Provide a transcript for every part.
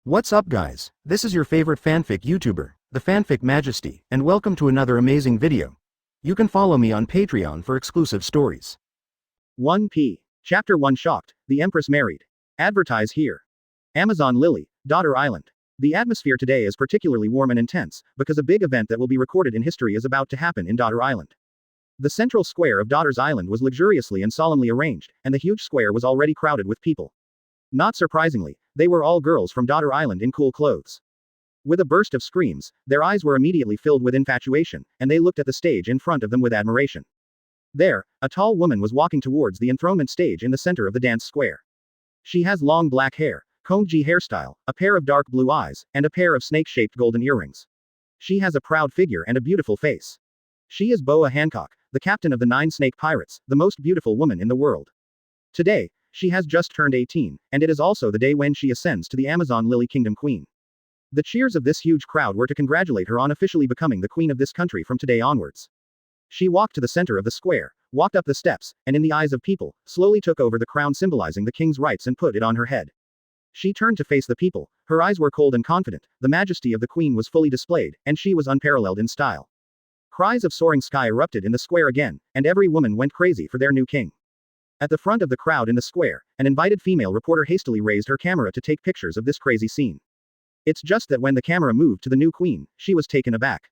What's up guys, this is your favorite fanfic YouTuber, the Fanfic Majesty, and welcome to another amazing video. You can follow me on Patreon for exclusive stories. 1p. Chapter 1 Shocked, the Empress married. Advertise here. Amazon Lily, Daughter Island. The atmosphere today is particularly warm and intense, because a big event that will be recorded in history is about to happen in Daughter Island. The central square of Daughter's Island was luxuriously and solemnly arranged, and the huge square was already crowded with people. Not surprisingly, they were all girls from Daughter Island in cool clothes. With a burst of screams, their eyes were immediately filled with infatuation, and they looked at the stage in front of them with admiration. There, a tall woman was walking towards the enthronement stage in the center of the dance square. She has long black hair, combed G hairstyle, a pair of dark blue eyes, and a pair of snake-shaped golden earrings. She has a proud figure and a beautiful face. She is Boa Hancock, the captain of the 9 Snake Pirates, the most beautiful woman in the world. Today, she has just turned 18, and it is also the day when she ascends to the Amazon Lily Kingdom Queen. The cheers of this huge crowd were to congratulate her on officially becoming the queen of this country from today onwards. She walked to the center of the square, walked up the steps, and in the eyes of people, slowly took over the crown symbolizing the king's rights and put it on her head. She turned to face the people, her eyes were cold and confident, the majesty of the queen was fully displayed, and she was unparalleled in style. Cries of soaring sky erupted in the square again, and every woman went crazy for their new king. At the front of the crowd in the square, an invited female reporter hastily raised her camera to take pictures of this crazy scene. It's just that when the camera moved to the new queen, she was taken aback.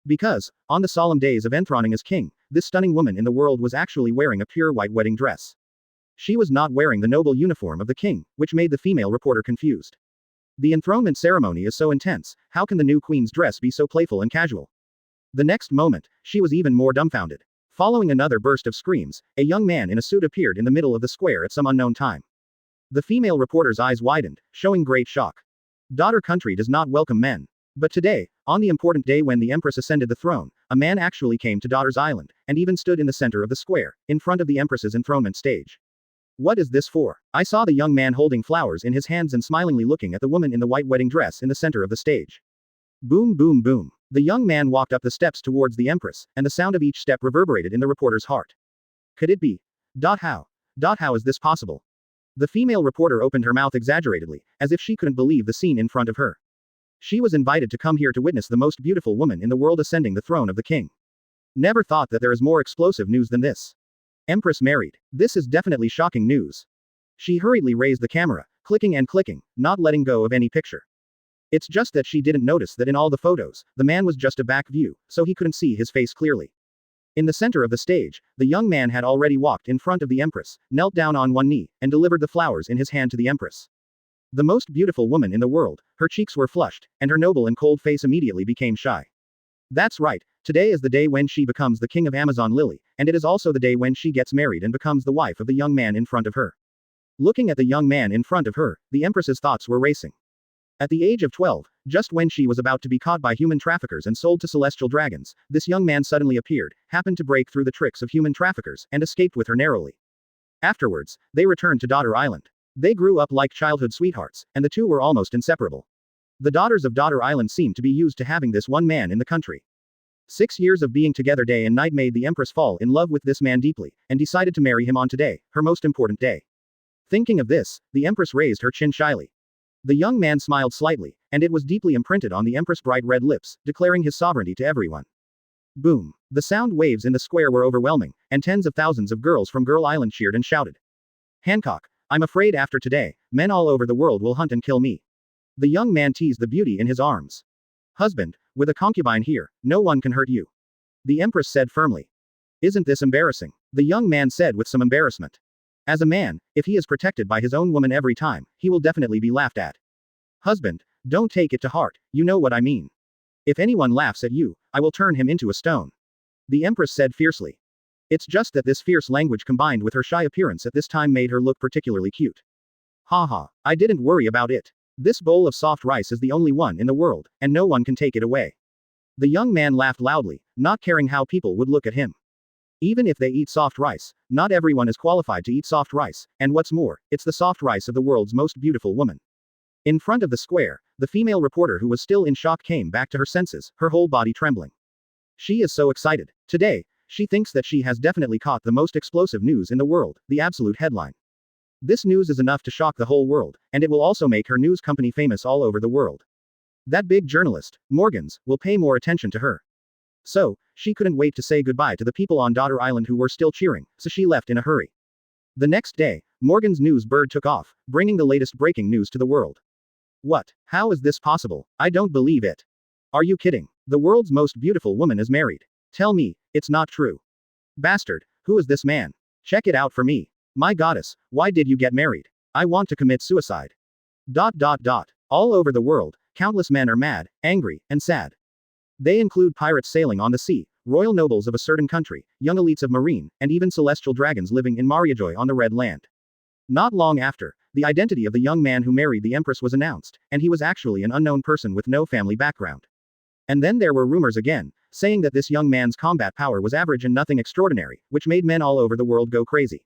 Because, on the solemn days of enthroning as king, this stunning woman in the world was actually wearing a pure white wedding dress. She was not wearing the noble uniform of the king, which made the female reporter confused. The enthronement ceremony is so intense, how can the new queen's dress be so playful and casual? The next moment, she was even more dumbfounded. Following another burst of screams, a young man in a suit appeared in the middle of the square at some unknown time. The female reporter's eyes widened, showing great shock. Daughter country does not welcome men. But today, on the important day when the Empress ascended the throne, a man actually came to Daughter's Island, and even stood in the center of the square, in front of the Empress's enthronement stage. What is this for? I saw the young man holding flowers in his hands and smilingly looking at the woman in the white wedding dress in the center of the stage. Boom boom boom. The young man walked up the steps towards the Empress, and the sound of each step reverberated in the reporter's heart. Could it be? How is this possible? The female reporter opened her mouth exaggeratedly, as if she couldn't believe the scene in front of her. She was invited to come here to witness the most beautiful woman in the world ascending the throne of the king. Never thought that there is more explosive news than this. Empress married. This is definitely shocking news. She hurriedly raised the camera, clicking and clicking, not letting go of any picture. It's just that she didn't notice that in all the photos, the man was just a back view, so he couldn't see his face clearly. In the center of the stage, the young man had already walked in front of the Empress, knelt down on one knee, and delivered the flowers in his hand to the Empress. The most beautiful woman in the world, her cheeks were flushed, and her noble and cold face immediately became shy. That's right, today is the day when she becomes the king of Amazon Lily, and it is also the day when she gets married and becomes the wife of the young man in front of her. Looking at the young man in front of her, the Empress's thoughts were racing. At the age of 12, just when she was about to be caught by human traffickers and sold to celestial dragons, this young man suddenly appeared, happened to break through the tricks of human traffickers, and escaped with her narrowly. Afterwards, they returned to Daughter Island. They grew up like childhood sweethearts, and the two were almost inseparable. The daughters of Daughter Island seemed to be used to having this one man in the country. 6 years of being together day and night made the Empress fall in love with this man deeply, and decided to marry him on today, her most important day. Thinking of this, the Empress raised her chin shyly. The young man smiled slightly, and it was deeply imprinted on the Empress' bright red lips, declaring his sovereignty to everyone. Boom. The sound waves in the square were overwhelming, and tens of thousands of girls from Girl Island cheered and shouted. Hancock, I'm afraid after today, men all over the world will hunt and kill me. The young man teased the beauty in his arms. Husband, with a concubine here, no one can hurt you. The Empress said firmly. Isn't this embarrassing? The young man said with some embarrassment. As a man, if he is protected by his own woman every time, he will definitely be laughed at. Husband, don't take it to heart, you know what I mean. If anyone laughs at you, I will turn him into a stone. The Empress said fiercely. It's just that this fierce language combined with her shy appearance at this time made her look particularly cute. Haha, I didn't worry about it. This bowl of soft rice is the only one in the world, and no one can take it away. The young man laughed loudly, not caring how people would look at him. Even if they eat soft rice, not everyone is qualified to eat soft rice, and what's more, it's the soft rice of the world's most beautiful woman. In front of the square, the female reporter who was still in shock came back to her senses, her whole body trembling. She is so excited. Today, she thinks that she has definitely caught the most explosive news in the world, the absolute headline. This news is enough to shock the whole world, and it will also make her news company famous all over the world. That big journalist, Morgans, will pay more attention to her. So, she couldn't wait to say goodbye to the people on Daughter Island who were still cheering, so she left in a hurry. The next day, Morgan's news bird took off, bringing the latest breaking news to the world. What? How is this possible? I don't believe it. Are you kidding? The world's most beautiful woman is married. Tell me, it's not true. Bastard, who is this man? Check it out for me. My goddess, why did you get married? I want to commit suicide. ... All over the world, countless men are mad, angry, and sad. They include pirates sailing on the sea, royal nobles of a certain country, young elites of marine, and even celestial dragons living in Mariajoy on the Red Land. Not long after, the identity of the young man who married the Empress was announced, and he was actually an unknown person with no family background. And then there were rumors again, saying that this young man's combat power was average and nothing extraordinary, which made men all over the world go crazy.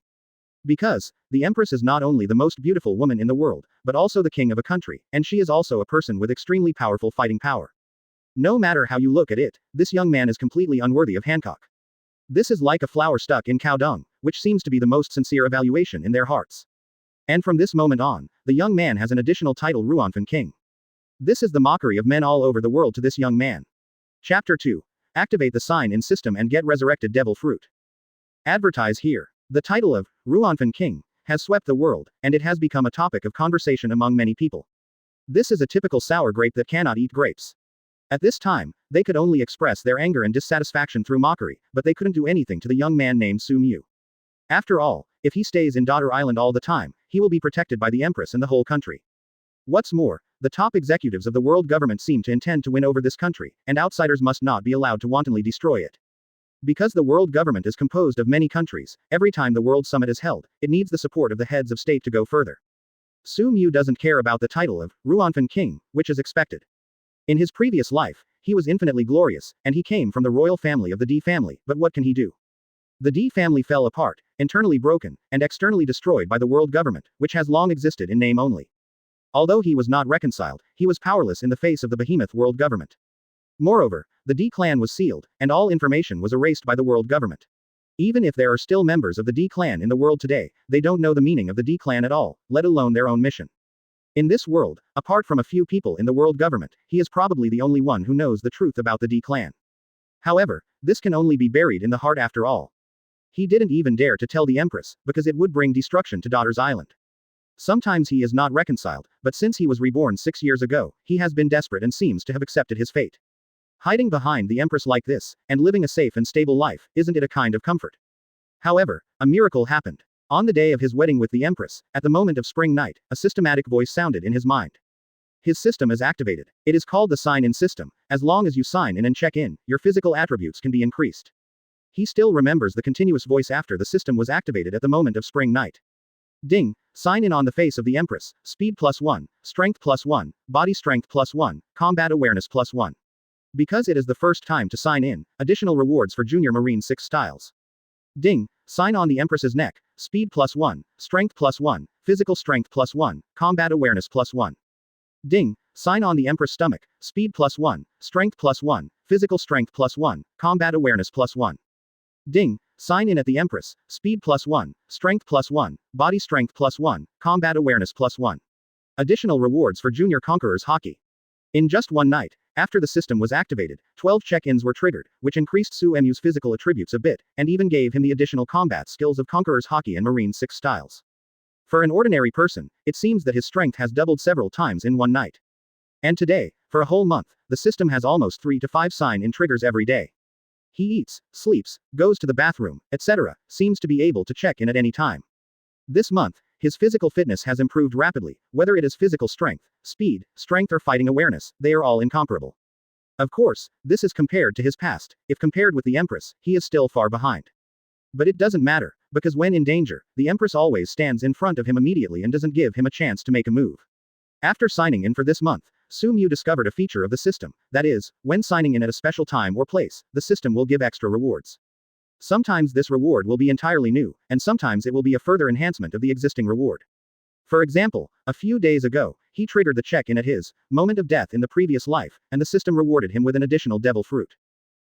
Because, the Empress is not only the most beautiful woman in the world, but also the king of a country, and she is also a person with extremely powerful fighting power. No matter how you look at it, this young man is completely unworthy of Hancock. This is like a flower stuck in cow dung, which seems to be the most sincere evaluation in their hearts. And from this moment on, the young man has an additional title, Ruanfan King. This is the mockery of men all over the world to this young man. Chapter 2. Activate the sign-in system and get resurrected devil fruit. Advertise here. The title of Ruanfan King has swept the world, and it has become a topic of conversation among many people. This is a typical sour grape that cannot eat grapes. At this time, they could only express their anger and dissatisfaction through mockery, but they couldn't do anything to the young man named Sumu. After all, if he stays in Daughter Island all the time, he will be protected by the Empress and the whole country. What's more, the top executives of the world government seem to intend to win over this country, and outsiders must not be allowed to wantonly destroy it. Because the world government is composed of many countries, every time the World Summit is held, it needs the support of the heads of state to go further. Sumu doesn't care about the title of Ruanfan King, which is expected. In his previous life, he was infinitely glorious, and he came from the royal family of the D family, but what can he do? The D family fell apart, internally broken, and externally destroyed by the world government, which has long existed in name only. Although he was not reconciled, he was powerless in the face of the behemoth world government. Moreover, the D clan was sealed, and all information was erased by the world government. Even if there are still members of the D clan in the world today, they don't know the meaning of the D clan at all, let alone their own mission. In this world, apart from a few people in the world government, he is probably the only one who knows the truth about the D clan. However, this can only be buried in the heart after all. He didn't even dare to tell the Empress, because it would bring destruction to Daughter's Island. Sometimes he is not reconciled, but since he was reborn 6 years ago, he has been desperate and seems to have accepted his fate. Hiding behind the Empress like this, and living a safe and stable life, isn't it a kind of comfort? However, a miracle happened. On the day of his wedding with the Empress, at the moment of spring night, a systematic voice sounded in his mind. His system is activated. It is called the sign-in system. As long as you sign in and check in, your physical attributes can be increased. He still remembers the continuous voice after the system was activated at the moment of spring night. Ding! Sign in on the face of the Empress. Speed +1, strength +1, body strength +1, combat awareness +1. Because it is the first time to sign in, additional rewards for Junior Marine 6 styles. Ding! Sign on the Empress's neck. Speed +1, strength +1, physical strength +1, combat awareness +1. Ding! Sign on the Empress stomach. Speed +1, strength +1, physical strength +1, combat awareness +1. Ding! Sign in at the Empress. Speed +1, strength +1, body strength +1, combat awareness +1. Additional rewards for Junior Conqueror's Haki. In just one night, after the system was activated, 12 check-ins were triggered, which increased Sumu's physical attributes a bit, and even gave him the additional combat skills of Conqueror's Haki and Marine 6 styles. For an ordinary person, it seems that his strength has doubled several times in one night. And today, for a whole month, the system has almost 3 to 5 sign-in triggers every day. He eats, sleeps, goes to the bathroom, etc., seems to be able to check in at any time. This month, his physical fitness has improved rapidly, whether it is physical strength, speed, strength or fighting awareness, they are all incomparable. Of course, this is compared to his past. If compared with the Empress, he is still far behind. But it doesn't matter, because when in danger, the Empress always stands in front of him immediately and doesn't give him a chance to make a move. After signing in for this month, Sumu discovered a feature of the system, that is, when signing in at a special time or place, the system will give extra rewards. Sometimes this reward will be entirely new, and sometimes it will be a further enhancement of the existing reward. For example, a few days ago, he triggered the check-in at his moment of death in the previous life, and the system rewarded him with an additional devil fruit.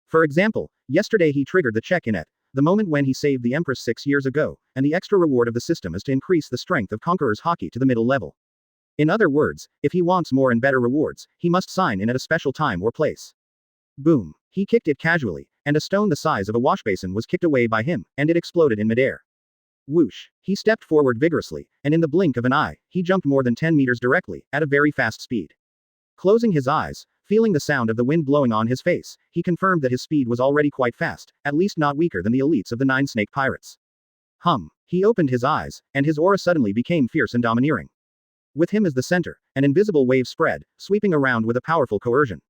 For example, yesterday he triggered the check-in at the moment when he saved the Empress 6 years ago, and the extra reward of the system is to increase the strength of Conqueror's Haki to the middle level. In other words, if he wants more and better rewards, he must sign in at a special time or place. Boom. He kicked it casually, and a stone the size of a washbasin was kicked away by him, and it exploded in midair. Whoosh. He stepped forward vigorously, and in the blink of an eye, he jumped more than 10 meters directly, at a very fast speed. Closing his eyes, feeling the sound of the wind blowing on his face, he confirmed that his speed was already quite fast, at least not weaker than the elites of the 9 snake pirates. He opened his eyes, and his aura suddenly became fierce and domineering. With him as the center, an invisible wave spread, sweeping around with a powerful coercion.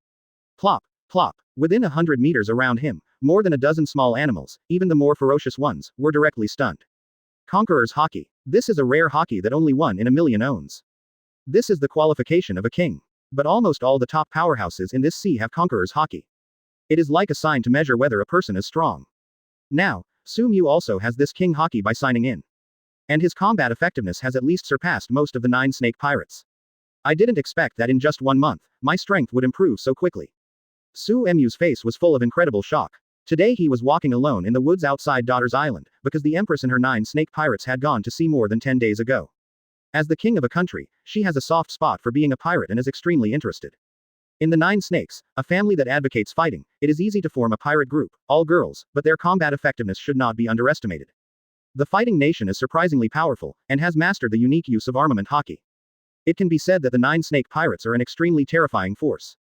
Plop, plop. Within 100 meters around him, more than a dozen small animals, even the more ferocious ones, were directly stunned. Conqueror's Haki. This is a rare Haki that only 1 in a million owns. This is the qualification of a king. But almost all the top powerhouses in this sea have Conqueror's Haki. It is like a sign to measure whether a person is strong. Now, Sumu also has this king Haki by signing in. And his combat effectiveness has at least surpassed most of the 9 snake pirates. I didn't expect that in just 1 month, my strength would improve so quickly. Sumu's face was full of incredible shock. Today he was walking alone in the woods outside Daughter's Island, because the Empress and her 9 snake pirates had gone to sea more than 10 days ago. As the king of a country, she has a soft spot for being a pirate and is extremely interested. In the 9 snakes, a family that advocates fighting, it is easy to form a pirate group, all girls, but their combat effectiveness should not be underestimated. The fighting nation is surprisingly powerful, and has mastered the unique use of armament Haki. It can be said that the 9 snake pirates are an extremely terrifying force.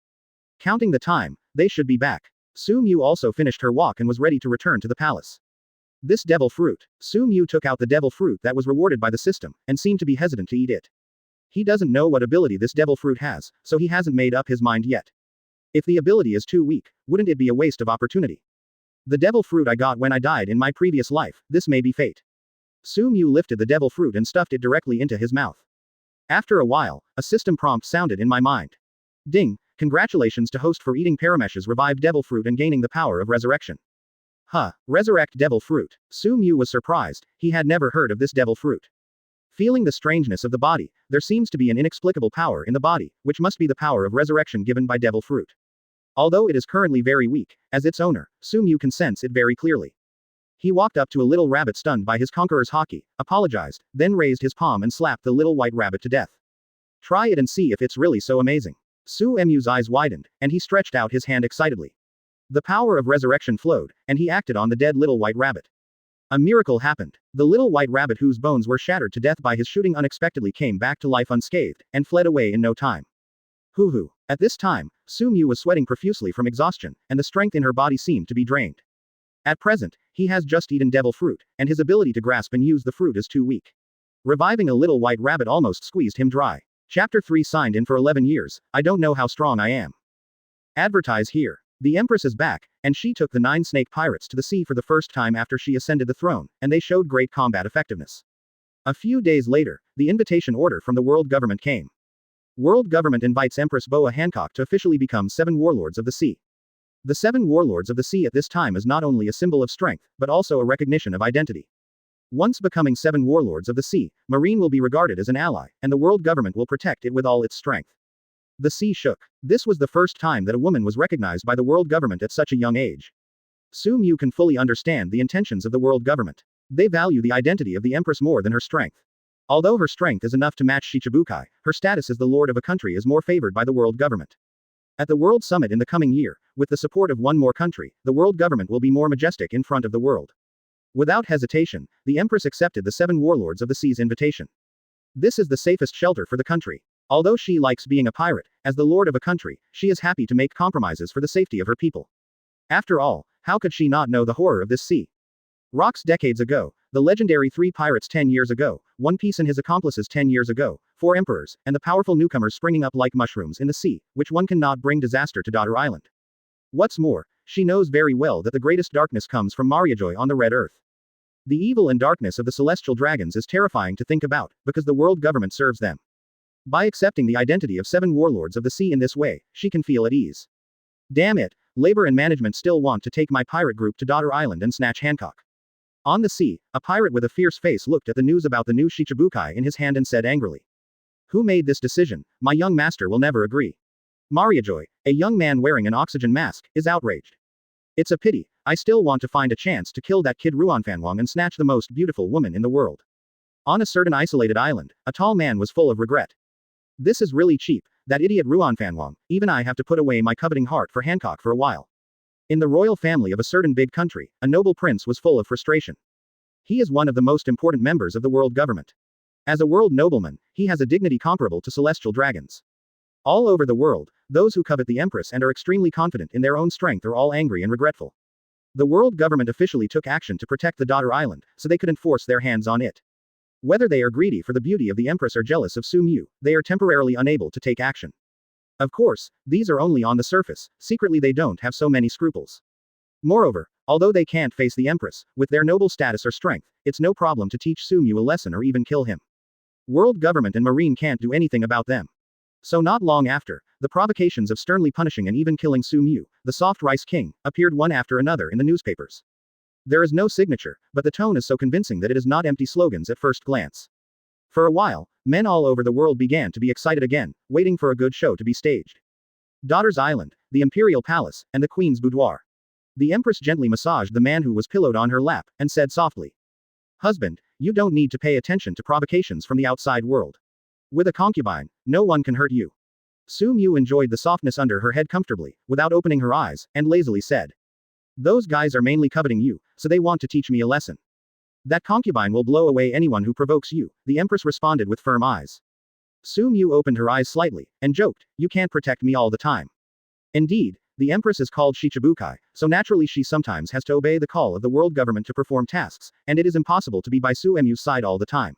Counting the time, they should be back. Sumu also finished her walk and was ready to return to the palace. This devil fruit. Sumu took out the devil fruit that was rewarded by the system, and seemed to be hesitant to eat it. He doesn't know what ability this devil fruit has, so he hasn't made up his mind yet. If the ability is too weak, wouldn't it be a waste of opportunity? The devil fruit I got when I died in my previous life, this may be fate. Sumu lifted the devil fruit and stuffed it directly into his mouth. After a while, a system prompt sounded in my mind. Ding, congratulations to host for eating Paramesh's revived devil fruit and gaining the power of resurrection. Resurrect devil fruit. Sumu was surprised, he had never heard of this devil fruit. Feeling the strangeness of the body, there seems to be an inexplicable power in the body, which must be the power of resurrection given by devil fruit. Although it is currently very weak, as its owner, Sumu can sense it very clearly. He walked up to a little rabbit stunned by his Conqueror's Haki, apologized, then raised his palm and slapped the little white rabbit to death. Try it and see if it's really so amazing. Sumu's eyes widened, and he stretched out his hand excitedly. The power of resurrection flowed, and he acted on the dead little white rabbit. A miracle happened. The little white rabbit whose bones were shattered to death by his shooting unexpectedly came back to life unscathed, and fled away in no time. Hoo-hoo. At this time, Sumu was sweating profusely from exhaustion, and the strength in her body seemed to be drained. At present, he has just eaten devil fruit, and his ability to grasp and use the fruit is too weak. Reviving a little white rabbit almost squeezed him dry. Chapter 3 signed in for 11 years, I don't know how strong I am. Advertise here. The Empress is back, and she took the 9 snake pirates to the sea for the first time after she ascended the throne, and they showed great combat effectiveness. A few days later, the invitation order from the world government came. World government invites Empress Boa Hancock to officially become 7 warlords of the sea. The 7 warlords of the sea at this time is not only a symbol of strength, but also a recognition of identity. Once becoming 7 warlords of the sea, Marine will be regarded as an ally, and the world government will protect it with all its strength. The sea shook. This was the first time that a woman was recognized by the world government at such a young age. Sumu can fully understand the intentions of the world government. They value the identity of the Empress more than her strength. Although her strength is enough to match Shichibukai, her status as the lord of a country is more favored by the world government. At the World Summit in the coming year, with the support of one more country, the world government will be more majestic in front of the world. Without hesitation, the Empress accepted the 7 warlords of the sea's invitation. This is the safest shelter for the country. Although she likes being a pirate, as the lord of a country, she is happy to make compromises for the safety of her people. After all, how could she not know the horror of this sea? Rocks decades ago, the legendary 3 pirates 10 years ago, One Piece and his accomplices 10 years ago, 4 emperors, and the powerful newcomers springing up like mushrooms in the sea, which one cannot bring disaster to Daughter Island. What's more, she knows very well that the greatest darkness comes from Mariajoy on the Red Earth. The evil and darkness of the celestial dragons is terrifying to think about, because the world government serves them. By accepting the identity of 7 warlords of the sea in this way, she can feel at ease. Damn it, labor and management still want to take my pirate group to Daughter Island and snatch Hancock. On the sea, a pirate with a fierce face looked at the news about the new Shichibukai in his hand and said angrily. Who made this decision? My young master will never agree. Mariajoy, a young man wearing an oxygen mask, is outraged. It's a pity, I still want to find a chance to kill that kid Ruanfanwang and snatch the most beautiful woman in the world. On a certain isolated island, a tall man was full of regret. This is really cheap, that idiot Ruanfanwang, even I have to put away my coveting heart for Hancock for a while. In the royal family of a certain big country, a noble prince was full of frustration. He is one of the most important members of the world government. As a world nobleman, he has a dignity comparable to celestial dragons. All over the world, those who covet the Empress and are extremely confident in their own strength are all angry and regretful. The world government officially took action to protect the daughter island, so they could enforce their hands on it. Whether they are greedy for the beauty of the Empress or jealous of Sumu, they are temporarily unable to take action. Of course, these are only on the surface, secretly they don't have so many scruples. Moreover, although they can't face the Empress, with their noble status or strength, it's no problem to teach Sumu a lesson or even kill him. World government and Marine can't do anything about them. So not long after, the provocations of sternly punishing and even killing Sumu, the soft rice king, appeared one after another in the newspapers. There is no signature, but the tone is so convincing that it is not empty slogans at first glance. For a while, men all over the world began to be excited again, waiting for a good show to be staged. Daughter's Island, the Imperial Palace, and the Queen's Boudoir. The Empress gently massaged the man who was pillowed on her lap, and said softly, "Husband, you don't need to pay attention to provocations from the outside world. With a concubine, no one can hurt you." Sumu enjoyed the softness under her head comfortably, without opening her eyes, and lazily said, "Those guys are mainly coveting you, so they want to teach me a lesson. That concubine will blow away anyone who provokes you," the Empress responded with firm eyes. Sumu opened her eyes slightly, and joked, "You can't protect me all the time." Indeed, the Empress is called Shichibukai, so naturally she sometimes has to obey the call of the world government to perform tasks, and it is impossible to be by Sumu's side all the time.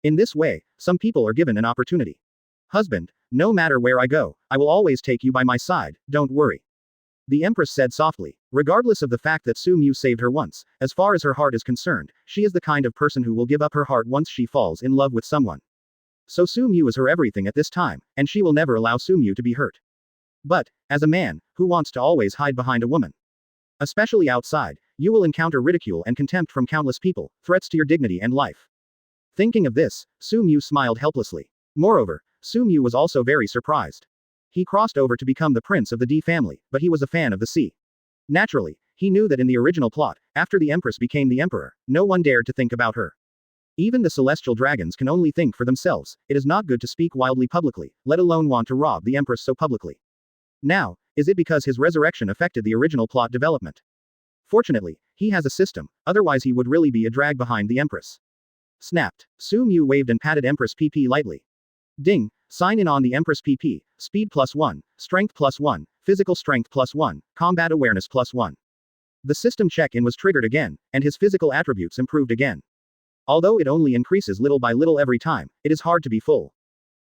In this way, some people are given an opportunity. "Husband, no matter where I go, I will always take you by my side, don't worry," the Empress said softly. Regardless of the fact that Sumu saved her once, as far as her heart is concerned, she is the kind of person who will give up her heart once she falls in love with someone. So Sumu is her everything at this time, and she will never allow Sumu to be hurt. But, as a man, who wants to always hide behind a woman? Especially outside, you will encounter ridicule and contempt from countless people, threats to your dignity and life. Thinking of this, Sumu smiled helplessly. Moreover, Sumu was also very surprised. He crossed over to become the prince of the D family, but he was a fan of the sea. Naturally, he knew that in the original plot, after the Empress became the Emperor, no one dared to think about her. Even the celestial dragons can only think for themselves. It is not good to speak wildly publicly, let alone want to rob the Empress so publicly. Now, is it because his resurrection affected the original plot development? Fortunately, he has a system, otherwise he would really be a drag behind the Empress. Snapped. Sumu waved and patted Empress PP lightly. Ding, sign in on the Empress PP, speed +1, strength +1, physical strength +1, combat awareness +1. The system check-in was triggered again, and his physical attributes improved again. Although it only increases little by little every time, it is hard to be full.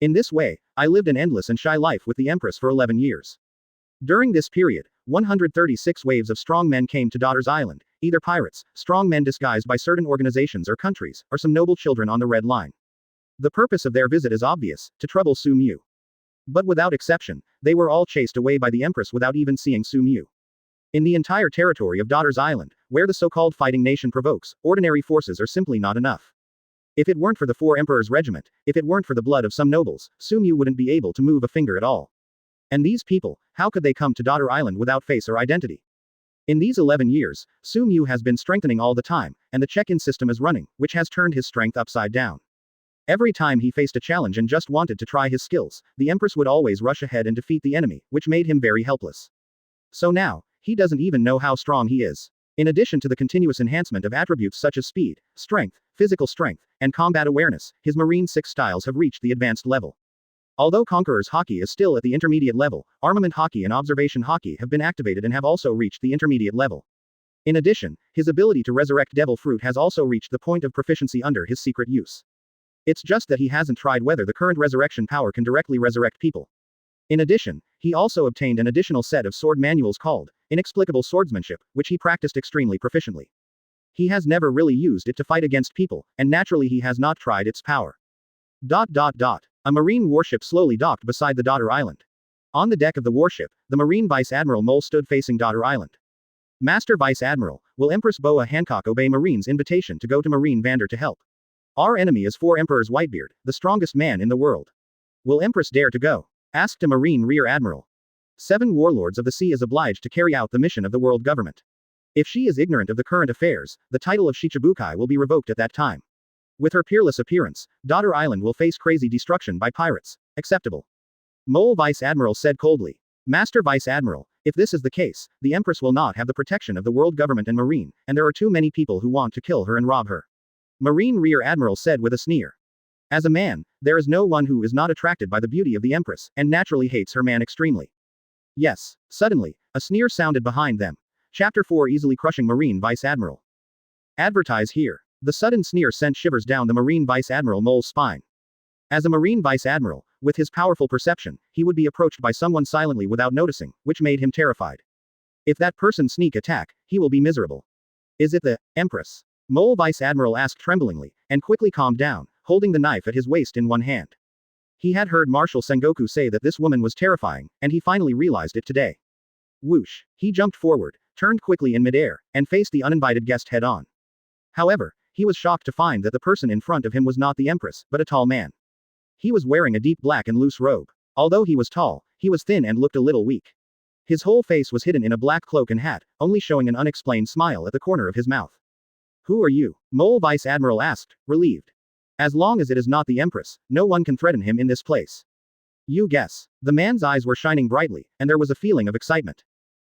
In this way, I lived an endless and shy life with the Empress for 11 years. During this period, 136 waves of strong men came to Daughter's Island, either pirates, strong men disguised by certain organizations or countries, or some noble children on the Red Line. The purpose of their visit is obvious, to trouble Sumu. But without exception, they were all chased away by the Empress without even seeing Sumu. In the entire territory of Daughter's Island, where the so-called fighting nation provokes, ordinary forces are simply not enough. If it weren't for the Four Emperors Regiment, if it weren't for the blood of some nobles, Sumu wouldn't be able to move a finger at all. And these people, how could they come to Daughter Island without face or identity? In these 11 years, Sumu has been strengthening all the time, and the check-in system is running, which has turned his strength upside down. Every time he faced a challenge and just wanted to try his skills, the Empress would always rush ahead and defeat the enemy, which made him very helpless. So now, he doesn't even know how strong he is. In addition to the continuous enhancement of attributes such as speed, strength, physical strength, and combat awareness, his Marine 6 styles have reached the advanced level. Although Conqueror's Haki is still at the intermediate level, Armament Haki and Observation Haki have been activated and have also reached the intermediate level. In addition, his ability to resurrect Devil Fruit has also reached the point of proficiency under his secret use. It's just that he hasn't tried whether the current resurrection power can directly resurrect people. In addition, he also obtained an additional set of sword manuals called Inexplicable Swordsmanship, which he practiced extremely proficiently. He has never really used it to fight against people, and naturally he has not tried its power. A marine warship slowly docked beside the Daughter Island. On the deck of the warship, the Marine Vice Admiral Mole stood facing Daughter Island. Master Vice Admiral, will Empress Boa Hancock obey Marine's invitation to go to Marine Vander to help? Our enemy is 4 Emperors Whitebeard, the strongest man in the world. Will Empress dare to go? Asked a Marine Rear Admiral. 7 warlords of the sea is obliged to carry out the mission of the world government. If she is ignorant of the current affairs, the title of Shichibukai will be revoked at that time. With her peerless appearance, Daughter Island will face crazy destruction by pirates. Acceptable. Mole Vice Admiral said coldly. Master Vice Admiral, if this is the case, the Empress will not have the protection of the world government and Marine, and there are too many people who want to kill her and rob her. Marine Rear Admiral said with a sneer. As a man, there is no one who is not attracted by the beauty of the Empress, and naturally hates her man extremely. Yes. Suddenly, a sneer sounded behind them. Chapter 4 Easily Crushing Marine Vice Admiral. Advertise here. The sudden sneer sent shivers down the Marine Vice Admiral Mole's spine. As a Marine Vice Admiral, with his powerful perception, he would be approached by someone silently without noticing, which made him terrified. If that person sneak attack, he will be miserable. Is it the Empress? Mole Vice Admiral asked tremblingly, and quickly calmed down, holding the knife at his waist in one hand. He had heard Marshal Sengoku say that this woman was terrifying, and he finally realized it today. Whoosh. He jumped forward, turned quickly in midair, and faced the uninvited guest head-on. However, he was shocked to find that the person in front of him was not the Empress, but a tall man. He was wearing a deep black and loose robe. Although he was tall, he was thin and looked a little weak. His whole face was hidden in a black cloak and hat, only showing an unexplained smile at the corner of his mouth. Who are you? Mole Vice Admiral asked, relieved. As long as it is not the Empress, no one can threaten him in this place. You guess. The man's eyes were shining brightly, and there was a feeling of excitement.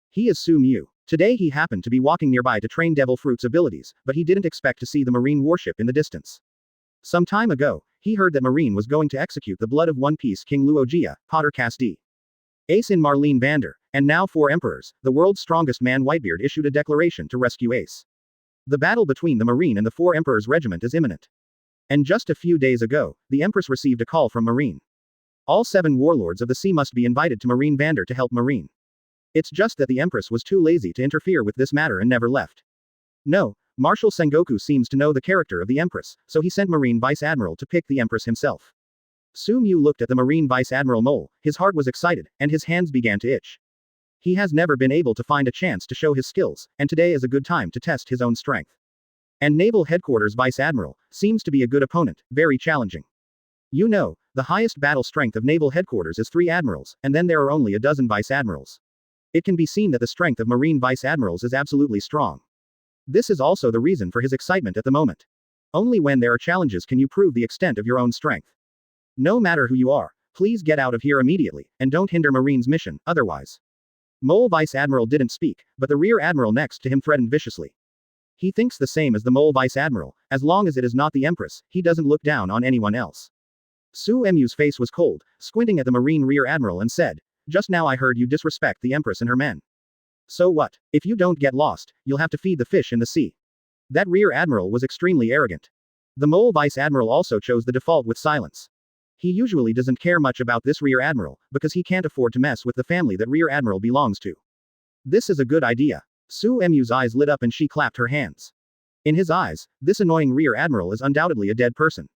He is Sumu. Today he happened to be walking nearby to train Devil Fruit's abilities, but he didn't expect to see the Marine warship in the distance. Some time ago, he heard that Marine was going to execute the blood of One Piece King Luogia, Potter Casti. Ace in Marlene Vander, and now 4 emperors, the world's strongest man Whitebeard issued a declaration to rescue Ace. The battle between the Marine and the 4 emperors regiment is imminent. And just a few days ago, the Empress received a call from Marine. All 7 warlords of the sea must be invited to Marine Vander to help Marine. It's just that the Empress was too lazy to interfere with this matter and never left. No, Marshal Sengoku seems to know the character of the Empress, so he sent Marine Vice Admiral to pick the Empress himself. Sumu looked at the Marine Vice Admiral Mole, his heart was excited, and his hands began to itch. He has never been able to find a chance to show his skills, and today is a good time to test his own strength. And Naval Headquarters Vice Admiral seems to be a good opponent, very challenging. You know, the highest battle strength of Naval Headquarters is 3 admirals, and then there are only a dozen Vice Admirals. It can be seen that the strength of Marine Vice Admirals is absolutely strong. This is also the reason for his excitement at the moment. Only when there are challenges can you prove the extent of your own strength. No matter who you are, please get out of here immediately, and don't hinder Marine's mission, otherwise. Mole Vice Admiral didn't speak, but the Rear Admiral next to him threatened viciously. He thinks the same as the Mole Vice Admiral, as long as it is not the Empress, he doesn't look down on anyone else. Suemu's face was cold, squinting at the Marine Rear Admiral and said, just now I heard you disrespect the Empress and her men. So what? If you don't get lost, you'll have to feed the fish in the sea. That Rear Admiral was extremely arrogant. The Mole Vice Admiral also chose the default with silence. He usually doesn't care much about this Rear Admiral, because he can't afford to mess with the family that Rear Admiral belongs to. This is a good idea. Suemu's eyes lit up and she clapped her hands. In his eyes, this annoying Rear Admiral is undoubtedly a dead person.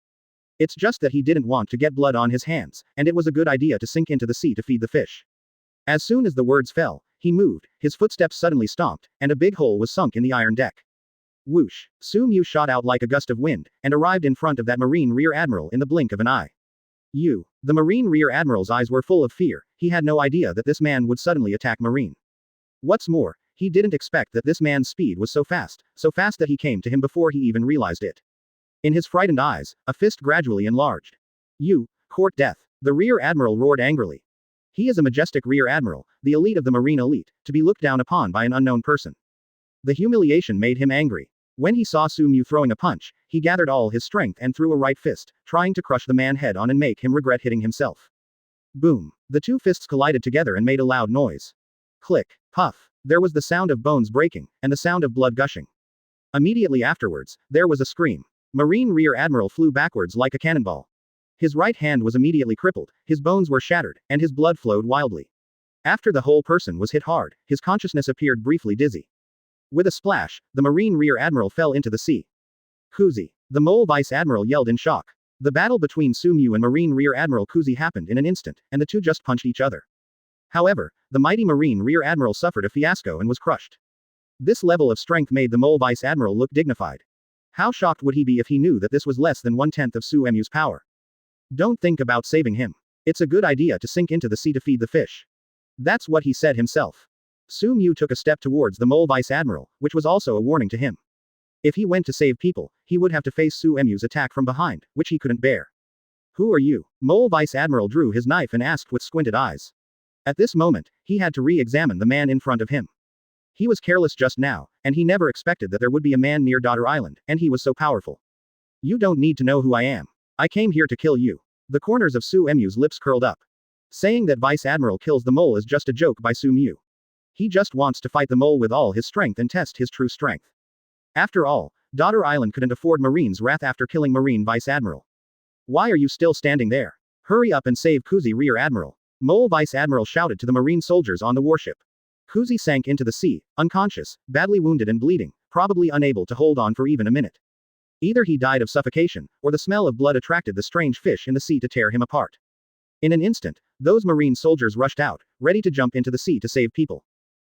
It's just that he didn't want to get blood on his hands, and it was a good idea to sink into the sea to feed the fish. As soon as the words fell, he moved, his footsteps suddenly stomped, and a big hole was sunk in the iron deck. Whoosh! Sumu shot out like a gust of wind, and arrived in front of that Marine Rear Admiral in the blink of an eye. The Marine Rear Admiral's eyes were full of fear, he had no idea that this man would suddenly attack Marine. What's more, he didn't expect that this man's speed was so fast that he came to him before he even realized it. In his frightened eyes, a fist gradually enlarged. Court death. The Rear Admiral roared angrily. He is a majestic Rear Admiral, the elite of the Marine elite, to be looked down upon by an unknown person. The humiliation made him angry. When he saw Sumu throwing a punch, he gathered all his strength and threw a right fist, trying to crush the man head on and make him regret hitting himself. Boom. The 2 fists collided together and made a loud noise. Click. Puff. There was the sound of bones breaking, and the sound of blood gushing. Immediately afterwards, there was a scream. Marine Rear Admiral flew backwards like a cannonball. His right hand was immediately crippled, his bones were shattered, and his blood flowed wildly. After the whole person was hit hard, his consciousness appeared briefly dizzy. With a splash, the Marine Rear Admiral fell into the sea. Kuzi. The Mole Vice Admiral yelled in shock. The battle between Sumu and Marine Rear Admiral Kuzi happened in an instant, and the 2 just punched each other. However, the mighty Marine Rear Admiral suffered a fiasco and was crushed. This level of strength made the Mole Vice Admiral look dignified. How shocked would he be if he knew that this was less than 1/10 of Suemu's power? Don't think about saving him. It's a good idea to sink into the sea to feed the fish. That's what he said himself. Sumu took a step towards the mole vice admiral, which was also a warning to him. If he went to save people, he would have to face Sumu's attack from behind, which he couldn't bear. Who are you? Mole vice admiral drew his knife and asked with squinted eyes. At this moment, he had to re-examine the man in front of him. He was careless just now, and he never expected that there would be a man near Daughter Island, and he was so powerful. You don't need to know who I am. I came here to kill you. The corners of Sumu's lips curled up. Saying that Vice Admiral kills the mole is just a joke by Sumu. He just wants to fight the mole with all his strength and test his true strength. After all, Daughter Island couldn't afford Marine's wrath after killing Marine Vice Admiral. Why are you still standing there? Hurry up and save Kuzi Rear Admiral. Mole Vice Admiral shouted to the Marine soldiers on the warship. Kuzi sank into the sea, unconscious, badly wounded and bleeding, probably unable to hold on for even a minute. Either he died of suffocation, or the smell of blood attracted the strange fish in the sea to tear him apart. In an instant, those Marine soldiers rushed out, ready to jump into the sea to save people.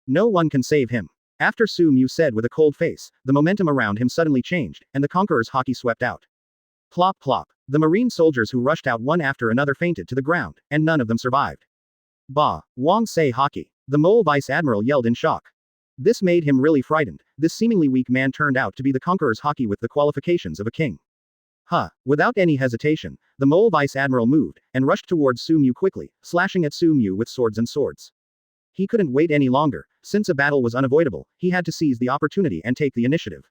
No one can save him. After Sumu said with a cold face, the momentum around him suddenly changed, and the Conqueror's Haki swept out. Plop plop. The Marine soldiers who rushed out one after another fainted to the ground, and none of them survived. Bah, Wong say Haki. The mole vice admiral yelled in shock. This made him really frightened. This seemingly weak man turned out to be the Conqueror's Haki with the qualifications of a king. Without any hesitation, the mole vice admiral moved, and rushed towards Sumu quickly, slashing at Sumu with swords. He couldn't wait any longer. Since a battle was unavoidable, he had to seize the opportunity and take the initiative.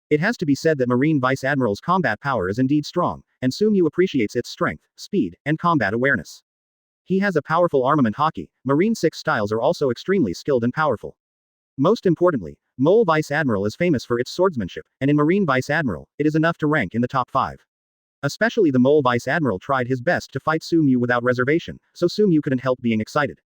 It has to be said that Marine Vice Admiral's combat power is indeed strong, and Sumu appreciates its strength, speed, and combat awareness. He has a powerful armament Haki. Marine 6 styles are also extremely skilled and powerful. Most importantly, Mole Vice Admiral is famous for its swordsmanship, and in Marine Vice Admiral, it is enough to rank in the top 5. Especially the Mole Vice Admiral tried his best to fight Sumu without reservation, so Sumu couldn't help being excited.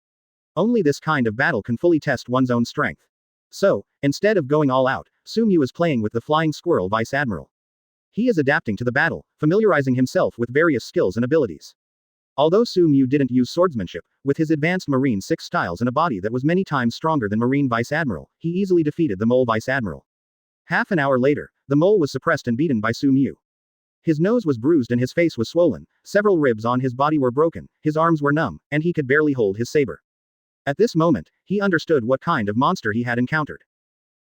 Only this kind of battle can fully test one's own strength. So, instead of going all out, Sumu is playing with the Flying Squirrel Vice Admiral. He is adapting to the battle, familiarizing himself with various skills and abilities. Although Sumu didn't use swordsmanship, with his advanced Marine 6 styles and a body that was many times stronger than Marine Vice Admiral, he easily defeated the Mole Vice Admiral. Half an hour later, the mole was suppressed and beaten by Sumu. His nose was bruised and his face was swollen, several ribs on his body were broken, his arms were numb, and he could barely hold his saber. At this moment, he understood what kind of monster he had encountered.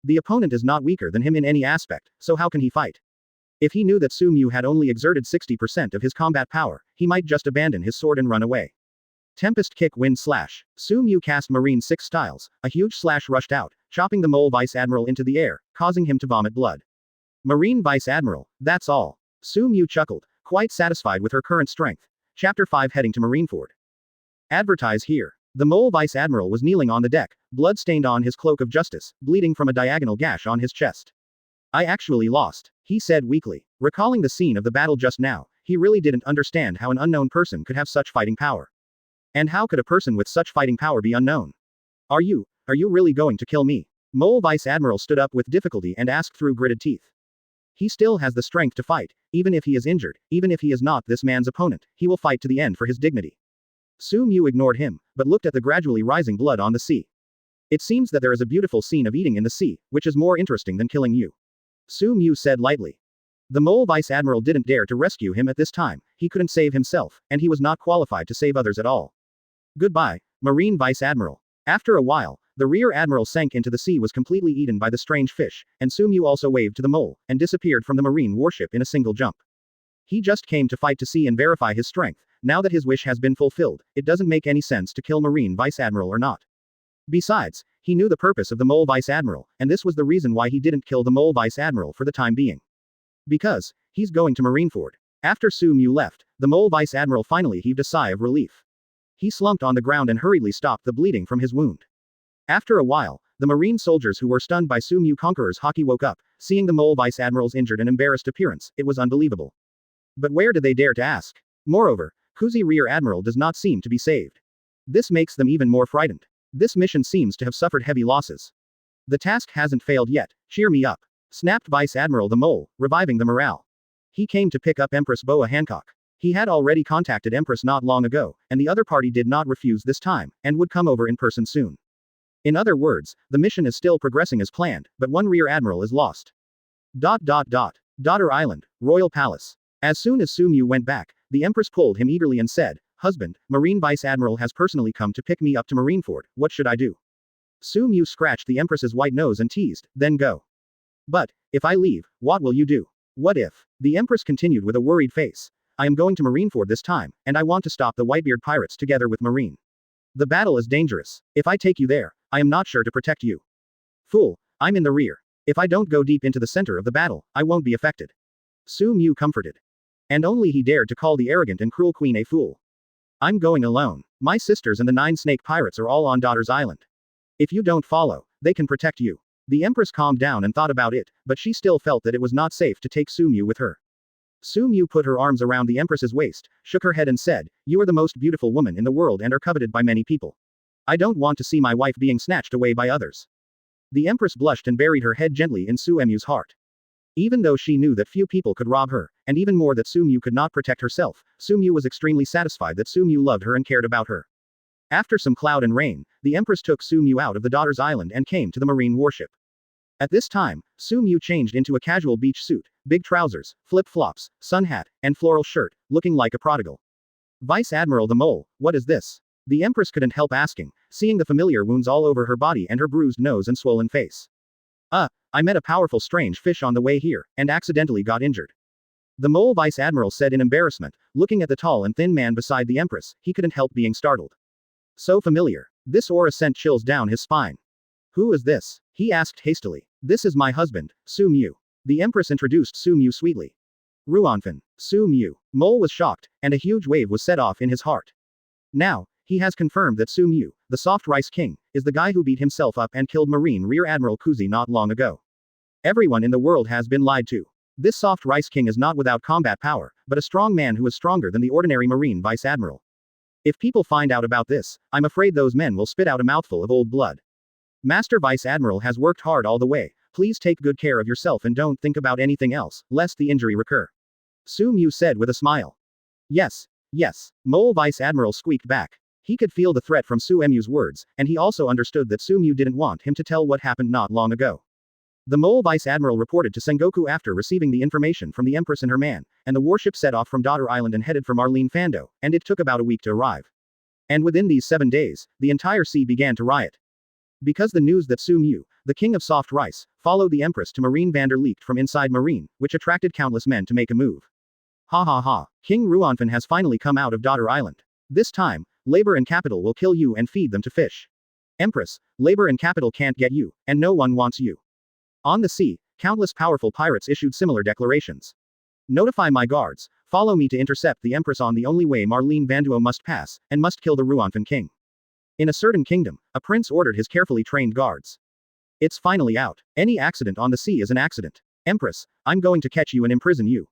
The opponent is not weaker than him in any aspect, so how can he fight? If he knew that Sumu had only exerted 60% of his combat power, he might just abandon his sword and run away. Tempest Kick Wind Slash. Sumu cast Marine 6 styles, a huge slash rushed out, chopping the Mole Vice Admiral into the air, causing him to vomit blood. Marine Vice Admiral, that's all. Sumu chuckled, quite satisfied with her current strength. Chapter 5 heading to Marineford. Advertise here. The Mole Vice Admiral was kneeling on the deck, blood stained on his cloak of justice, bleeding from a diagonal gash on his chest. I actually lost, he said weakly. Recalling the scene of the battle just now, he really didn't understand how an unknown person could have such fighting power. And how could a person with such fighting power be unknown? Are you really going to kill me? Mole Vice Admiral stood up with difficulty and asked through gritted teeth. He still has the strength to fight, even if he is injured, even if he is not this man's opponent, he will fight to the end for his dignity. Sumu ignored him, but looked at the gradually rising blood on the sea. It seems that there is a beautiful scene of eating in the sea, which is more interesting than killing you. Sumu said lightly. The Mole Vice Admiral didn't dare to rescue him at this time, he couldn't save himself, and he was not qualified to save others at all. Goodbye, Marine Vice Admiral. After a while, the rear admiral sank into the sea, was completely eaten by the strange fish, and Sumu also waved to the mole, and disappeared from the marine warship in a single jump. He just came to fight to see and verify his strength. Now that his wish has been fulfilled, it doesn't make any sense to kill Marine Vice Admiral or not. Besides, he knew the purpose of the Mole Vice Admiral, and this was the reason why he didn't kill the Mole Vice Admiral for the time being. Because, he's going to Marineford. After Sumu left, the Mole Vice Admiral finally heaved a sigh of relief. He slumped on the ground and hurriedly stopped the bleeding from his wound. After a while, the Marine soldiers who were stunned by Sumu Conqueror's Haki woke up, seeing the Mole Vice Admiral's injured and embarrassed appearance, it was unbelievable. But where did they dare to ask? Moreover, Kuzi Rear Admiral does not seem to be saved. This makes them even more frightened. This mission seems to have suffered heavy losses. The task hasn't failed yet, cheer me up. Snapped Vice Admiral the Mole, reviving the morale. He came to pick up Empress Boa Hancock. He had already contacted Empress not long ago, and the other party did not refuse this time, and would come over in person soon. In other words, the mission is still progressing as planned, but one Rear Admiral is lost. Daughter Island, Royal Palace. As soon as Sumu went back, the Empress pulled him eagerly and said, husband, Marine Vice Admiral has personally come to pick me up to Marineford, what should I do? Sumu scratched the Empress's white nose and teased, then go. But, if I leave, what will you do? What if? The Empress continued with a worried face. I am going to Marineford this time, and I want to stop the Whitebeard pirates together with Marine. The battle is dangerous. If I take you there, I am not sure to protect you. Fool, I'm in the rear. If I don't go deep into the center of the battle, I won't be affected. Sumu comforted. And only he dared to call the arrogant and cruel queen a fool. I'm going alone. My sisters and the 9 snake pirates are all on Daughter's Island. If you don't follow, they can protect you. The Empress calmed down and thought about it, but she still felt that it was not safe to take Sumu with her. Sumu put her arms around the Empress's waist, shook her head and said, "You are the most beautiful woman in the world and are coveted by many people. I don't want to see my wife being snatched away by others." The Empress blushed and buried her head gently in Sumu's heart. Even though she knew that few people could rob her, and even more that Sumu could not protect herself, Sumu was extremely satisfied that Sumu loved her and cared about her. After some cloud and rain, the Empress took Sumu out of the Daughter's Island and came to the marine warship. At this time, Sumu changed into a casual beach suit, big trousers, flip-flops, sun hat, and floral shirt, looking like a prodigal. Vice Admiral the Mole, what is this? The Empress couldn't help asking, seeing the familiar wounds all over her body and her bruised nose and swollen face. I met a powerful strange fish on the way here, and accidentally got injured. The Mole Vice Admiral said in embarrassment, looking at the tall and thin man beside the Empress, he couldn't help being startled. So familiar. This aura sent chills down his spine. Who is this? He asked hastily. This is my husband, Sumu. The Empress introduced Sumu sweetly. Ruanfan, Sumu. Mole was shocked, and a huge wave was set off in his heart. Now, he has confirmed that Sumu, the soft rice king, is the guy who beat himself up and killed Marine Rear Admiral Kuzi not long ago. Everyone in the world has been lied to. This soft rice king is not without combat power, but a strong man who is stronger than the ordinary Marine Vice Admiral. If people find out about this, I'm afraid those men will spit out a mouthful of old blood. Master Vice Admiral has worked hard all the way, please take good care of yourself and don't think about anything else, lest the injury recur. Sumu said with a smile. Yes, Mole Vice Admiral squeaked back. He could feel the threat from Sumu's words, and he also understood that Sumu didn't want him to tell what happened not long ago. The Mole Vice Admiral reported to Sengoku after receiving the information from the Empress and her man, and the warship set off from Daughter Island and headed for Marineford, and it took about a week to arrive. And within these 7 days, the entire sea began to riot. Because the news that Sumu, the king of soft rice, followed the Empress to Marineford leaked from inside Marine, which attracted countless men to make a move. Ha ha ha, King Ruanfan has finally come out of Daughter Island. This time, labor and capital will kill you and feed them to fish. Empress, labor and capital can't get you, and no one wants you. On the sea, countless powerful pirates issued similar declarations. Notify my guards, follow me to intercept the Empress on the only way Marineford must pass, and must kill the Ruanfan king. In a certain kingdom, a prince ordered his carefully trained guards. It's finally out. Any accident on the sea is an accident. Empress, I'm going to catch you and imprison you.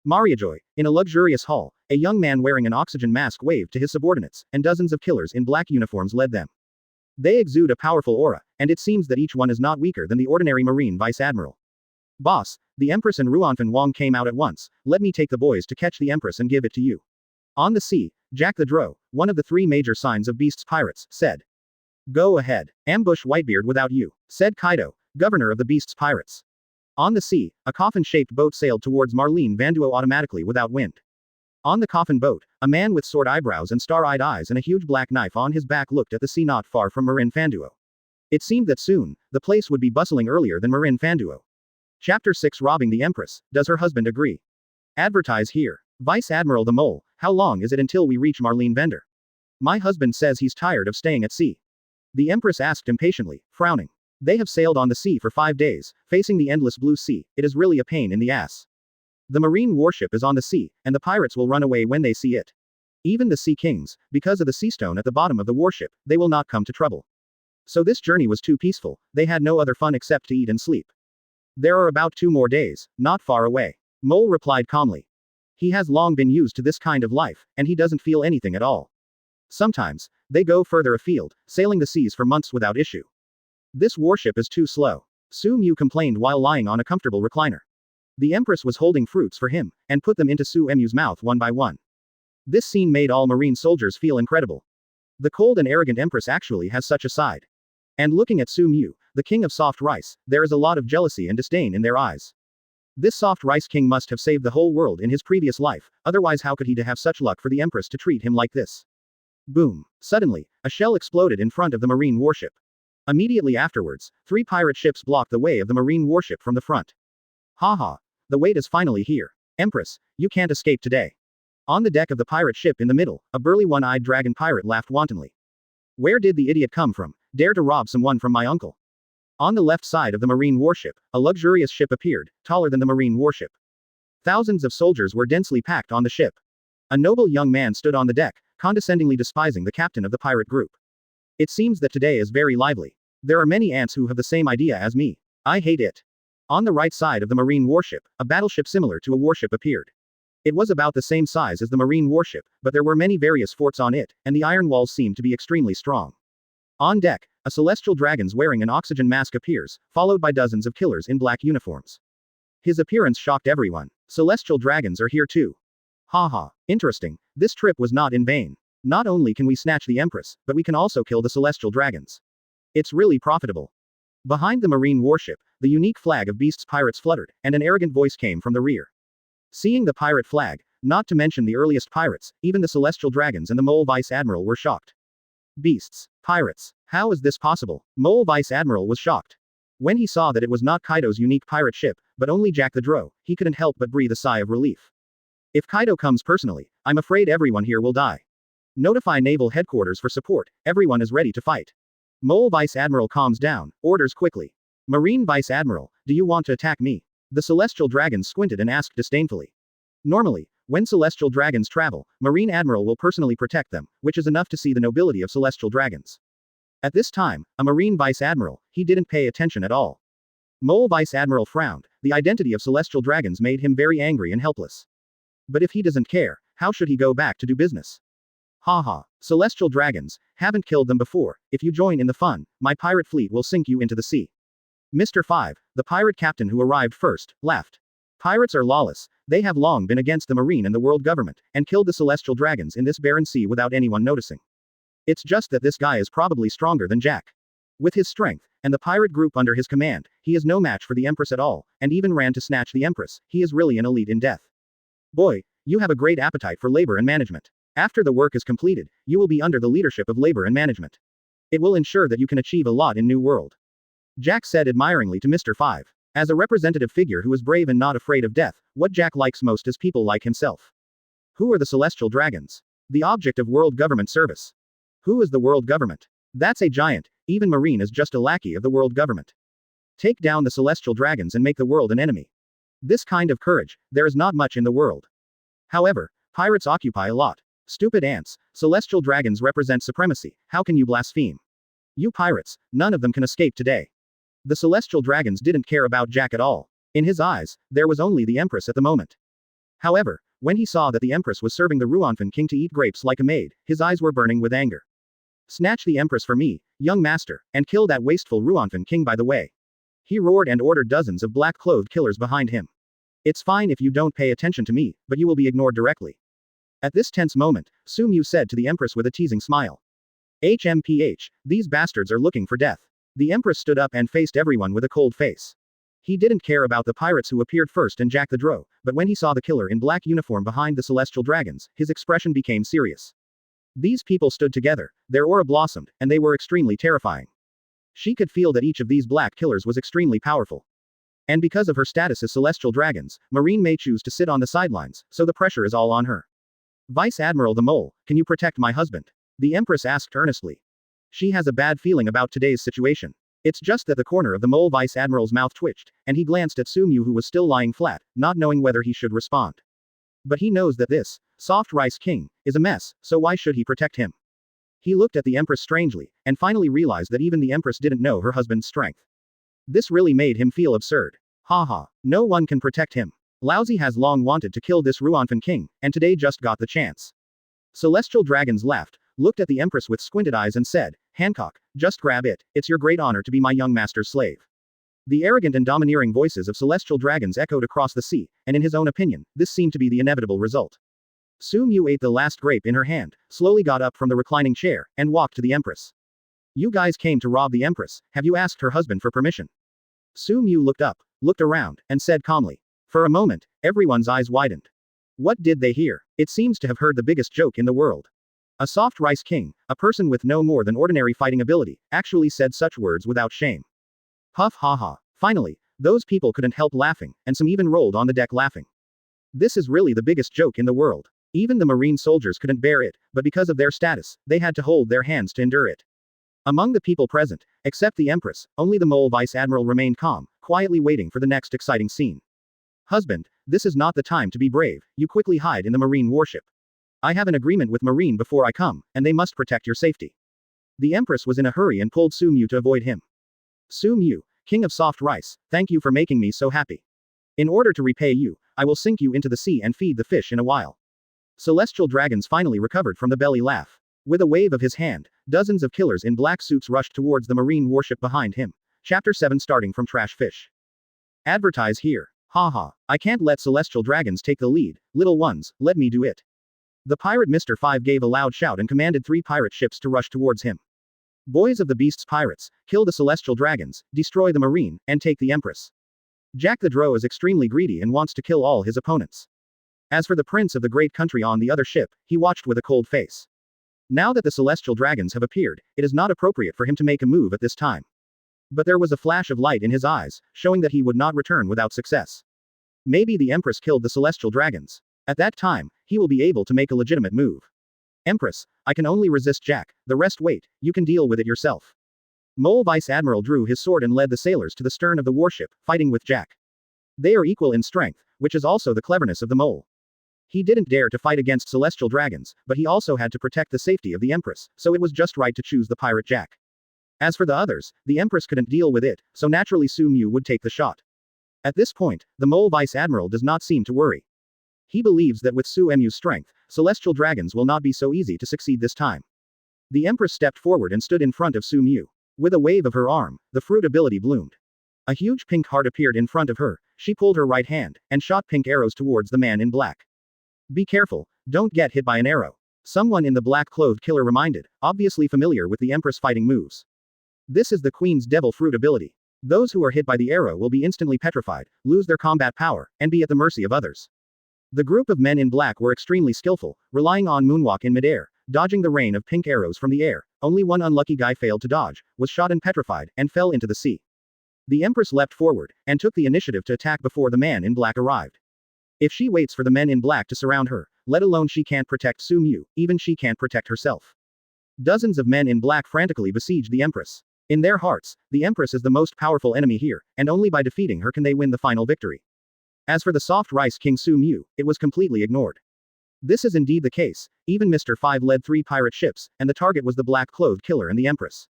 Mariajoy, in a luxurious hall, a young man wearing an oxygen mask waved to his subordinates, and dozens of killers in black uniforms led them. They exude a powerful aura, and it seems that each one is not weaker than the ordinary Marine Vice Admiral. Boss, the Empress and Ruanfan Wong came out at once, let me take the boys to catch the Empress and give it to you. On the sea, Jack the Drow, one of the 3 major signs of Beast's pirates, said. Go ahead, ambush Whitebeard without you, said Kaido, governor of the Beast's pirates. On the sea, a coffin-shaped boat sailed towards Marineford automatically without wind. On the coffin boat, a man with sword eyebrows and star-eyed eyes and a huge black knife on his back looked at the sea not far from Marineford. It seemed that soon, the place would be bustling earlier than Marineford. Chapter 6 Robbing the Empress, does her husband agree? Advertise here. Vice Admiral the Mole, how long is it until we reach Marineford? My husband says he's tired of staying at sea. The Empress asked impatiently, frowning. They have sailed on the sea for 5 days, facing the endless blue sea, it is really a pain in the ass. The marine warship is on the sea, and the pirates will run away when they see it. Even the Sea Kings, because of the sea stone at the bottom of the warship, they will not come to trouble. So this journey was too peaceful, they had no other fun except to eat and sleep. There are about 2 more days, not far away. Mole replied calmly. He has long been used to this kind of life, and he doesn't feel anything at all. Sometimes, they go further afield, sailing the seas for months without issue. This warship is too slow. Sumu complained while lying on a comfortable recliner. The Empress was holding fruits for him, and put them into Sumu's mouth one by one. This scene made all marine soldiers feel incredible. The cold and arrogant Empress actually has such a side. And looking at Sumu, the king of soft rice, there is a lot of jealousy and disdain in their eyes. This soft rice king must have saved the whole world in his previous life, otherwise how could he have such luck for the Empress to treat him like this? Boom. Suddenly, a shell exploded in front of the marine warship. Immediately afterwards, 3 pirate ships blocked the way of the marine warship from the front. Haha. The wait is finally here. Empress, you can't escape today. On the deck of the pirate ship in the middle, a burly one-eyed dragon pirate laughed wantonly. Where did the idiot come from? Dare to rob someone from my uncle? On the left side of the marine warship, a luxurious ship appeared, taller than the marine warship. Thousands of soldiers were densely packed on the ship. A noble young man stood on the deck, condescendingly despising the captain of the pirate group. It seems that today is very lively. There are many ants who have the same idea as me. I hate it. On the right side of the marine warship, a battleship similar to a warship appeared. It was about the same size as the marine warship, but there were many various forts on it, and the iron walls seemed to be extremely strong. On deck, a celestial dragon wearing an oxygen mask appears, followed by dozens of killers in black uniforms. His appearance shocked everyone. Celestial dragons are here too. Haha. Interesting. This trip was not in vain. Not only can we snatch the Empress, but we can also kill the celestial dragons. It's really profitable. Behind the marine warship, the unique flag of Beast's pirates fluttered, and an arrogant voice came from the rear. Seeing the pirate flag, not to mention the earliest pirates, even the celestial dragons and the mole vice admiral were shocked. Beasts. Pirates. How is this possible? Mole vice admiral was shocked. When he saw that it was not Kaido's unique pirate ship, but only Jack the Drow, he couldn't help but breathe a sigh of relief. If Kaido comes personally, I'm afraid everyone here will die. Notify naval headquarters for support, everyone is ready to fight. Mole vice admiral calms down, orders quickly. Marine vice admiral, do you want to attack me? The celestial dragons squinted and asked disdainfully. Normally, when celestial dragons travel, Marine Admiral will personally protect them, which is enough to see the nobility of celestial dragons. At this time, a Marine Vice Admiral, he didn't pay attention at all. Mole Vice Admiral frowned, the identity of celestial dragons made him very angry and helpless. But if he doesn't care, how should he go back to do business? Haha, celestial dragons, haven't killed them before, if you join in the fun, my pirate fleet will sink you into the sea. Mr. 5, the pirate captain who arrived first, laughed. Pirates are lawless, they have long been against the marine and the world government, and killed the celestial dragons in this barren sea without anyone noticing. It's just that this guy is probably stronger than Jack. With his strength, and the pirate group under his command, he is no match for the Empress at all, and even ran to snatch the Empress, he is really an elite in death. Boy, you have a great appetite for labor and management. After the work is completed, you will be under the leadership of labor and management. It will ensure that you can achieve a lot in New World. Jack said admiringly to Mr. 5. As a representative figure who is brave and not afraid of death, what Jack likes most is people like himself. Who are the celestial dragons? The object of world government service. Who is the world government? That's a giant, even Marine is just a lackey of the world government. Take down the celestial dragons and make the world an enemy. This kind of courage, there is not much in the world. However, pirates occupy a lot. Stupid ants, celestial dragons represent supremacy, how can you blaspheme? You pirates, none of them can escape today. The celestial dragons didn't care about Jack at all. In his eyes, there was only the Empress at the moment. However, when he saw that the Empress was serving the Ruanfan king to eat grapes like a maid, his eyes were burning with anger. Snatch the Empress for me, young master, and kill that wasteful Ruanfan king by the way. He roared and ordered dozens of black-clothed killers behind him. It's fine if you don't pay attention to me, but you will be ignored directly. At this tense moment, Sumu said to the Empress with a teasing smile. HMPH, these bastards are looking for death. The Empress stood up and faced everyone with a cold face. He didn't care about the pirates who appeared first and Jack the Drow, but when he saw the killer in black uniform behind the celestial dragons, his expression became serious. These people stood together, their aura blossomed, and they were extremely terrifying. She could feel that each of these black killers was extremely powerful. And because of her status as celestial dragons, Marine may choose to sit on the sidelines, so the pressure is all on her. Vice Admiral the Mole, can you protect my husband? The Empress asked earnestly. She has a bad feeling about today's situation. It's just that the corner of the Mole Vice Admiral's mouth twitched, and he glanced at Sumu who was still lying flat, not knowing whether he should respond. But he knows that this, soft rice king, is a mess, so why should he protect him? He looked at the Empress strangely, and finally realized that even the Empress didn't know her husband's strength. This really made him feel absurd. Haha, no one can protect him. Lousy has long wanted to kill this Ruanfan king, and today just got the chance. Celestial dragons laughed, looked at the Empress with squinted eyes and said, Hancock, just grab it, it's your great honor to be my young master's slave. The arrogant and domineering voices of celestial dragons echoed across the sea, and in his own opinion, this seemed to be the inevitable result. Sumu ate the last grape in her hand, slowly got up from the reclining chair, and walked to the Empress. You guys came to rob the Empress, have you asked her husband for permission? Sumu looked up, looked around, and said calmly. For a moment, everyone's eyes widened. What did they hear? It seems to have heard the biggest joke in the world. A soft rice king, a person with no more than ordinary fighting ability, actually said such words without shame. Puff ha ha. Finally, those people couldn't help laughing, and some even rolled on the deck laughing. This is really the biggest joke in the world. Even the marine soldiers couldn't bear it, but because of their status, they had to hold their hands to endure it. Among the people present, except the Empress, only the mole vice admiral remained calm, quietly waiting for the next exciting scene. Husband, this is not the time to be brave, you quickly hide in the marine warship. I have an agreement with Marine before I come, and they must protect your safety. The Empress was in a hurry and pulled Sumu to avoid him. Sumu, king of soft rice, thank you for making me so happy. In order to repay you, I will sink you into the sea and feed the fish in a while. Celestial dragons finally recovered from the belly laugh. With a wave of his hand, dozens of killers in black suits rushed towards the marine warship behind him. Chapter 7 starting from Trash Fish. Advertise here. Haha, I can't let celestial dragons take the lead, little ones, let me do it. The pirate Mr. 5 gave a loud shout and commanded 3 pirate ships to rush towards him. Boys of the Beast's pirates, kill the celestial dragons, destroy the marine, and take the Empress. Jack the Drow is extremely greedy and wants to kill all his opponents. As for the prince of the great country on the other ship, he watched with a cold face. Now that the celestial dragons have appeared, it is not appropriate for him to make a move at this time. But there was a flash of light in his eyes, showing that he would not return without success. Maybe the Empress killed the celestial dragons. At that time, he will be able to make a legitimate move. Empress, I can only resist Jack, the rest wait, you can deal with it yourself. Mole Vice Admiral drew his sword and led the sailors to the stern of the warship, fighting with Jack. They are equal in strength, which is also the cleverness of the mole. He didn't dare to fight against celestial dragons, but he also had to protect the safety of the Empress, so it was just right to choose the pirate Jack. As for the others, the Empress couldn't deal with it, so naturally Sumu would take the shot. At this point, the mole Vice Admiral does not seem to worry. He believes that with Sumu's strength, celestial dragons will not be so easy to succeed this time. The Empress stepped forward and stood in front of Sumu. With a wave of her arm, the fruit ability bloomed. A huge pink heart appeared in front of her, she pulled her right hand, and shot pink arrows towards the man in black. Be careful, don't get hit by an arrow. Someone in the black-clothed killer reminded, obviously familiar with the Empress fighting moves. This is the Queen's Devil Fruit ability. Those who are hit by the arrow will be instantly petrified, lose their combat power, and be at the mercy of others. The group of men in black were extremely skillful, relying on moonwalk in midair, dodging the rain of pink arrows from the air. Only one unlucky guy failed to dodge, was shot and petrified, and fell into the sea. The Empress leapt forward, and took the initiative to attack before the man in black arrived. If she waits for the men in black to surround her, let alone she can't protect Sumu, even she can't protect herself. Dozens of men in black frantically besieged the Empress. In their hearts, the Empress is the most powerful enemy here, and only by defeating her can they win the final victory. As for the soft rice king Sumu, it was completely ignored. This is indeed the case, even Mr. 5 led 3 pirate ships, and the target was the black-clothed killer and the Empress.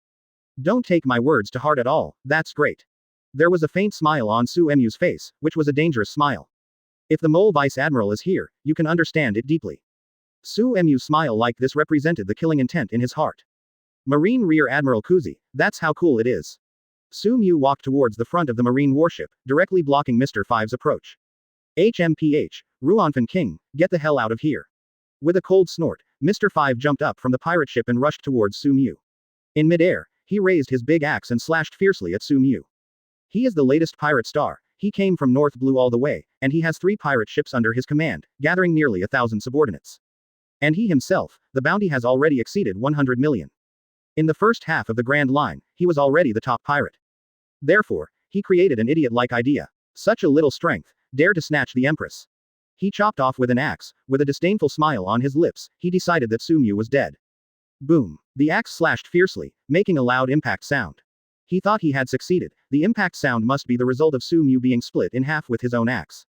Don't take my words to heart at all, that's great. There was a faint smile on Sumu's face, which was a dangerous smile. If the mole vice admiral is here, you can understand it deeply. Sumu's smile like this represented the killing intent in his heart. Marine Rear Admiral Kuzi, that's how cool it is. Sumu walked towards the front of the marine warship, directly blocking Mr. 5's approach. HMPH, Ruanfan King, get the hell out of here. With a cold snort, Mr. 5 jumped up from the pirate ship and rushed towards Sumu. In midair, he raised his big axe and slashed fiercely at Sumu. He is the latest pirate star, he came from North Blue all the way, and he has 3 pirate ships under his command, gathering nearly 1,000 subordinates. And he himself, the bounty has already exceeded 100 million. In the first half of the Grand Line, he was already the top pirate. Therefore, he created an idiot-like idea. Such a little strength, dare to snatch the Empress. He chopped off with an axe, with a disdainful smile on his lips, he decided that Sumu was dead. Boom. The axe slashed fiercely, making a loud impact sound. He thought he had succeeded, the impact sound must be the result of Sumu being split in half with his own axe.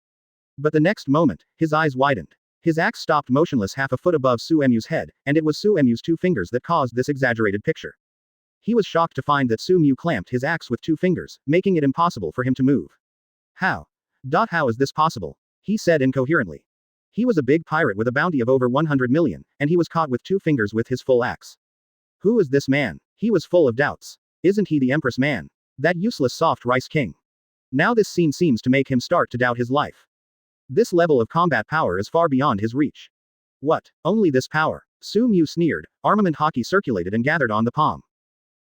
But the next moment, his eyes widened. His axe stopped motionless half a foot above Sumu's head, and it was Sumu's 2 fingers that caused this exaggerated picture. He was shocked to find that Sumu clamped his axe with 2 fingers, making it impossible for him to move. How? How is this possible? He said incoherently. He was a big pirate with a bounty of over 100 million, and he was caught with 2 fingers with his full axe. Who is this man? He was full of doubts. Isn't he the Empress man? That useless soft rice king. Now this scene seems to make him start to doubt his life. This level of combat power is far beyond his reach. What? Only this power? Sumu sneered, armament Haki circulated and gathered on the palm.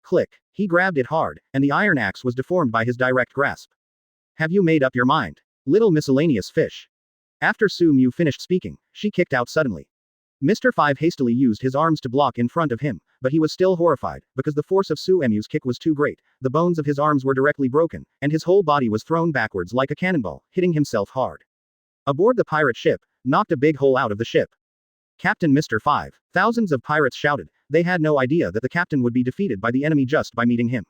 Click. He grabbed it hard, and the iron axe was deformed by his direct grasp. Have you made up your mind? Little miscellaneous fish. After Sumu finished speaking, she kicked out suddenly. Mr. Five hastily used his arms to block in front of him, but he was still horrified, because the force of Sumu's kick was too great, the bones of his arms were directly broken, and his whole body was thrown backwards like a cannonball, hitting himself hard. Aboard the pirate ship, knocked a big hole out of the ship. Captain Mr. Five. Thousands of pirates shouted, they had no idea that the captain would be defeated by the enemy just by meeting him.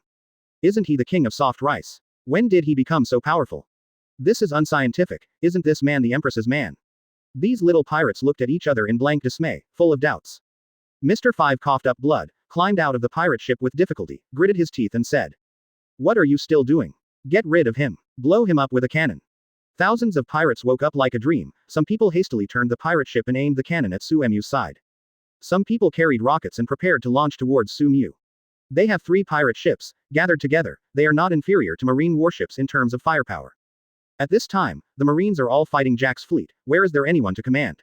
Isn't he the king of soft rice? When did he become so powerful? This is unscientific, isn't this man the Empress's man? These little pirates looked at each other in blank dismay, full of doubts. Mr. Five coughed up blood, climbed out of the pirate ship with difficulty, gritted his teeth and said, "What are you still doing? Get rid of him. Blow him up with a cannon." Thousands of pirates woke up like a dream, some people hastily turned the pirate ship and aimed the cannon at Sumu's side. Some people carried rockets and prepared to launch towards Sumu. They have 3 pirate ships, gathered together, they are not inferior to marine warships in terms of firepower. At this time, the Marines are all fighting Jack's fleet, where is there anyone to command?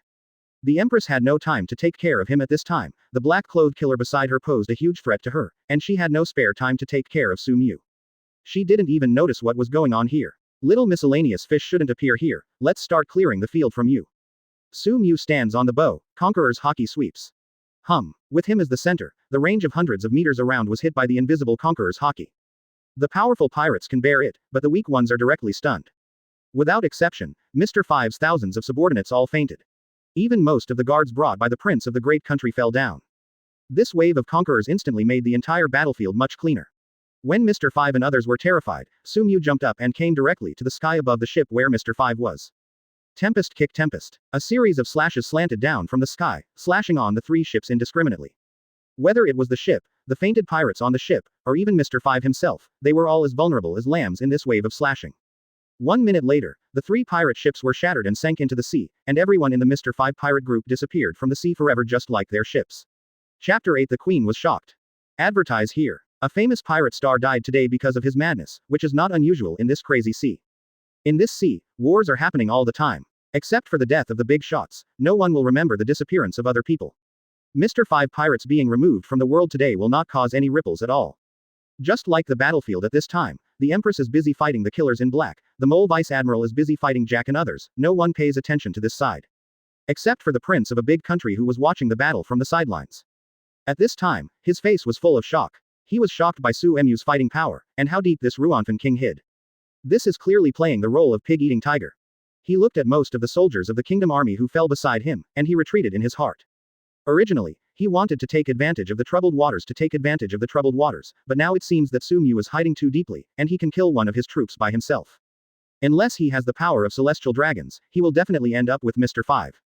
The Empress had no time to take care of him at this time, the black-clothed killer beside her posed a huge threat to her, and she had no spare time to take care of Sumu. She didn't even notice what was going on here. Little miscellaneous fish shouldn't appear here, let's start clearing the field from you. Sumu stands on the bow, Conqueror's Haki sweeps. With him as the center, the range of hundreds of meters around was hit by the invisible Conqueror's Haki. The powerful pirates can bear it, but the weak ones are directly stunned. Without exception, Mr. Five's thousands of subordinates all fainted. Even most of the guards brought by the prince of the great country fell down. This wave of conquerors instantly made the entire battlefield much cleaner. When Mr. Five and others were terrified, Sumu jumped up and came directly to the sky above the ship where Mr. Five was. Tempest kick tempest. A series of slashes slanted down from the sky, slashing on the 3 ships indiscriminately. Whether it was the ship, the fainted pirates on the ship, or even Mr. Five himself, they were all as vulnerable as lambs in this wave of slashing. 1 minute later, the 3 pirate ships were shattered and sank into the sea, and everyone in the Mr. Five pirate group disappeared from the sea forever just like their ships. Chapter 8. The Queen was shocked. Advertise here. A famous pirate star died today because of his madness, which is not unusual in this crazy sea. In this sea, wars are happening all the time. Except for the death of the big shots, no one will remember the disappearance of other people. Mr. Five pirates being removed from the world today will not cause any ripples at all. Just like the battlefield at this time, the Empress is busy fighting the killers in black, the mole vice admiral is busy fighting Jack and others, no one pays attention to this side. Except for the prince of a big country who was watching the battle from the sidelines. At this time, his face was full of shock. He was shocked by Sumu's fighting power, and how deep this Ruanfan king hid. This is clearly playing the role of pig-eating tiger. He looked at most of the soldiers of the kingdom army who fell beside him, and he retreated in his heart. Originally, he wanted to take advantage of the troubled waters but now it seems that Sumu is hiding too deeply, and he can kill one of his troops by himself. Unless he has the power of celestial dragons, he will definitely end up with Mr. Five.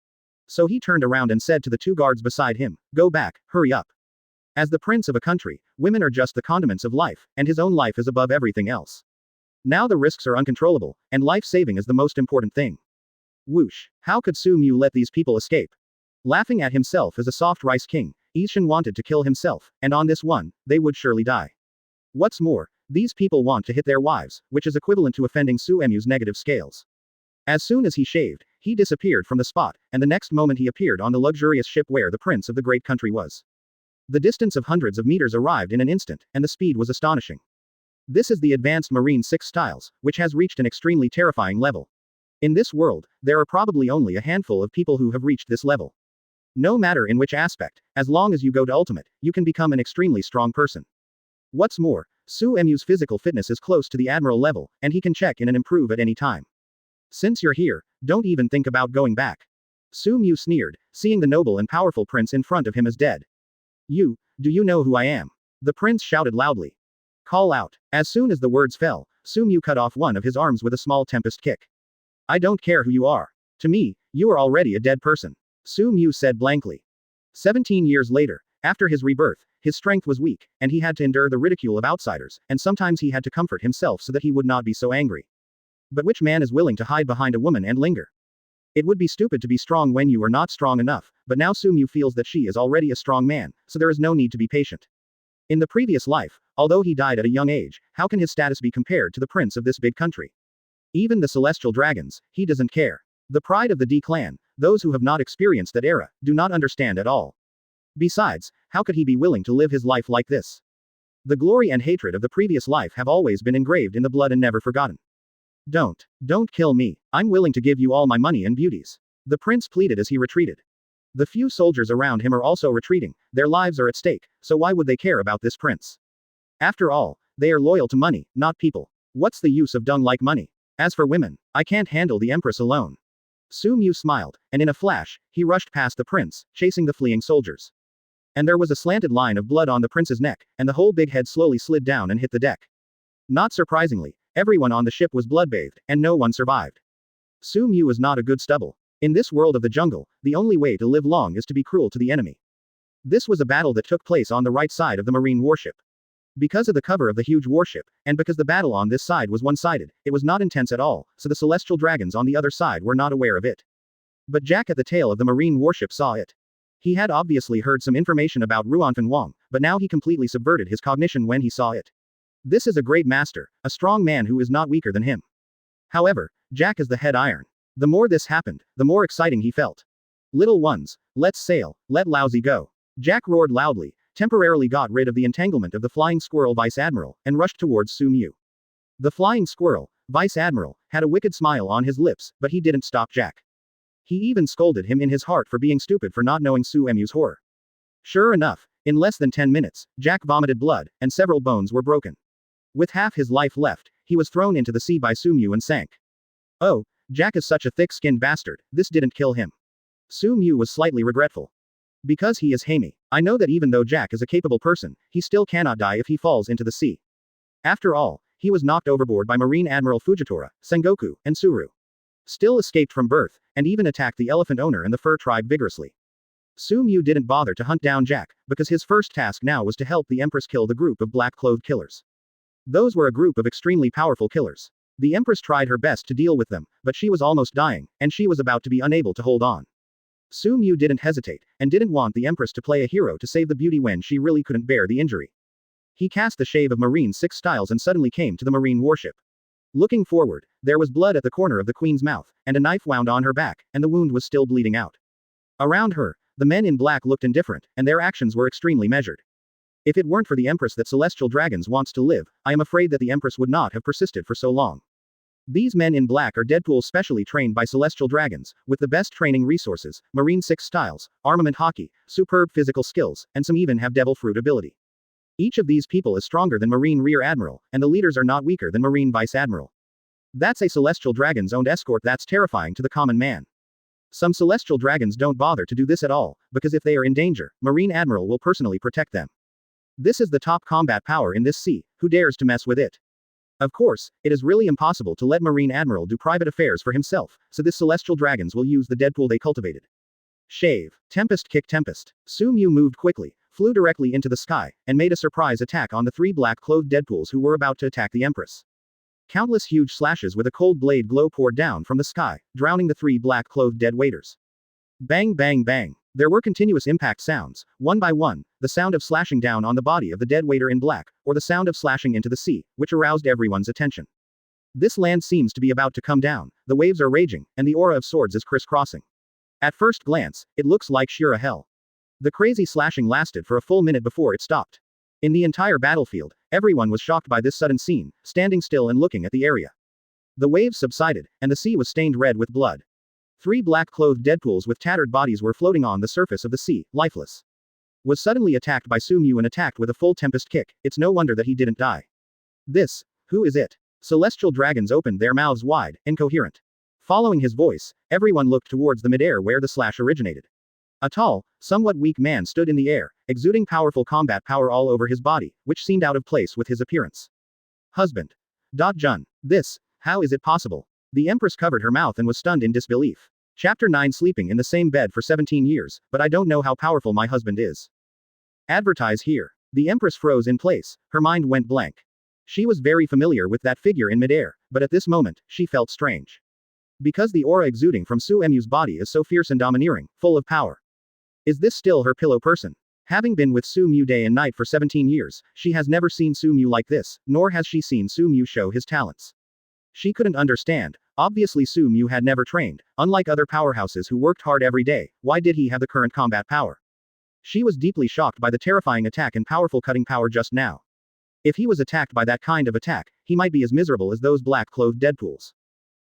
So he turned around and said to the 2 guards beside him, "Go back, hurry up." As the prince of a country, women are just the condiments of life, and his own life is above everything else. Now the risks are uncontrollable, and life-saving is the most important thing. Whoosh! How could Sumu let these people escape? Laughing at himself as a soft rice king, Ishan wanted to kill himself, and on this one, they would surely die. What's more, these people want to hit their wives, which is equivalent to offending Sumu's negative scales. As soon as he shaved, he disappeared from the spot, and the next moment he appeared on the luxurious ship where the prince of the great country was. The distance of hundreds of meters arrived in an instant, and the speed was astonishing. This is the advanced Marine 6 styles, which has reached an extremely terrifying level. In this world, there are probably only a handful of people who have reached this level. No matter in which aspect, as long as you go to ultimate, you can become an extremely strong person. What's more, Sumu's physical fitness is close to the admiral level, and he can check in and improve at any time. Since you're here, don't even think about going back. Sumu sneered, seeing the noble and powerful prince in front of him as dead. Do you know who I am? The prince shouted loudly. Call out. As soon as the words fell, Sumu cut off one of his arms with a small tempest kick. I don't care who you are. To me, you are already a dead person. Sumu said blankly. 17 years later, after his rebirth, his strength was weak, and he had to endure the ridicule of outsiders, and sometimes he had to comfort himself so that he would not be so angry. But which man is willing to hide behind a woman and linger? It would be stupid to be strong when you are not strong enough, but now Sumu feels that she is already a strong man, so there is no need to be patient. In the previous life, although he died at a young age, how can his status be compared to the prince of this big country? Even the celestial dragons, he doesn't care. The pride of the D clan, those who have not experienced that era, do not understand at all. Besides, how could he be willing to live his life like this? The glory and hatred of the previous life have always been engraved in the blood and never forgotten. Don't kill me. I'm willing to give you all my money and beauties. The prince pleaded as he retreated. The few soldiers around him are also retreating, their lives are at stake, so why would they care about this prince? After all, they are loyal to money, not people. What's the use of dung like money? As for women, I can't handle the Empress alone. Sumu smiled, and in a flash, he rushed past the prince, chasing the fleeing soldiers. And there was a slanted line of blood on the prince's neck, and the whole big head slowly slid down and hit the deck. Not surprisingly, everyone on the ship was blood-bathed, and no one survived. Sumu was not a good stubble. In this world of the jungle, the only way to live long is to be cruel to the enemy. This was a battle that took place on the right side of the marine warship. Because of the cover of the huge warship, and because the battle on this side was one-sided, it was not intense at all, so the celestial dragons on the other side were not aware of it. But Jack at the tail of the marine warship saw it. He had obviously heard some information about Ruanfan Wang, but now he completely subverted his cognition when he saw it. This is a great master, a strong man who is not weaker than him. However, Jack is the head iron. The more this happened, the more exciting he felt. Little ones, let's sail, let Lousy go. Jack roared loudly, temporarily got rid of the entanglement of the flying squirrel vice admiral, and rushed towards Sumu. The flying squirrel, vice admiral, had a wicked smile on his lips, but he didn't stop Jack. He even scolded him in his heart for being stupid for not knowing Sumu's horror. Sure enough, in less than 10 minutes, Jack vomited blood, and several bones were broken. With half his life left, he was thrown into the sea by Sumu and sank. Oh, Jack is such a thick-skinned bastard, this didn't kill him. Sumu was slightly regretful. Because he is Hamey, I know that even though Jack is a capable person, he still cannot die if he falls into the sea. After all, he was knocked overboard by Marine Admiral Fujitora, Sengoku, and Suru. Still escaped from birth, and even attacked the elephant owner and the fur tribe vigorously. Sumu didn't bother to hunt down Jack, because his first task now was to help the Empress kill the group of black-clothed killers. Those were a group of extremely powerful killers. The Empress tried her best to deal with them, but she was almost dying, and she was about to be unable to hold on. Sumu didn't hesitate, and didn't want the Empress to play a hero to save the beauty when she really couldn't bear the injury. He cast the shave of Marine 6 styles and suddenly came to the marine warship. Looking forward, there was blood at the corner of the queen's mouth, and a knife wound on her back, and the wound was still bleeding out. Around her, the men in black looked indifferent, and their actions were extremely measured. If it weren't for the Empress that Celestial Dragons wants to live, I am afraid that the Empress would not have persisted for so long. These men in black are Deadpool specially trained by Celestial Dragons, with the best training resources, Marine 6 styles, armament Haki, superb physical skills, and some even have Devil Fruit ability. Each of these people is stronger than Marine Rear Admiral, and the leaders are not weaker than Marine Vice Admiral. That's a Celestial Dragon's owned escort that's terrifying to the common man. Some Celestial Dragons don't bother to do this at all, because if they are in danger, Marine Admiral will personally protect them. This is the top combat power in this sea, who dares to mess with it? Of course, it is really impossible to let Marine Admiral do private affairs for himself, so this Celestial Dragons will use the Deadpool they cultivated. Shave. Tempest kick Tempest. Sumu moved quickly, flew directly into the sky, and made a surprise attack on the 3 black-clothed Deadpools who were about to attack the Empress. Countless huge slashes with a cold blade glow poured down from the sky, drowning the 3 black-clothed dead waiters. Bang bang bang. There were continuous impact sounds, one by one, the sound of slashing down on the body of the dead waiter in black, or the sound of slashing into the sea, which aroused everyone's attention. This land seems to be about to come down, the waves are raging, and the aura of swords is crisscrossing. At first glance, it looks like sheer hell. The crazy slashing lasted for a full minute before it stopped. In the entire battlefield, everyone was shocked by this sudden scene, standing still and looking at the area. The waves subsided, and the sea was stained red with blood. 3 black-clothed Deadpools with tattered bodies were floating on the surface of the sea, lifeless. Was suddenly attacked by Sumu and attacked with a full Tempest kick, it's no wonder that he didn't die. Who is it? Celestial Dragons opened their mouths wide, incoherent. Following his voice, everyone looked towards the midair where the slash originated. A tall, somewhat weak man stood in the air, exuding powerful combat power all over his body, which seemed out of place with his appearance. Husband. Jun. How is it possible? The Empress covered her mouth and was stunned in disbelief. Chapter 9 Sleeping in the same bed for 17 years, but I don't know how powerful my husband is. Advertise here. The Empress froze in place, her mind went blank. She was very familiar with that figure in midair, but at this moment, she felt strange. Because the aura exuding from Sumu's body is so fierce and domineering, full of power. Is this still her pillow person? Having been with Sumu day and night for 17 years, she has never seen Sumu like this, nor has she seen Sumu show his talents. She couldn't understand. Obviously Sumu had never trained, unlike other powerhouses who worked hard every day, why did he have the current combat power? She was deeply shocked by the terrifying attack and powerful cutting power just now. If he was attacked by that kind of attack, he might be as miserable as those black-clothed Deadpools.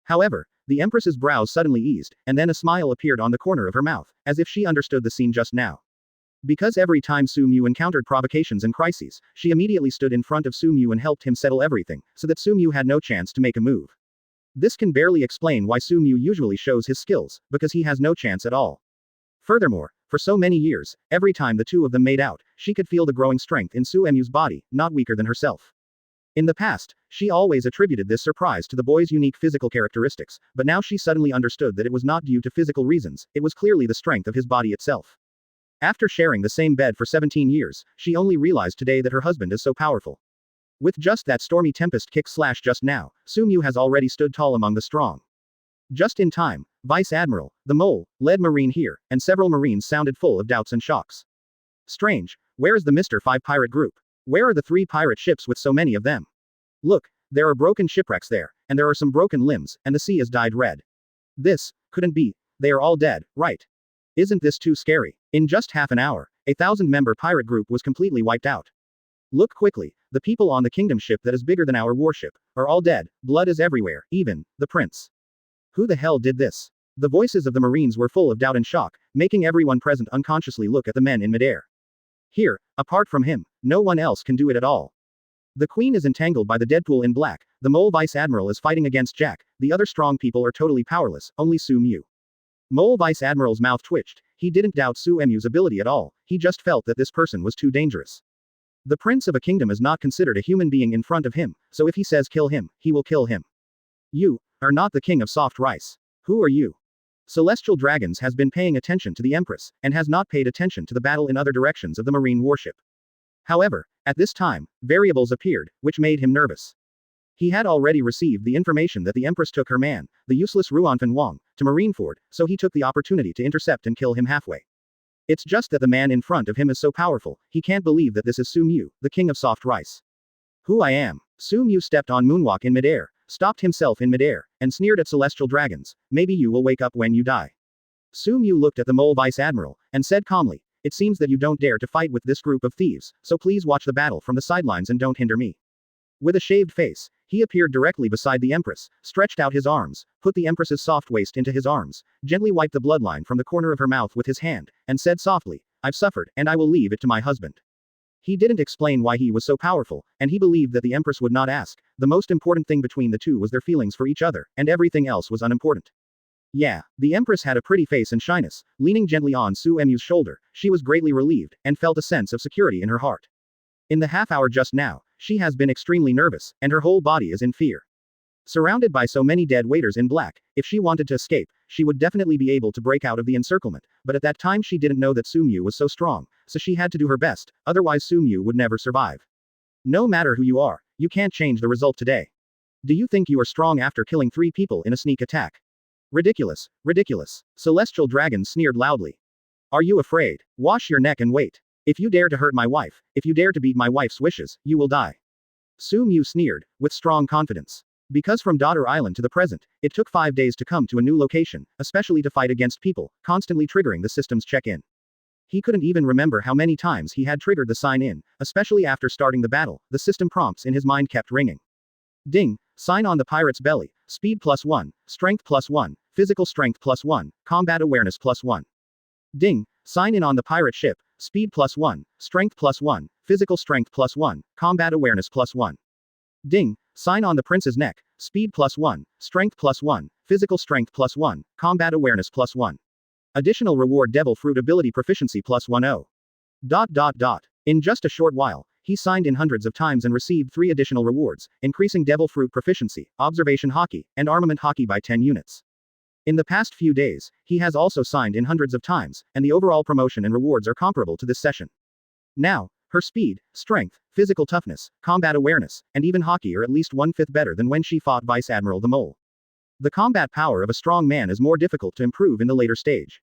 However, the Empress's brows suddenly eased, and then a smile appeared on the corner of her mouth, as if she understood the scene just now. Because every time Sumu encountered provocations and crises, she immediately stood in front of Sumu and helped him settle everything, so that Sumu had no chance to make a move. This can barely explain why Sumu usually shows his skills, because he has no chance at all. Furthermore, for so many years, every time the two of them made out, she could feel the growing strength in Suemu's body, not weaker than herself. In the past, she always attributed this surprise to the boy's unique physical characteristics, but now she suddenly understood that it was not due to physical reasons, it was clearly the strength of his body itself. After sharing the same bed for 17 years, she only realized today that her husband is so powerful. With just that stormy tempest kick / just now, Sumu has already stood tall among the strong. Just in time, Vice Admiral, the mole, led Marine here, and several Marines sounded full of doubts and shocks. Strange, where is the Mr. 5 pirate group? Where are the 3 pirate ships with so many of them? Look, there are broken shipwrecks there, and there are some broken limbs, and the sea is dyed red. This couldn't be. They are all dead, right? Isn't this too scary? In just half an hour, a 1,000-member pirate group was completely wiped out. Look quickly, the people on the kingdom ship that is bigger than our warship are all dead, blood is everywhere, even the prince. Who the hell did this? The voices of the Marines were full of doubt and shock, making everyone present unconsciously look at the men in midair. Here, apart from him, no one else can do it at all. The Queen is entangled by the Deadpool in black, the Mole Vice Admiral is fighting against Jack, the other strong people are totally powerless, only Sumu. Mole Vice Admiral's mouth twitched, he didn't doubt Suemu's ability at all, he just felt that this person was too dangerous. The prince of a kingdom is not considered a human being in front of him, so if he says kill him, he will kill him. You are not the king of soft rice. Who are you? Celestial Dragons has been paying attention to the Empress, and has not paid attention to the battle in other directions of the Marine warship. However, at this time, variables appeared, which made him nervous. He had already received the information that the Empress took her man, the useless Ruanfan Wang, to Marineford, so he took the opportunity to intercept and kill him halfway. It's just that the man in front of him is so powerful, he can't believe that this is Sumu, the king of soft rice. Who I am. Sumu stepped on moonwalk in midair, stopped himself in midair, and sneered at Celestial Dragons, maybe you will wake up when you die. Sumu looked at the Mole Vice Admiral, and said calmly, it seems that you don't dare to fight with this group of thieves, so please watch the battle from the sidelines and don't hinder me. With a shaved face, he appeared directly beside the Empress, stretched out his arms, put the Empress's soft waist into his arms, gently wiped the bloodline from the corner of her mouth with his hand, and said softly, I've suffered, and I will leave it to my husband. He didn't explain why he was so powerful, and he believed that the Empress would not ask, the most important thing between the two was their feelings for each other, and everything else was unimportant. Yeah, the Empress had a pretty face and shyness, leaning gently on Suemu's shoulder, she was greatly relieved, and felt a sense of security in her heart. In the half hour just now, she has been extremely nervous, and her whole body is in fear. Surrounded by so many dead waiters in black, if she wanted to escape, she would definitely be able to break out of the encirclement, but at that time she didn't know that Sumu was so strong, so she had to do her best, otherwise Sumu would never survive. No matter who you are, you can't change the result today. Do you think you are strong after killing 3 people in a sneak attack? Ridiculous, ridiculous. Celestial Dragon sneered loudly. Are you afraid? Wash your neck and wait. If you dare to hurt my wife, if you dare to beat my wife's wishes, you will die. Sumu sneered, with strong confidence. Because from Daughter Island to the present, it took 5 days to come to a new location, especially to fight against people, constantly triggering the system's check-in. He couldn't even remember how many times he had triggered the sign-in, especially after starting the battle, the system prompts in his mind kept ringing. Ding, sign on the pirate's belly, speed +1, strength +1, physical strength +1, combat awareness +1. Ding, sign in on the pirate ship, speed +1, strength +1, physical strength +1, combat awareness +1. Ding, sign on the prince's neck, speed +1, strength +1, physical strength +1, combat awareness +1. Additional reward devil fruit ability proficiency +10. In just a short while, he signed in hundreds of times and received 3 additional rewards, increasing devil fruit proficiency, observation Haki, and armament Haki by 10 units. In the past few days, he has also signed in hundreds of times, and the overall promotion and rewards are comparable to this session. Now, her speed, strength, physical toughness, combat awareness, and even Haki are at least 1/5 better than when she fought Vice Admiral the Mole. The combat power of a strong man is more difficult to improve in the later stage.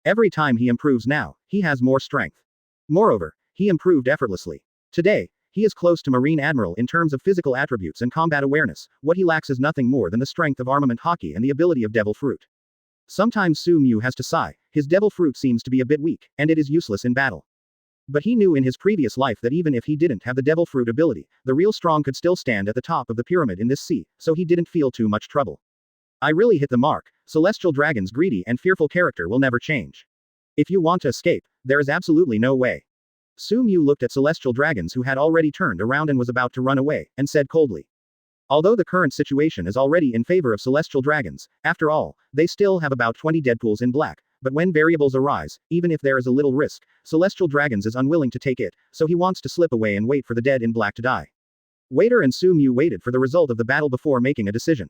Every time he improves now, he has more strength. Moreover, he improved effortlessly. Today, he is close to Marine Admiral in terms of physical attributes and combat awareness, what he lacks is nothing more than the strength of armament Haki and the ability of Devil Fruit. Sometimes Sumu has to sigh, his Devil Fruit seems to be a bit weak, and it is useless in battle. But he knew in his previous life that even if he didn't have the Devil Fruit ability, the real strong could still stand at the top of the pyramid in this sea, so he didn't feel too much trouble. I really hit the mark. Celestial Dragon's greedy and fearful character will never change. If you want to escape, there is absolutely no way. Sumu looked at Celestial Dragons who had already turned around and was about to run away, and said coldly. Although the current situation is already in favor of Celestial Dragons, after all, they still have about 20 Deadpools in black, but when variables arise, even if there is a little risk, Celestial Dragons is unwilling to take it, so he wants to slip away and wait for the dead in black to die. Waiter and Sumu waited for the result of the battle before making a decision.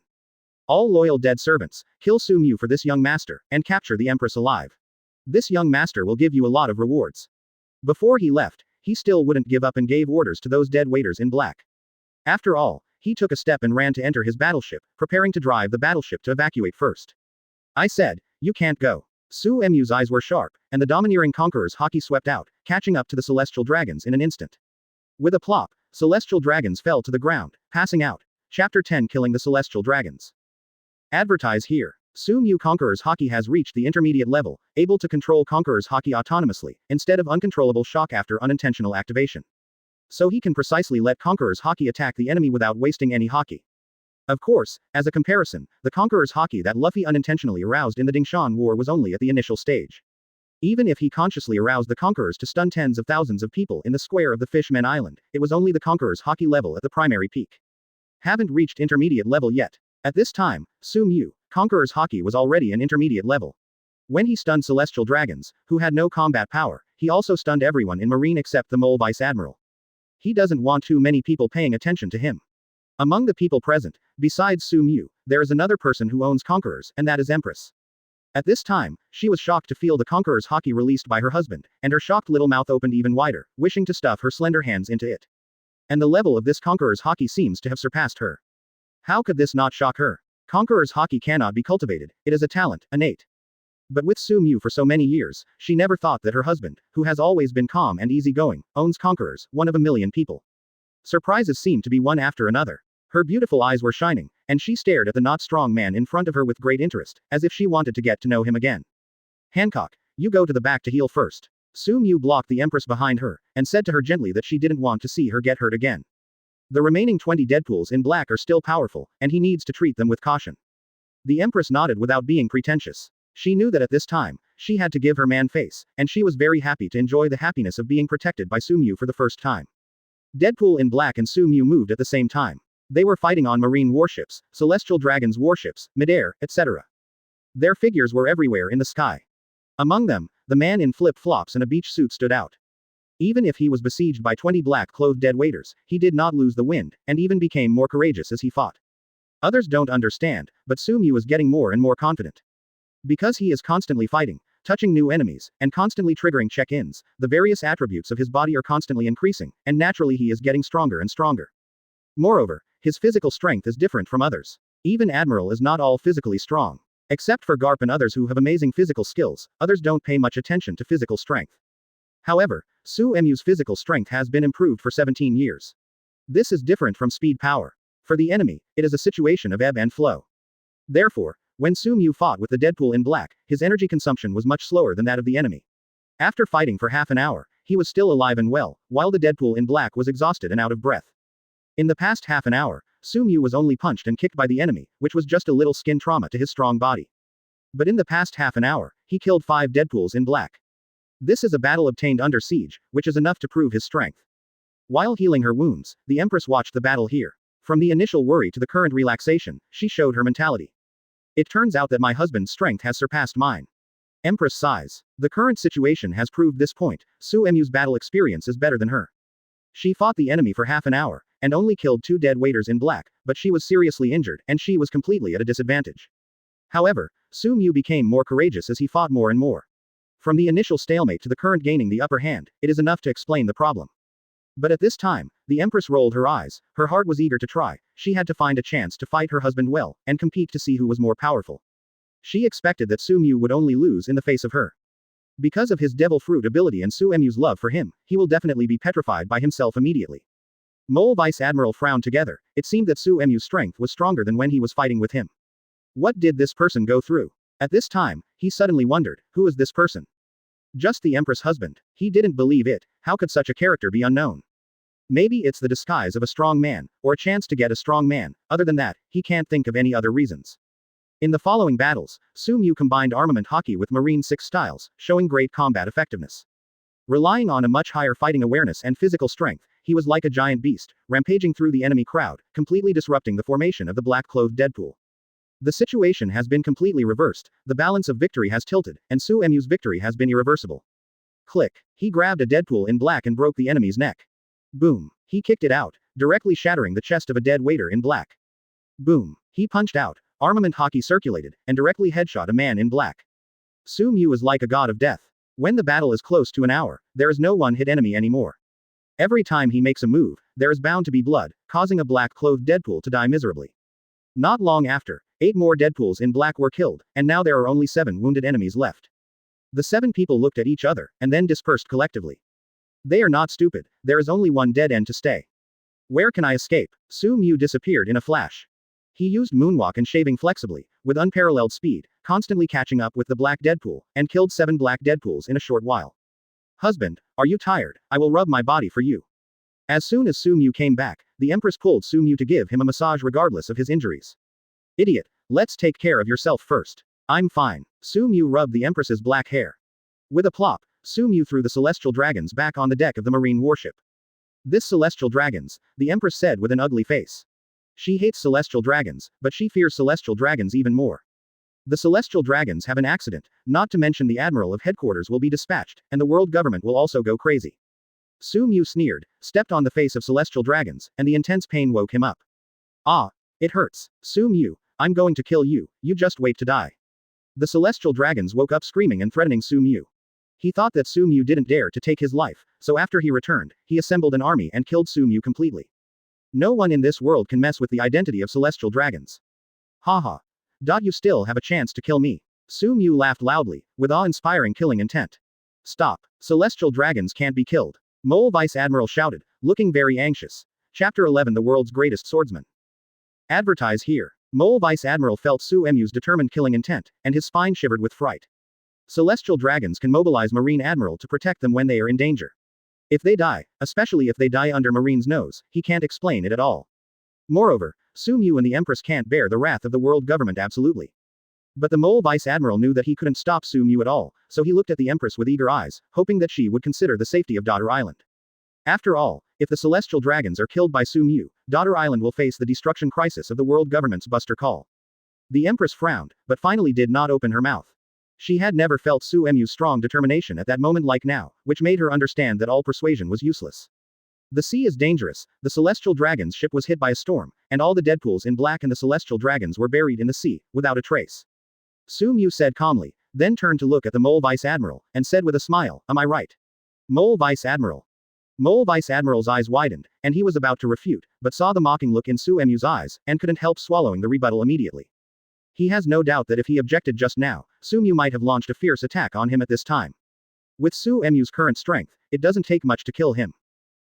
All loyal dead servants, kill Sumu for this young master, and capture the Empress alive. This young master will give you a lot of rewards. Before he left, he still wouldn't give up and gave orders to those dead waiters in black. After all, he took a step and ran to enter his battleship, preparing to drive the battleship to evacuate first. I said, you can't go. Suemu's eyes were sharp, and the domineering Conqueror's Haki swept out, catching up to the Celestial Dragons in an instant. With a plop, Celestial Dragons fell to the ground, passing out. Chapter 10 Killing the Celestial Dragons. Advertise here. Sumu Conqueror's Haki has reached the intermediate level, able to control Conqueror's Haki autonomously, instead of uncontrollable shock after unintentional activation. So he can precisely let Conqueror's Haki attack the enemy without wasting any Haki. Of course, as a comparison, the Conqueror's Haki that Luffy unintentionally aroused in the Dingshan War was only at the initial stage. Even if he consciously aroused the Conquerors to stun tens of thousands of people in the square of the Fishmen Island, it was only the Conqueror's Haki level at the primary peak. Haven't reached intermediate level yet. At this time, Sumu, Conqueror's Haki was already an intermediate level. When he stunned Celestial Dragons, who had no combat power, he also stunned everyone in Marine except the Mole Vice Admiral. He doesn't want too many people paying attention to him. Among the people present, besides Sumu, there is another person who owns Conquerors, and that is Empress. At this time, she was shocked to feel the Conqueror's Haki released by her husband, and her shocked little mouth opened even wider, wishing to stuff her slender hands into it. And the level of this Conqueror's Haki seems to have surpassed her. How could this not shock her? Conqueror's Haki cannot be cultivated, it is a talent, innate. But with Sumu for so many years, she never thought that her husband, who has always been calm and easygoing, owns Conquerors, one of a million people. Surprises seemed to be one after another. Her beautiful eyes were shining, and she stared at the not strong man in front of her with great interest, as if she wanted to get to know him again. Hancock, you go to the back to heal first. Sumu blocked the Empress behind her, and said to her gently that she didn't want to see her get hurt again. The remaining 20 Deadpools in black are still powerful, and he needs to treat them with caution. The Empress nodded without being pretentious. She knew that at this time, she had to give her man face, and she was very happy to enjoy the happiness of being protected by Sumu for the first time. Deadpool in black and Sumu moved at the same time. They were fighting on marine warships, Celestial Dragons warships, midair, etc. Their figures were everywhere in the sky. Among them, the man in flip-flops and a beach suit stood out. Even if he was besieged by 20 black-clothed dead waiters, he did not lose the wind, and even became more courageous as he fought. Others don't understand, but Sumu is getting more and more confident. Because he is constantly fighting, touching new enemies, and constantly triggering check-ins, the various attributes of his body are constantly increasing, and naturally he is getting stronger and stronger. Moreover, his physical strength is different from others. Even Admiral is not all physically strong. Except for Garp and others who have amazing physical skills, others don't pay much attention to physical strength. However, Suemu's physical strength has been improved for 17 years. This is different from speed power. For the enemy, it is a situation of ebb and flow. Therefore, when Sumu fought with the Deadpool in black, his energy consumption was much slower than that of the enemy. After fighting for half an hour, he was still alive and well, while the Deadpool in black was exhausted and out of breath. In the past half an hour, Sumu was only punched and kicked by the enemy, which was just a little skin trauma to his strong body. But in the past half an hour, he killed 5 Deadpools in black. This is a battle obtained under siege, which is enough to prove his strength. While healing her wounds, the Empress watched the battle here. From the initial worry to the current relaxation, she showed her mentality. It turns out that my husband's strength has surpassed mine. Empress sighs. The current situation has proved this point. Suemu's battle experience is better than her. She fought the enemy for half an hour, and only killed 2 dead waiters in black, but she was seriously injured, and she was completely at a disadvantage. However, Sumu became more courageous as he fought more and more. From the initial stalemate to the current gaining the upper hand, it is enough to explain the problem. But at this time, the Empress rolled her eyes, her heart was eager to try, she had to find a chance to fight her husband well, and compete to see who was more powerful. She expected that Sumu would only lose in the face of her. Because of his devil fruit ability and Suemu's love for him, he will definitely be petrified by himself immediately. Mole Vice Admiral frowned together, it seemed that Suemu's strength was stronger than when he was fighting with him. What did this person go through? At this time, he suddenly wondered, who is this person? Just the Empress' husband. He didn't believe it, how could such a character be unknown? Maybe it's the disguise of a strong man, or a chance to get a strong man, other than that, he can't think of any other reasons. In the following battles, Sumu combined armament Haki with Marine 6 styles, showing great combat effectiveness. Relying on a much higher fighting awareness and physical strength, he was like a giant beast, rampaging through the enemy crowd, completely disrupting the formation of the black-clothed Deadpool. The situation has been completely reversed, the balance of victory has tilted, and Suemu's victory has been irreversible. Click. He grabbed a Deadpool in black and broke the enemy's neck. Boom. He kicked it out, directly shattering the chest of a dead waiter in black. Boom. He punched out, armament Haki circulated, and directly headshot a man in black. Sumu is like a god of death. When the battle is close to an hour, there is no one-hit enemy anymore. Every time he makes a move, there is bound to be blood, causing a black-clothed Deadpool to die miserably. Not long after, 8 more Deadpools in black were killed, and now there are only 7 wounded enemies left. The 7 people looked at each other, and then dispersed collectively. They are not stupid, there is only one dead end to stay. Where can I escape? Sumu disappeared in a flash. He used moonwalk and shaving flexibly, with unparalleled speed, constantly catching up with the black Deadpool, and killed 7 black Deadpools in a short while. Husband, are you tired? I will rub my body for you. As soon as Sumu came back, the Empress pulled Sumu to give him a massage regardless of his injuries. Idiot, let's take care of yourself first. I'm fine. Sumu rubbed the Empress's black hair. With a plop, Sumu threw the celestial dragons back on the deck of the marine warship. This celestial dragons, the Empress said with an ugly face. She hates celestial dragons, but she fears celestial dragons even more. The celestial dragons have an accident, not to mention the admiral of headquarters will be dispatched, and the world government will also go crazy. Sumu sneered, stepped on the face of celestial dragons, and the intense pain woke him up. Ah, it hurts. Sumu, I'm going to kill you, you just wait to die. The celestial dragons woke up screaming and threatening Sumu. He thought that Sumu didn't dare to take his life, so after he returned, he assembled an army and killed Sumu completely. No one in this world can mess with the identity of celestial dragons. Haha. You still have a chance to kill me. Sumu laughed loudly, with awe-inspiring killing intent. Stop. Celestial dragons can't be killed. Mole Vice Admiral shouted, looking very anxious. Chapter 11 The World's Greatest Swordsman. Advertise here. Mole Vice Admiral felt Suemu's determined killing intent, and his spine shivered with fright. Celestial dragons can mobilize Marine Admiral to protect them when they are in danger. If they die, especially if they die under Marine's nose, he can't explain it at all. Moreover, Sumu and the Empress can't bear the wrath of the world government absolutely. But the Mole Vice Admiral knew that he couldn't stop Sumu at all, so he looked at the Empress with eager eyes, hoping that she would consider the safety of Daughter Island. After all, if the celestial dragons are killed by Sumu, Daughter Island will face the destruction crisis of the world government's buster call. The Empress frowned, but finally did not open her mouth. She had never felt Suemu's strong determination at that moment like now, which made her understand that all persuasion was useless. The sea is dangerous, the celestial dragon's ship was hit by a storm, and all the Deadpools in black and the celestial dragons were buried in the sea, without a trace. Sumu said calmly, then turned to look at the Mole Vice Admiral, and said with a smile, am I right? Mole Vice Admiral. Mole Vice Admiral's eyes widened, and he was about to refute, but saw the mocking look in Suemu's eyes, and couldn't help swallowing the rebuttal immediately. He has no doubt that if he objected just now, Sumu might have launched a fierce attack on him at this time. With Suemu's current strength, it doesn't take much to kill him.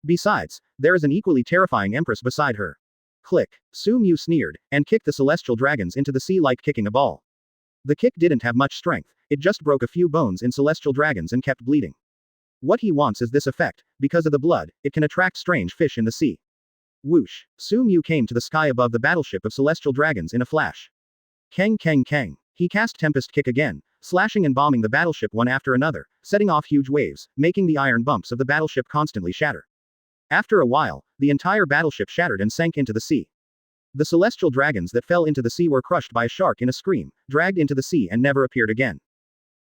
Besides, there is an equally terrifying Empress beside her. Click. Sumu sneered, and kicked the celestial dragons into the sea like kicking a ball. The kick didn't have much strength, it just broke a few bones in celestial dragons and kept bleeding. What he wants is this effect, because of the blood, it can attract strange fish in the sea. Whoosh. Sumu came to the sky above the battleship of celestial dragons in a flash. Keng keng keng. He cast Tempest Kick again, slashing and bombing the battleship one after another, setting off huge waves, making the iron bumps of the battleship constantly shatter. After a while, the entire battleship shattered and sank into the sea. The celestial dragons that fell into the sea were crushed by a shark in a scream, dragged into the sea and never appeared again.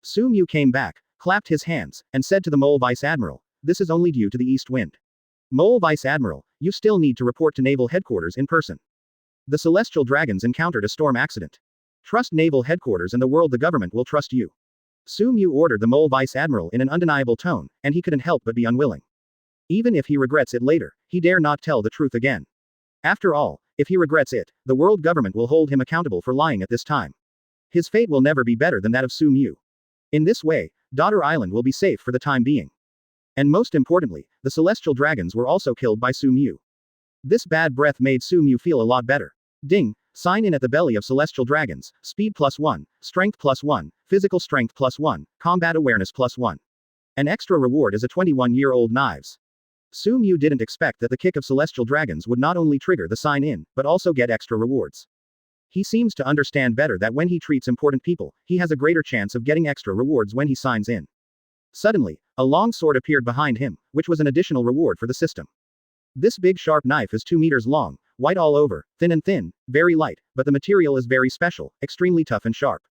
Sumu came back, clapped his hands, and said to the Mole Vice Admiral, this is only due to the east wind. Mole Vice Admiral, you still need to report to Naval Headquarters in person. The celestial dragons encountered a storm accident. Trust Naval Headquarters and the government will trust you. Sumu ordered the Mole Vice Admiral in an undeniable tone, and he couldn't help but be unwilling. Even if he regrets it later, he dare not tell the truth again. After all, if he regrets it, the world government will hold him accountable for lying at this time. His fate will never be better than that of Sumu. In this way, Daughter Island will be safe for the time being. And most importantly, the celestial dragons were also killed by Sumu. This bad breath made Sumu feel a lot better. Ding! Sign in at the belly of celestial dragons, speed +1, strength +1, physical strength +1, combat awareness +1. An extra reward is a 21-year-old knives. Sumu didn't expect that the kick of celestial dragons would not only trigger the sign in, but also get extra rewards. He seems to understand better that when he treats important people, he has a greater chance of getting extra rewards when he signs in. Suddenly, a long sword appeared behind him, which was an additional reward for the system. This big sharp knife is 2 meters long, white all over, thin, very light, but the material is very special, extremely tough and sharp.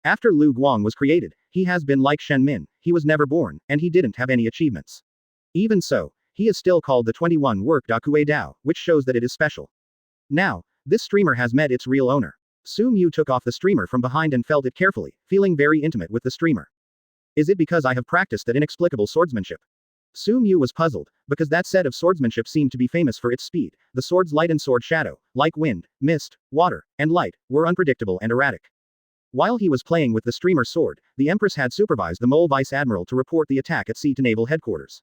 After Lu Guang was created, he has been like Shen Min, he was never born, and he didn't have any achievements. Even so, he is still called the 21 Work Da Kue Dao, which shows that it is special. Now, this streamer has met its real owner. Sumu took off the streamer from behind and felt it carefully, feeling very intimate with the streamer. Is it because I have practiced that inexplicable swordsmanship? Sumu was puzzled, because that set of swordsmanship seemed to be famous for its speed. The sword's light and sword shadow, like wind, mist, water, and light, were unpredictable and erratic. While he was playing with the streamer sword, the Empress had supervised the Mole Vice Admiral to report the attack at sea to naval headquarters.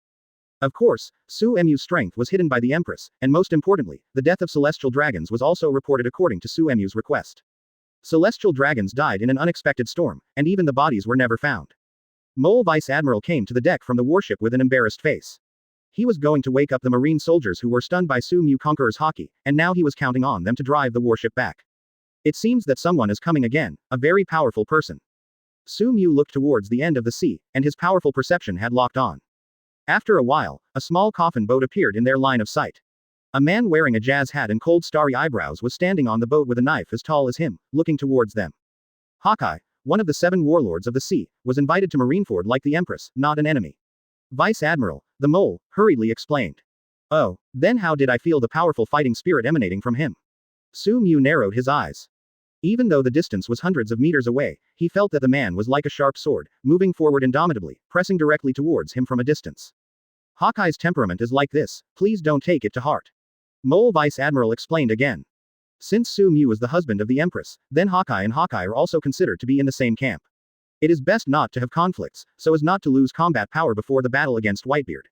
Of course, Suemu's strength was hidden by the Empress, and most importantly, the death of celestial dragons was also reported according to Suemu's request. Celestial dragons died in an unexpected storm, and even the bodies were never found. Mole Vice Admiral came to the deck from the warship with an embarrassed face. He was going to wake up the marine soldiers who were stunned by Sumu Conqueror's Haki, and now he was counting on them to drive the warship back. It seems that someone is coming again, a very powerful person. Sumu looked towards the end of the sea, and his powerful perception had locked on. After a while, a small coffin boat appeared in their line of sight. A man wearing a jazz hat and cold starry eyebrows was standing on the boat with a knife as tall as him, looking towards them. Hawkeye, one of the 7 warlords of the sea, was invited to Marineford like the Empress, not an enemy. Vice Admiral, the mole, hurriedly explained. Oh, then how did I feel the powerful fighting spirit emanating from him? Sumu narrowed his eyes. Even though the distance was hundreds of meters away, he felt that the man was like a sharp sword, moving forward indomitably, pressing directly towards him from a distance. Hawkeye's temperament is like this, please don't take it to heart. Mole Vice Admiral explained again. Since Sumu is the husband of the Empress, then Hawkeye and Hawkeye are also considered to be in the same camp. It is best not to have conflicts, so as not to lose combat power before the battle against Whitebeard.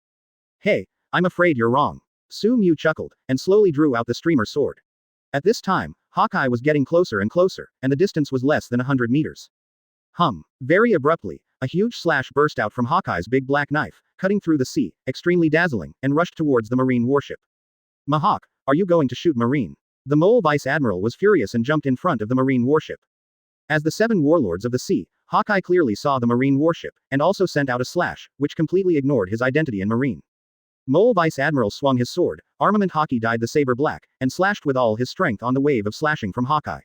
Hey, I'm afraid you're wrong. Sumu chuckled, and slowly drew out the streamer sword. At this time, Hawkeye was getting closer and closer, and the distance was less than 100 meters. Very abruptly, a huge slash burst out from Hawkeye's big black knife, cutting through the sea, extremely dazzling, and rushed towards the marine warship. Mahawk, are you going to shoot Marine? The Mole Vice Admiral was furious and jumped in front of the marine warship. As the 7 warlords of the sea, Hawkeye clearly saw the marine warship, and also sent out a slash, which completely ignored his identity in marine. Mole Vice Admiral swung his sword, armament Haki dyed the saber black, and slashed with all his strength on the wave of slashing from Hawkeye.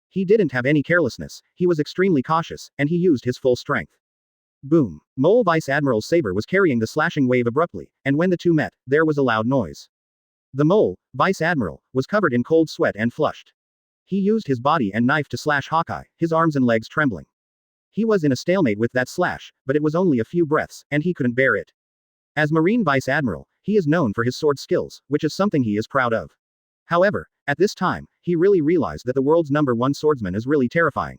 He didn't have any carelessness, he was extremely cautious, and he used his full strength. Boom! Mole Vice Admiral's saber was carrying the slashing wave abruptly, and when the two met, there was a loud noise. The Mole, Vice Admiral, was covered in cold sweat and flushed. He used his body and knife to slash Hawkeye, his arms and legs trembling. He was in a stalemate with that slash, but it was only a few breaths, and he couldn't bear it. As Marine Vice Admiral, he is known for his sword skills, which is something he is proud of. However, at this time, he really realized that the world's #1 swordsman is really terrifying.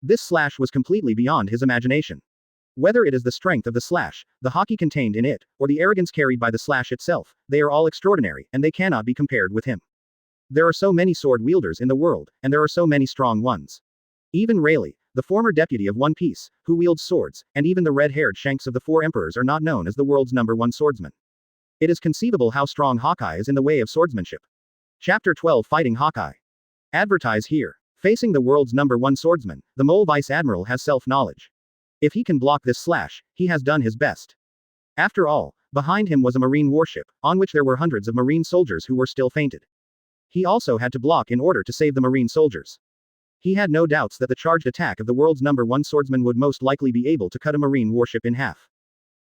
This slash was completely beyond his imagination. Whether it is the strength of the slash, the Haki contained in it, or the arrogance carried by the slash itself, they are all extraordinary, and they cannot be compared with him. There are so many sword wielders in the world, and there are so many strong ones. Even Rayleigh, the former deputy of One Piece, who wields swords, and even the red-haired Shanks of the 4 emperors are not known as the world's #1 swordsman. It is conceivable how strong Hawkeye is in the way of swordsmanship. Chapter 12 Fighting Hawkeye. Advertise here. Facing the world's #1 swordsman, the Mole Vice Admiral has self-knowledge. If he can block this slash, he has done his best. After all, behind him was a marine warship, on which there were hundreds of marine soldiers who were still fainted. He also had to block in order to save the marine soldiers. He had no doubts that the charged attack of the world's #1 swordsman would most likely be able to cut a marine warship in half.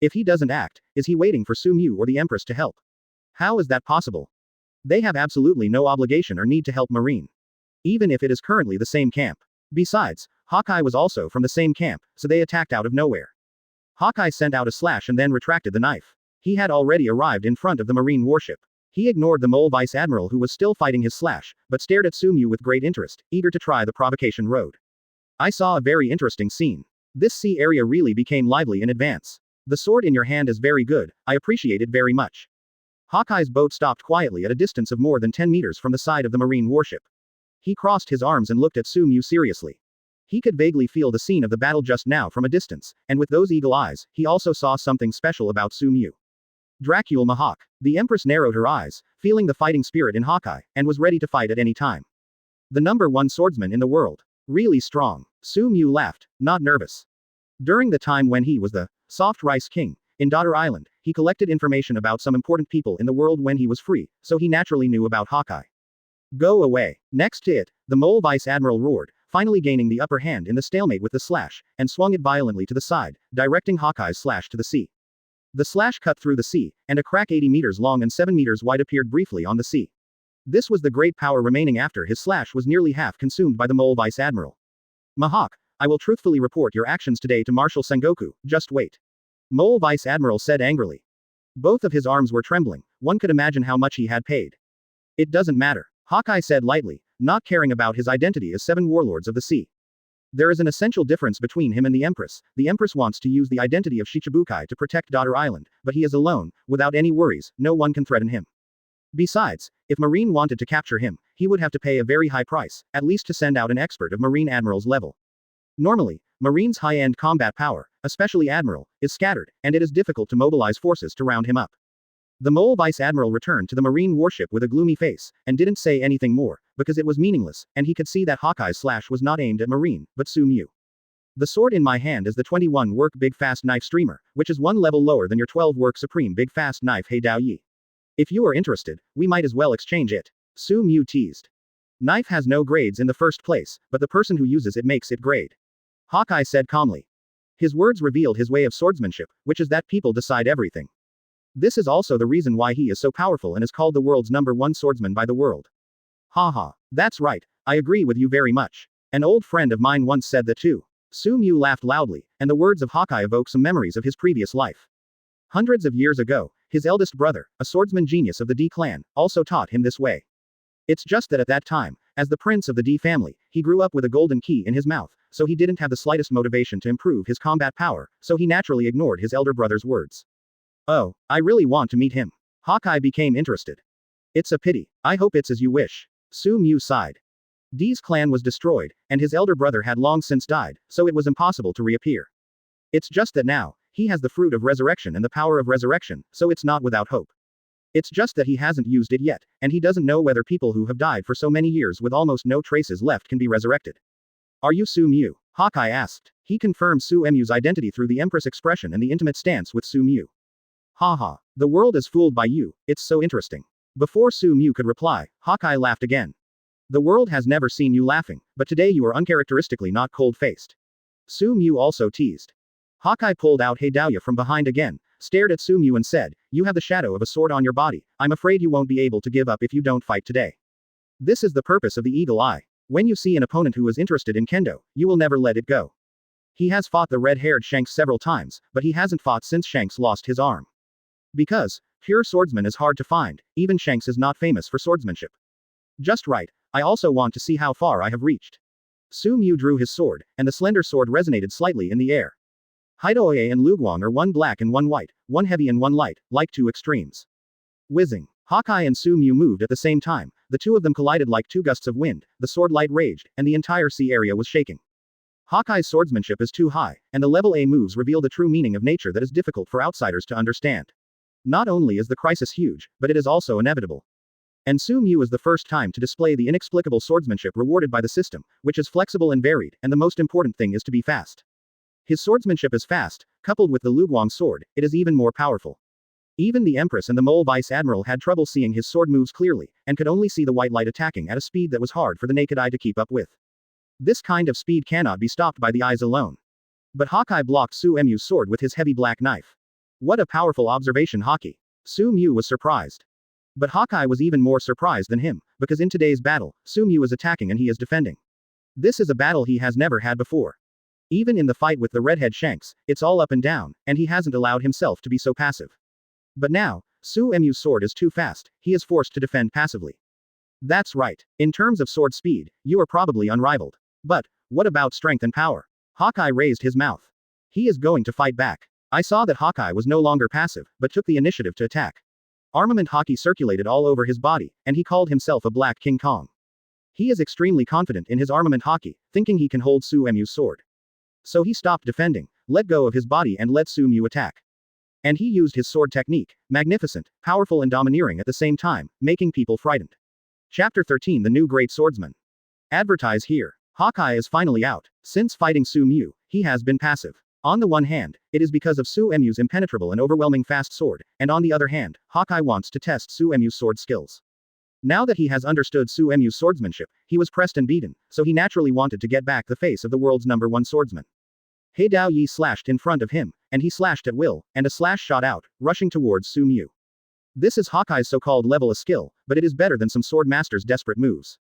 If he doesn't act, is he waiting for Sumu or the Empress to help? How is that possible? They have absolutely no obligation or need to help Marine. Even if it is currently the same camp. Besides, Hawkeye was also from the same camp, so they attacked out of nowhere. Hawkeye sent out a slash and then retracted the knife. He had already arrived in front of the marine warship. He ignored the Mole Vice Admiral who was still fighting his slash, but stared at Sumu with great interest, eager to try the provocation road. I saw a very interesting scene. This sea area really became lively in advance. The sword in your hand is very good, I appreciate it very much. Hawkeye's boat stopped quietly at a distance of more than 10 meters from the side of the marine warship. He crossed his arms and looked at Sumu seriously. He could vaguely feel the scene of the battle just now from a distance, and with those eagle eyes, he also saw something special about Sumu. Dracul Mahawk. The Empress narrowed her eyes, feeling the fighting spirit in Hawkeye, and was ready to fight at any time. The #1 swordsman in the world. Really strong. Sumu laughed, not nervous. During the time when he was the soft rice king in Daughter Island, he collected information about some important people in the world when he was free, so he naturally knew about Hawkeye. Go away. Next to it, the mole vice admiral roared, finally gaining the upper hand in the stalemate with the slash, and swung it violently to the side, directing Hawkeye's slash to the sea. The slash cut through the sea, and a crack 80 meters long and 7 meters wide appeared briefly on the sea. This was the great power remaining after his slash was nearly half consumed by the mole vice admiral. Mahawk, I will truthfully report your actions today to Marshal Sengoku, just wait. Mole vice admiral said angrily. Both of his arms were trembling, one could imagine how much he had paid. It doesn't matter, Hawkeye said lightly, not caring about his identity as 7 warlords of the sea. There is an essential difference between him and the Empress. The Empress wants to use the identity of Shichibukai to protect Daughter Island, but he is alone, without any worries, no one can threaten him. Besides, if Marine wanted to capture him, he would have to pay a very high price, at least to send out an expert of Marine Admiral's level. Normally, Marine's high-end combat power, especially Admiral, is scattered, and it is difficult to mobilize forces to round him up. The mole vice admiral returned to the Marine warship with a gloomy face, and didn't say anything more, because it was meaningless, and he could see that Hawkeye's slash was not aimed at Marine, but Sumu. The sword in my hand is the 21-work Big Fast Knife Streamer, which is one level lower than your 12-work Supreme Big Fast Knife Hei Dao Yi. If you are interested, we might as well exchange it. Sumu teased. Knife has no grades in the first place, but the person who uses it makes it grade. Hawkeye said calmly. His words revealed his way of swordsmanship, which is that people decide everything. This is also the reason why he is so powerful and is called the world's #1 swordsman by the world. Haha, that's right, I agree with you very much. An old friend of mine once said that too. Sumu laughed loudly, and the words of Hawkeye evoke some memories of his previous life. Hundreds of years ago, his eldest brother, a swordsman genius of the D clan, also taught him this way. It's just that at that time, as the prince of the D family, he grew up with a golden key in his mouth, so he didn't have the slightest motivation to improve his combat power, so he naturally ignored his elder brother's words. Oh, I really want to meet him. Hawkeye became interested. It's a pity, I hope it's as you wish. Sumu sighed. D's clan was destroyed, and his elder brother had long since died, so it was impossible to reappear. It's just that now, he has the fruit of resurrection and the power of resurrection, so it's not without hope. It's just that he hasn't used it yet, and he doesn't know whether people who have died for so many years with almost no traces left can be resurrected. Are you Sumu? Hawkeye asked. He confirmed Sumu's identity through the Empress expression and the intimate stance with Sumu. Haha, the world is fooled by you, it's so interesting. Before Sumu could reply, Hawkeye laughed again. The world has never seen you laughing, but today you are uncharacteristically not cold-faced. Sumu also teased. Hawkeye pulled out Hei Daoya from behind again, stared at Sumu and said, you have the shadow of a sword on your body, I'm afraid you won't be able to give up if you don't fight today. This is the purpose of the eagle eye. When you see an opponent who is interested in kendo, you will never let it go. He has fought the red-haired Shanks several times, but he hasn't fought since Shanks lost his arm. Because, pure swordsman is hard to find, even Shanks is not famous for swordsmanship. Just right, I also want to see how far I have reached. Sumu drew his sword, and the slender sword resonated slightly in the air. Hideoye and Luguang are one black and one white, one heavy and one light, like two extremes. Whizzing. Hawkeye and Sumu moved at the same time, the two of them collided like two gusts of wind, the sword light raged, and the entire sea area was shaking. Hawkeye's swordsmanship is too high, and the level A moves reveal the true meaning of nature that is difficult for outsiders to understand. Not only is the crisis huge, but it is also inevitable. And Sumu is the first time to display the inexplicable swordsmanship rewarded by the system, which is flexible and varied, and the most important thing is to be fast. His swordsmanship is fast, coupled with the Luguang sword, it is even more powerful. Even the Empress and the mole vice admiral had trouble seeing his sword moves clearly, and could only see the white light attacking at a speed that was hard for the naked eye to keep up with. This kind of speed cannot be stopped by the eyes alone. But Hawkeye blocked Sumu's sword with his heavy black knife. What a powerful observation, Haki. Sumu was surprised. But Hawkeye was even more surprised than him, because in today's battle, Sumu is attacking and he is defending. This is a battle he has never had before. Even in the fight with the redhead Shanks, it's all up and down, and he hasn't allowed himself to be so passive. But now, Sumu's sword is too fast, he is forced to defend passively. That's right. In terms of sword speed, you are probably unrivaled. But, what about strength and power? Hawkeye raised his mouth. He is going to fight back. I saw that Hawkeye was no longer passive, but took the initiative to attack. Armament Haki circulated all over his body, and he called himself a Black King Kong. He is extremely confident in his armament Haki, thinking he can hold Sumu's sword. So he stopped defending, let go of his body and let Sumu attack. And he used his sword technique, magnificent, powerful and domineering at the same time, making people frightened. Chapter 13 The New Great Swordsman. Advertise here. Hawkeye is finally out. Since fighting Sumu, he has been passive. On the one hand, it is because of Suemu's impenetrable and overwhelming fast sword, and on the other hand, Hawkeye wants to test Suemu's sword skills. Now that he has understood Suemu's swordsmanship, he was pressed and beaten, so he naturally wanted to get back the face of the world's #1 swordsman. He Dao Yi slashed in front of him, and he slashed at will, and a slash shot out, rushing towards Sumu. This is Hawkeye's so-called level of skill, but it is better than some sword master's desperate moves.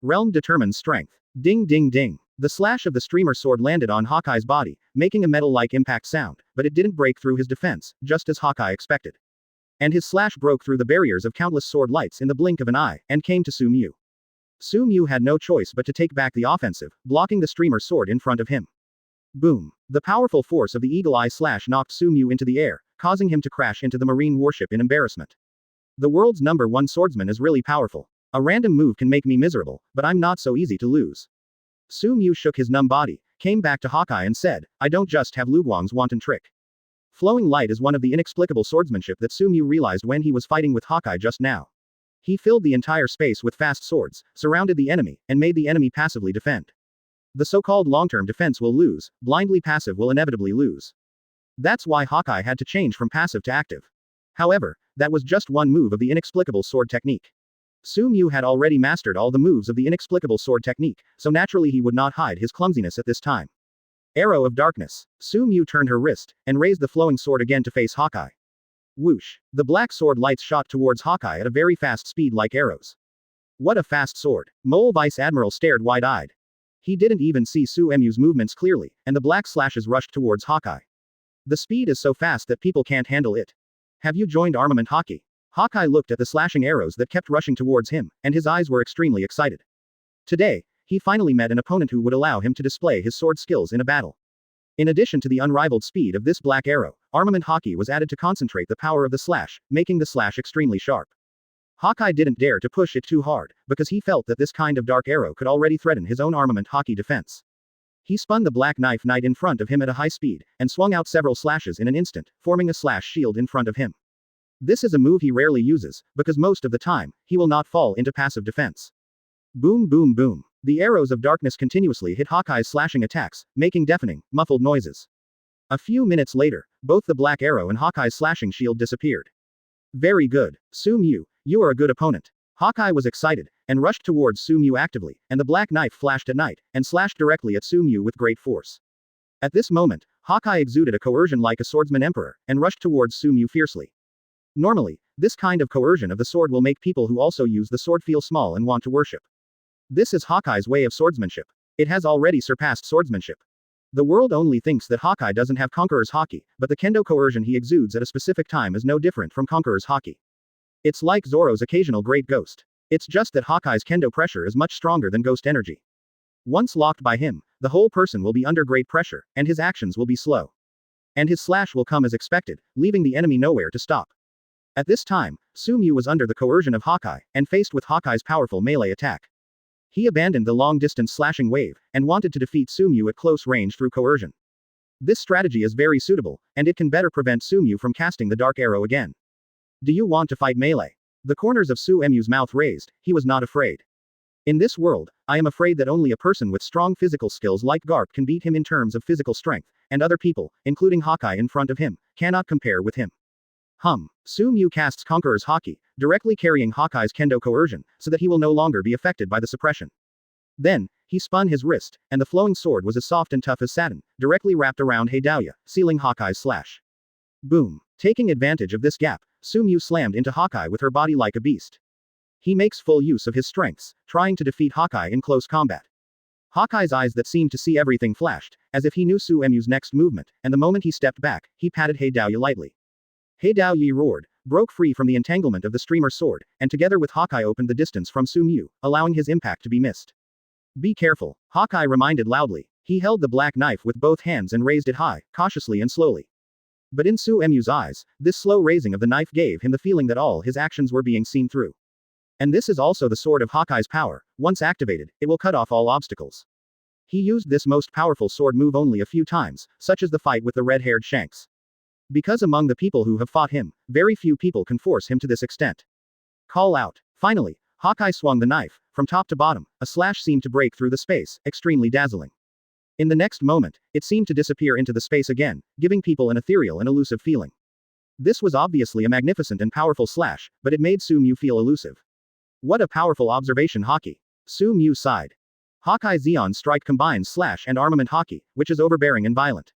Realm determines strength. Ding ding ding. The slash of the streamer's sword landed on Hawkeye's body, making a metal-like impact sound, but it didn't break through his defense, just as Hawkeye expected. And his slash broke through the barriers of countless sword lights in the blink of an eye, and came to Sumu. Sumu had no choice but to take back the offensive, blocking the streamer's sword in front of him. Boom. The powerful force of the eagle eye slash knocked Sumu into the air, causing him to crash into the marine warship in embarrassment. The world's #1 swordsman is really powerful. A random move can make me miserable, but I'm not so easy to lose. Sumu shook his numb body, came back to Hawkeye and said, I don't just have Lu Guang's wanton trick. Flowing light is one of the inexplicable swordsmanship that Sumu realized when he was fighting with Hawkeye just now. He filled the entire space with fast swords, surrounded the enemy, and made the enemy passively defend. The so-called long-term defense will lose, blindly passive will inevitably lose. That's why Hawkeye had to change from passive to active. However, that was just one move of the inexplicable sword technique. Sumu had already mastered all the moves of the inexplicable sword technique, so naturally he would not hide his clumsiness at this time. Arrow of darkness. Sumu turned her wrist, and raised the flowing sword again to face Hawkeye. Whoosh. The black sword lights shot towards Hawkeye at a very fast speed like arrows. What a fast sword. Mole Vice Admiral stared wide-eyed. He didn't even see Suemu's movements clearly, and the black slashes rushed towards Hawkeye. The speed is so fast that people can't handle it. Have you joined Armament Haki? Hawkeye looked at the slashing arrows that kept rushing towards him, and his eyes were extremely excited. Today, he finally met an opponent who would allow him to display his sword skills in a battle. In addition to the unrivaled speed of this black arrow, Armament Haki was added to concentrate the power of the slash, making the slash extremely sharp. Hawkeye didn't dare to push it too hard, because he felt that this kind of dark arrow could already threaten his own Armament Haki defense. He spun the black knight in front of him at a high speed, and swung out several slashes in an instant, forming a slash shield in front of him. This is a move he rarely uses, because most of the time, he will not fall into passive defense. Boom boom boom. The arrows of darkness continuously hit Hawkeye's slashing attacks, making deafening, muffled noises. A few minutes later, both the black arrow and Hawkeye's slashing shield disappeared. Very good. Sumu, you are a good opponent. Hawkeye was excited, and rushed towards Sumu actively, and the black knife flashed at night, and slashed directly at Sumu with great force. At this moment, Hawkeye exuded a coercion like a swordsman emperor, and rushed towards Sumu fiercely. Normally, this kind of coercion of the sword will make people who also use the sword feel small and want to worship. This is Hawkeye's way of swordsmanship. It has already surpassed swordsmanship. The world only thinks that Hawkeye doesn't have Conqueror's Haki, but the kendo coercion he exudes at a specific time is no different from Conqueror's Haki. It's like Zoro's occasional great ghost. It's just that Hawkeye's kendo pressure is much stronger than ghost energy. Once locked by him, the whole person will be under great pressure, and his actions will be slow. And his slash will come as expected, leaving the enemy nowhere to stop. At this time, Sumu was under the coercion of Hawkeye, and faced with Hawkeye's powerful melee attack. He abandoned the long-distance slashing wave, and wanted to defeat Sumu at close range through coercion. This strategy is very suitable, and it can better prevent Sumu from casting the dark arrow again. Do you want to fight melee? The corners of Suemu's mouth raised, he was not afraid. In this world, I am afraid that only a person with strong physical skills like Garp can beat him in terms of physical strength, and other people, including Hawkeye in front of him, cannot compare with him. Sumu casts Conqueror's Haki, directly carrying Hawkeye's kendo coercion, so that he will no longer be affected by the suppression. Then, he spun his wrist, and the flowing sword was as soft and tough as satin, directly wrapped around Heidaoya, sealing Hawkeye's slash. Boom. Taking advantage of this gap, Sumu slammed into Hawkeye with her body like a beast. He makes full use of his strengths, trying to defeat Hawkeye in close combat. Hawkeye's eyes that seemed to see everything flashed, as if he knew Suemu's next movement, and the moment he stepped back, he patted Heidaoya lightly. Heidaoya roared, broke free from the entanglement of the streamer's sword, and together with Hawkeye opened the distance from Sumu, allowing his impact to be missed. Be careful, Hawkeye reminded loudly. He held the black knife with both hands and raised it high, cautiously and slowly. But in Suemu's eyes, this slow raising of the knife gave him the feeling that all his actions were being seen through. And this is also the sword of Hawkeye's power. Once activated, it will cut off all obstacles. He used this most powerful sword move only a few times, such as the fight with the red-haired Shanks. Because among the people who have fought him, very few people can force him to this extent. Call out. Finally, Hawkeye swung the knife, from top to bottom, a slash seemed to break through the space, extremely dazzling. In the next moment, it seemed to disappear into the space again, giving people an ethereal and elusive feeling. This was obviously a magnificent and powerful slash, but it made Sumu feel elusive. What a powerful observation, Haki. Sumu sighed. Hawkeye's Zeon strike combines slash and armament Haki, which is overbearing and violent.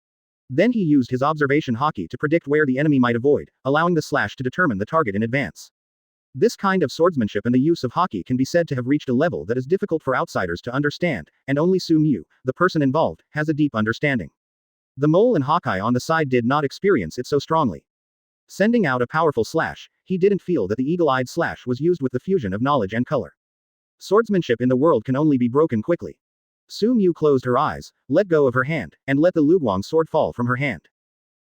Then he used his observation Haki to predict where the enemy might avoid, allowing the slash to determine the target in advance. This kind of swordsmanship and the use of Haki can be said to have reached a level that is difficult for outsiders to understand, and only Sumu, the person involved, has a deep understanding. The mole and Hawkeye on the side did not experience it so strongly. Sending out a powerful slash, he didn't feel that the eagle-eyed slash was used with the fusion of knowledge and color. Swordsmanship in the world can only be broken quickly. Sumu closed her eyes, let go of her hand, and let the Luguang sword fall from her hand.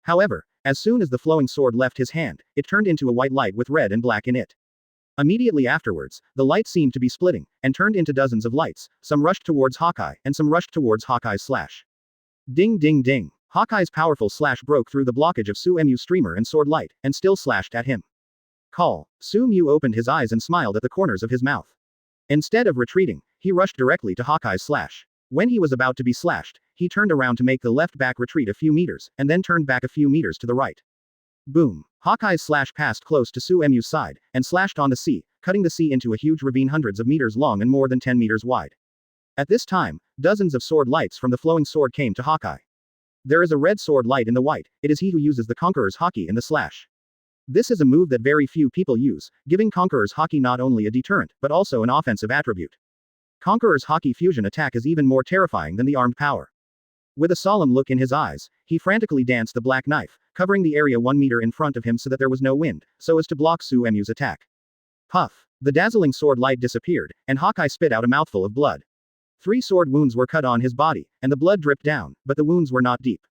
However, as soon as the flowing sword left his hand, it turned into a white light with red and black in it. Immediately afterwards, the light seemed to be splitting, and turned into dozens of lights, some rushed towards Hawkeye, and some rushed towards Hawkeye's slash. Ding ding ding. Hawkeye's powerful slash broke through the blockage of Suemu's streamer and sword light, and still slashed at him. Call. Sumu opened his eyes and smiled at the corners of his mouth. Instead of retreating, he rushed directly to Hawkeye's slash. When he was about to be slashed, he turned around to make the left back retreat a few meters, and then turned back a few meters to the right. Boom. Hawkeye's slash passed close to Suemu's side, and slashed on the sea, cutting the sea into a huge ravine hundreds of meters long and more than 10 meters wide. At this time, dozens of sword lights from the flowing sword came to Hawkeye. There is a red sword light in the white, it is he who uses the Conqueror's Haki in the slash. This is a move that very few people use, giving Conqueror's Haki not only a deterrent, but also an offensive attribute. Conqueror's Haki fusion attack is even more terrifying than the armed power. With a solemn look in his eyes, he frantically danced the black knife, covering the area 1 meter in front of him so that there was no wind, so as to block Suemu's attack. Puff. The dazzling sword light disappeared, and Hawkeye spit out a mouthful of blood. 3 sword wounds were cut on his body, and the blood dripped down, but the wounds were not deep.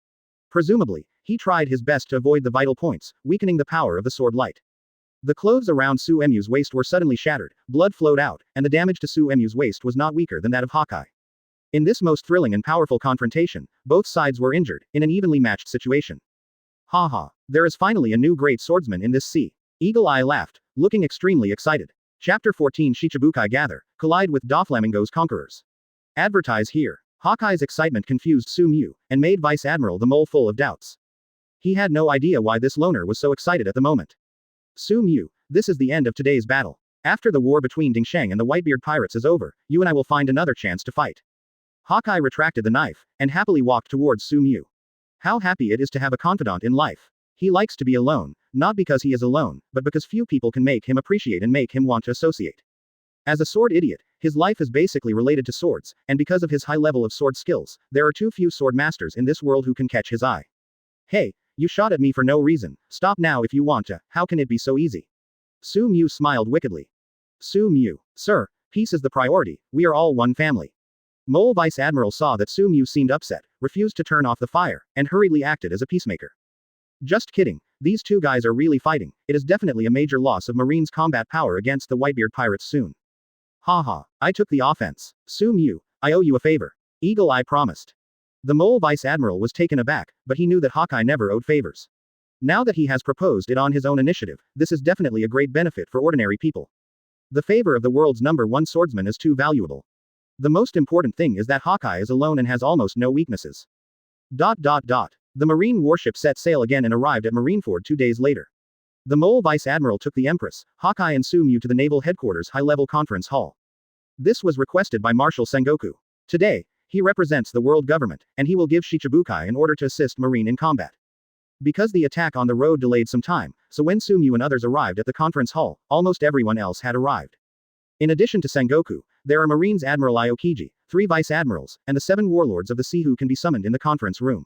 Presumably, he tried his best to avoid the vital points, weakening the power of the sword light. The clothes around Suemu's waist were suddenly shattered, blood flowed out, and the damage to Suemu's waist was not weaker than that of Hawkeye. In this most thrilling and powerful confrontation, both sides were injured, in an evenly matched situation. Ha ha, there is finally a new great swordsman in this sea. Eagle Eye laughed, looking extremely excited. Chapter 14 Shichibukai gather, collide with Doflamingo's conquerors. Advertise here. Hawkeye's excitement confused Sumu, and made Vice Admiral the Mole full of doubts. He had no idea why this loner was so excited at the moment. Sumu, this is the end of today's battle. After the war between Dingsheng and the Whitebeard pirates is over, you and I will find another chance to fight. Hawkeye retracted the knife, and happily walked towards Sumu. How happy it is to have a confidant in life. He likes to be alone, not because he is alone, but because few people can make him appreciate and make him want to associate. As a sword idiot, his life is basically related to swords, and because of his high level of sword skills, there are too few sword masters in this world who can catch his eye. Hey, you shot at me for no reason, stop now if you want to, how can it be so easy? Sumu smiled wickedly. Sumu, sir, peace is the priority, we are all one family. Mole Vice Admiral saw that Sumu seemed upset, refused to turn off the fire, and hurriedly acted as a peacemaker. Just kidding, these two guys are really fighting, it is definitely a major loss of Marine's combat power against the Whitebeard pirates soon. Haha, I took the offense. Sumu, I owe you a favor. Eagle Eye promised. The Mole Vice Admiral was taken aback, but he knew that Hawkeye never owed favors. Now that he has proposed it on his own initiative, this is definitely a great benefit for ordinary people. The favor of the world's #1 swordsman is too valuable. The most important thing is that Hawkeye is alone and has almost no weaknesses. The Marine warship set sail again and arrived at Marineford 2 days later. The Mole Vice Admiral took the Empress, Hawkeye and Sumu to the Naval Headquarters High-Level Conference Hall. This was requested by Marshal Sengoku. Today, he represents the world government, and he will give Shichibukai an order to assist Marine in combat. Because the attack on the road delayed some time, so when Sumu and others arrived at the conference hall, almost everyone else had arrived. In addition to Sengoku, there are Marines Admiral Aokiji, 3 Vice Admirals, and the 7 Warlords of the Sea who can be summoned in the conference room.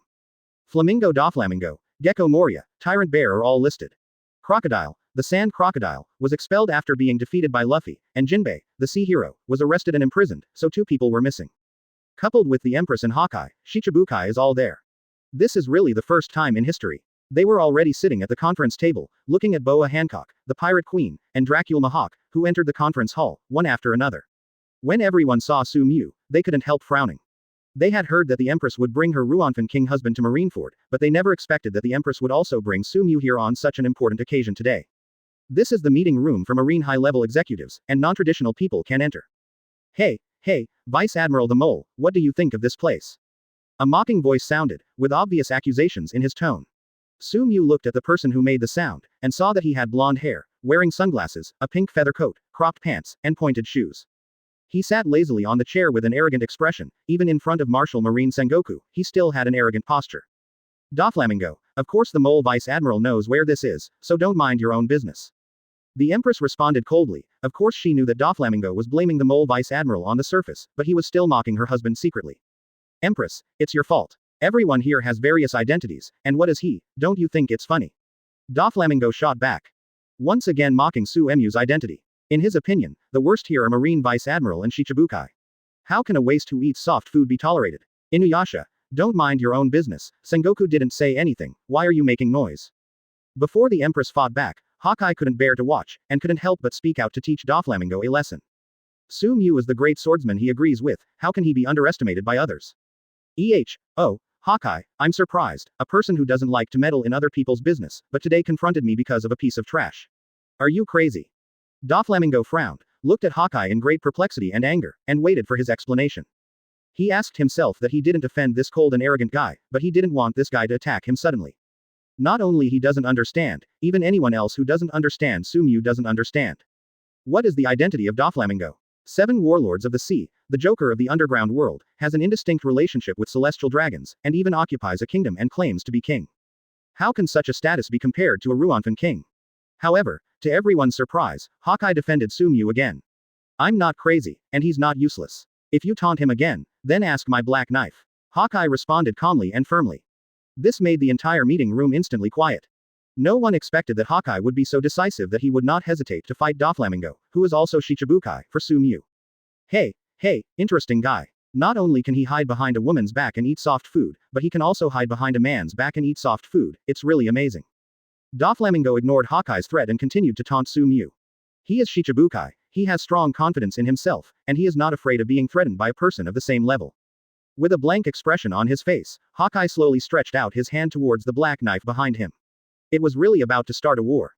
Flamingo Doflamingo, Gecko Moria, Tyrant Bear are all listed. Crocodile, the Sand Crocodile, was expelled after being defeated by Luffy, and Jinbei, the Sea Hero, was arrested and imprisoned, so 2 people were missing. Coupled with the Empress and Hawkeye, Shichibukai is all there. This is really the first time in history. They were already sitting at the conference table, looking at Boa Hancock, the Pirate Queen, and Dracula Mahawk, who entered the conference hall, one after another. When everyone saw Sumu, they couldn't help frowning. They had heard that the Empress would bring her Ruanfan King husband to Marineford, but they never expected that the Empress would also bring Sumu here on such an important occasion today. This is the meeting room for Marine high-level executives, and non-traditional people can enter. Hey, Vice Admiral the Mole, what do you think of this place? A mocking voice sounded, with obvious accusations in his tone. Sumu looked at the person who made the sound, and saw that he had blonde hair, wearing sunglasses, a pink feather coat, cropped pants, and pointed shoes. He sat lazily on the chair with an arrogant expression. Even in front of Marshal Marine Sengoku, he still had an arrogant posture. Doflamingo, of course the Mole Vice Admiral knows where this is, so don't mind your own business. The Empress responded coldly. Of course she knew that Doflamingo was blaming the Mole Vice Admiral on the surface, but he was still mocking her husband secretly. Empress, it's your fault. Everyone here has various identities, and what is he? Don't you think it's funny? Doflamingo shot back. Once again mocking Suemu's identity. In his opinion, the worst here are Marine Vice Admiral and Shichibukai. How can a waste who eats soft food be tolerated? Inuyasha, don't mind your own business. Sengoku didn't say anything, why are you making noise? Before the Empress fought back, Hawkeye couldn't bear to watch, and couldn't help but speak out to teach Doflamingo a lesson. Sumu is the great swordsman he agrees with, how can he be underestimated by others? Oh, Hawkeye, I'm surprised, a person who doesn't like to meddle in other people's business, but today confronted me because of a piece of trash. Are you crazy? Doflamingo frowned, looked at Hawkeye in great perplexity and anger, and waited for his explanation. He asked himself that he didn't offend this cold and arrogant guy, but he didn't want this guy to attack him suddenly. Not only he doesn't understand, even anyone else who doesn't understand Sumu doesn't understand. What is the identity of Doflamingo? 7 warlords of the sea, the Joker of the underground world, has an indistinct relationship with celestial dragons, and even occupies a kingdom and claims to be king. How can such a status be compared to a Ruanfan king? However, to everyone's surprise, Hawkeye defended Sumu again. I'm not crazy, and he's not useless. If you taunt him again, then ask my black knife. Hawkeye responded calmly and firmly. This made the entire meeting room instantly quiet. No one expected that Hawkeye would be so decisive that he would not hesitate to fight Doflamingo, who is also Shichibukai, for Sumu. Hey, interesting guy. Not only can he hide behind a woman's back and eat soft food, but he can also hide behind a man's back and eat soft food, it's really amazing. Doflamingo ignored Hawkeye's threat and continued to taunt Sumu. He is Shichibukai, he has strong confidence in himself, and he is not afraid of being threatened by a person of the same level. With a blank expression on his face, Hawkeye slowly stretched out his hand towards the black knife behind him. It was really about to start a war.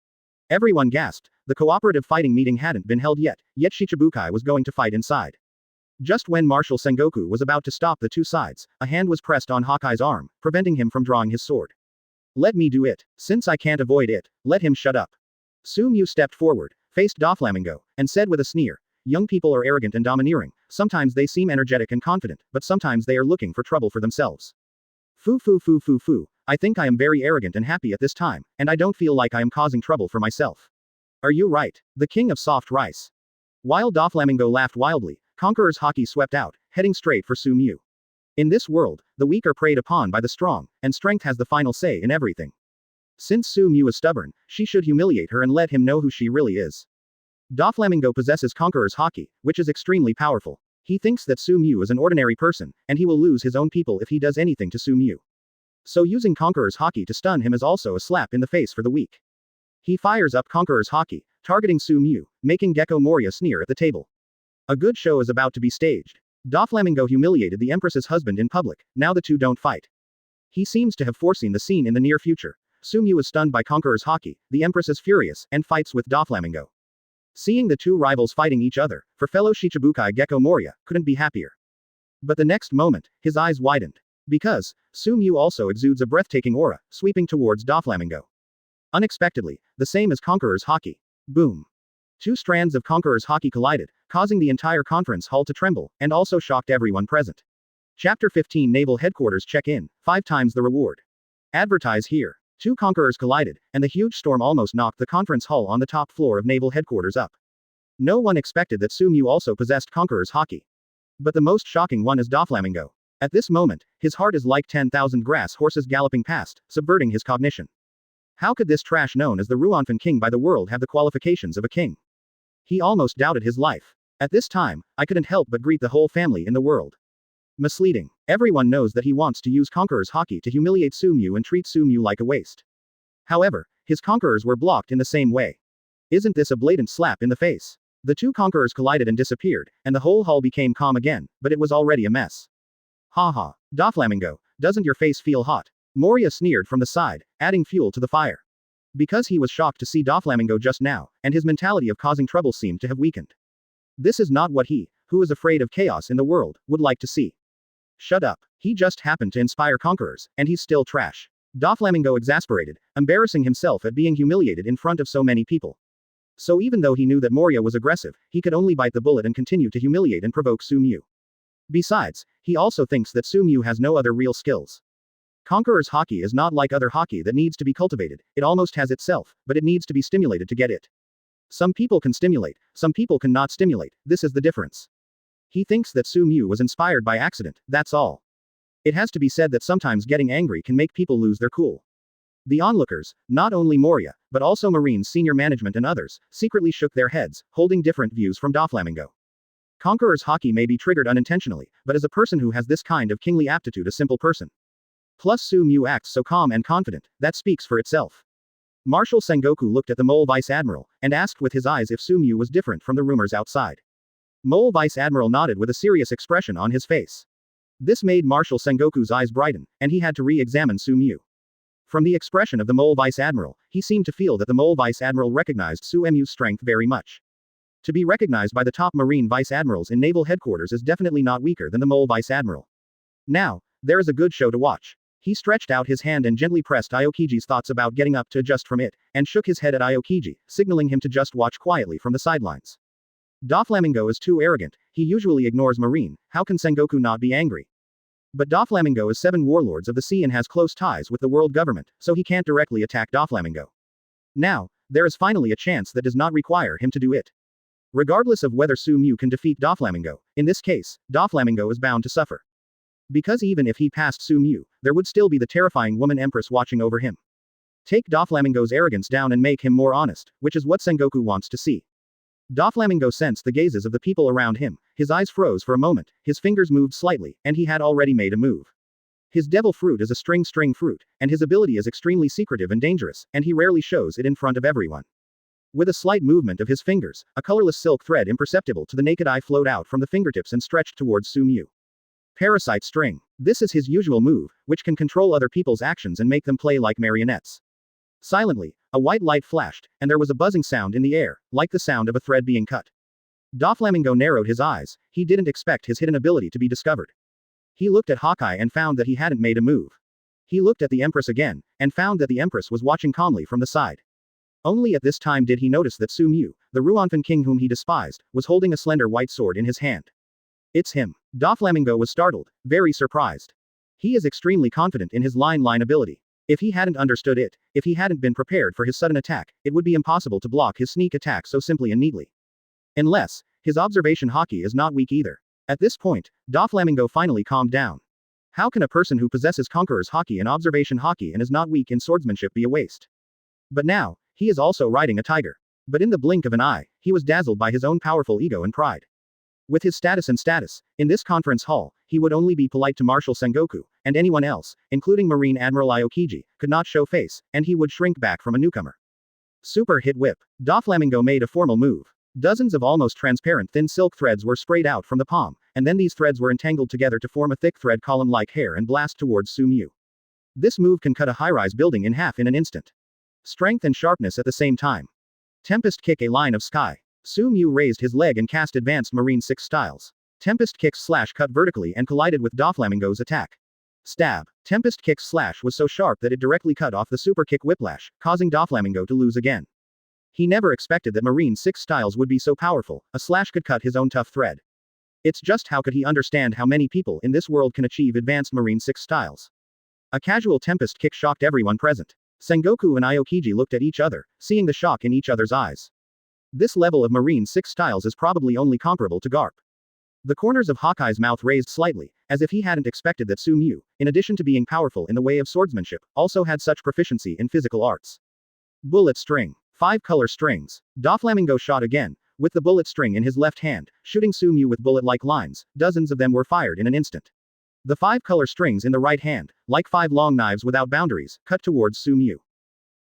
Everyone gasped, the cooperative fighting meeting hadn't been held yet Shichibukai was going to fight inside. Just when Marshal Sengoku was about to stop the two sides, a hand was pressed on Hawkeye's arm, preventing him from drawing his sword. Let me do it. Since I can't avoid it, let him shut up. Sumu stepped forward, faced Doflamingo, and said with a sneer, young people are arrogant and domineering, sometimes they seem energetic and confident, but sometimes they are looking for trouble for themselves. Foo. I think I am very arrogant and happy at this time, and I don't feel like I am causing trouble for myself. Are you right? The king of soft rice. While Doflamingo laughed wildly, Conqueror's Haki swept out, heading straight for Sumu. In this world, the weak are preyed upon by the strong, and strength has the final say in everything. Since Sumu is stubborn, she should humiliate her and let him know who she really is. Doflamingo possesses Conqueror's Haki, which is extremely powerful. He thinks that Sumu is an ordinary person, and he will lose his own people if he does anything to Sumu. So using Conqueror's Haki to stun him is also a slap in the face for the weak. He fires up Conqueror's Haki, targeting Sumu, making Gecko Moria sneer at the table. A good show is about to be staged. Doflamingo humiliated the Empress's husband in public, now the two don't fight. He seems to have foreseen the scene in the near future. Sumu is stunned by Conqueror's Haki, the Empress is furious, and fights with Doflamingo. Seeing the two rivals fighting each other, for fellow Shichibukai Gecko Moria, couldn't be happier. But the next moment, his eyes widened. Because, Sumu also exudes a breathtaking aura, sweeping towards Doflamingo. Unexpectedly, the same as Conqueror's Haki. Boom. 2 strands of Conqueror's Haki collided, causing the entire conference hall to tremble, and also shocked everyone present. Chapter 15 Naval Headquarters Check-in, 5 times the reward. Advertise here. 2 Conquerors collided, and the huge storm almost knocked the conference hall on the top floor of Naval Headquarters up. No one expected that Sumu also possessed Conqueror's Haki. But the most shocking one is Doflamingo. At this moment, his heart is like 10,000 grass horses galloping past, subverting his cognition. How could this trash known as the Ruanfan king by the world have the qualifications of a king? He almost doubted his life. At this time, I couldn't help but greet the whole family in the world. Misleading. Everyone knows that he wants to use Conqueror's Haki to humiliate Sumu and treat Sumu like a waste. However, his conquerors were blocked in the same way. Isn't this a blatant slap in the face? The 2 conquerors collided and disappeared, and the whole hall became calm again, but it was already a mess. Haha. Doflamingo, doesn't your face feel hot? Moria sneered from the side, adding fuel to the fire. Because he was shocked to see Doflamingo just now, and his mentality of causing trouble seemed to have weakened. This is not what he, who is afraid of chaos in the world, would like to see. Shut up. He just happened to inspire conquerors, and he's still trash. Doflamingo exasperated, embarrassing himself at being humiliated in front of so many people. So even though he knew that Moria was aggressive, he could only bite the bullet and continue to humiliate and provoke Sumu. Besides, he also thinks that Sumu has no other real skills. Conqueror's Haki is not like other Haki that needs to be cultivated, it almost has itself, but it needs to be stimulated to get it. Some people can stimulate, some people cannot stimulate, this is the difference. He thinks that Sumu was inspired by accident, that's all. It has to be said that sometimes getting angry can make people lose their cool. The onlookers, not only Moria, but also Marine's senior management and others, secretly shook their heads, holding different views from Doflamingo. Conqueror's Haki may be triggered unintentionally, but as a person who has this kind of kingly aptitude, a simple person. Plus Sumu acts so calm and confident, that speaks for itself. Marshal Sengoku looked at the Mole Vice Admiral, and asked with his eyes if Sumu was different from the rumors outside. Mole Vice Admiral nodded with a serious expression on his face. This made Marshal Sengoku's eyes brighten, and he had to re-examine Sumu. From the expression of the Mole Vice Admiral, he seemed to feel that the Mole Vice Admiral recognized Sumu's strength very much. To be recognized by the top Marine Vice Admirals in Naval Headquarters is definitely not weaker than the Mole Vice Admiral. Now, there is a good show to watch. He stretched out his hand and gently pressed Aokiji's thoughts about getting up to adjust from it, and shook his head at Aokiji, signaling him to just watch quietly from the sidelines. Doflamingo is too arrogant, he usually ignores Marine, how can Sengoku not be angry? But Doflamingo is 7 warlords of the sea and has close ties with the world government, so he can't directly attack Doflamingo. Now, there is finally a chance that does not require him to do it. Regardless of whether Sumu can defeat Doflamingo, in this case, Doflamingo is bound to suffer. Because even if he passed Sumu, there would still be the terrifying woman Empress watching over him. Take Doflamingo's arrogance down and make him more honest, which is what Sengoku wants to see. Doflamingo sensed the gazes of the people around him, his eyes froze for a moment, his fingers moved slightly, and he had already made a move. His devil fruit is a string fruit, and his ability is extremely secretive and dangerous, and he rarely shows it in front of everyone. With a slight movement of his fingers, a colorless silk thread imperceptible to the naked eye flowed out from the fingertips and stretched towards Sumu. Parasite string. This is his usual move, which can control other people's actions and make them play like marionettes. Silently, a white light flashed, and there was a buzzing sound in the air, like the sound of a thread being cut. Doflamingo narrowed his eyes, he didn't expect his hidden ability to be discovered. He looked at Hawkeye and found that he hadn't made a move. He looked at the Empress again, and found that the Empress was watching calmly from the side. Only at this time did he notice that Sumu, the Ruanfan king whom he despised, was holding a slender white sword in his hand. It's him. Doflamingo was startled, very surprised. He is extremely confident in his line ability. If he hadn't understood it, if he hadn't been prepared for his sudden attack, it would be impossible to block his sneak attack so simply and neatly. Unless, his observation Haki is not weak either. At this point, Doflamingo finally calmed down. How can a person who possesses Conqueror's Haki and observation Haki and is not weak in swordsmanship be a waste? But now, he is also riding a tiger. But in the blink of an eye, he was dazzled by his own powerful ego and pride. With his status, in this conference hall, he would only be polite to Marshal Sengoku, and anyone else, including Marine Admiral Aokiji, could not show face, and he would shrink back from a newcomer. Super hit whip. Doflamingo made a formal move. Dozens of almost transparent thin silk threads were sprayed out from the palm, and then these threads were entangled together to form a thick thread column-like hair and blast towards Sumu. This move can cut a high-rise building in half in an instant. Strength and sharpness at the same time. Tempest kick, a line of sky. Sumu raised his leg and cast advanced Marine 6 styles. Tempest kick slash cut vertically and collided with Doflamingo's attack. Stab. Tempest kick slash was so sharp that it directly cut off the super kick whiplash, causing Doflamingo to lose again. He never expected that Marine 6 styles would be so powerful, a slash could cut his own tough thread. It's just how could he understand how many people in this world can achieve advanced Marine 6 styles. A casual Tempest kick shocked everyone present. Sengoku and Aokiji looked at each other, seeing the shock in each other's eyes. This level of Marine 6 styles is probably only comparable to Garp. The corners of Hawkeye's mouth raised slightly, as if he hadn't expected that Sumu, in addition to being powerful in the way of swordsmanship, also had such proficiency in physical arts. Bullet string. 5 color strings. Doflamingo shot again, with the bullet string in his left hand, shooting Sumu with bullet-like lines. Dozens of them were fired in an instant. The 5 color strings in the right hand, like 5 long knives without boundaries, cut towards Sumu.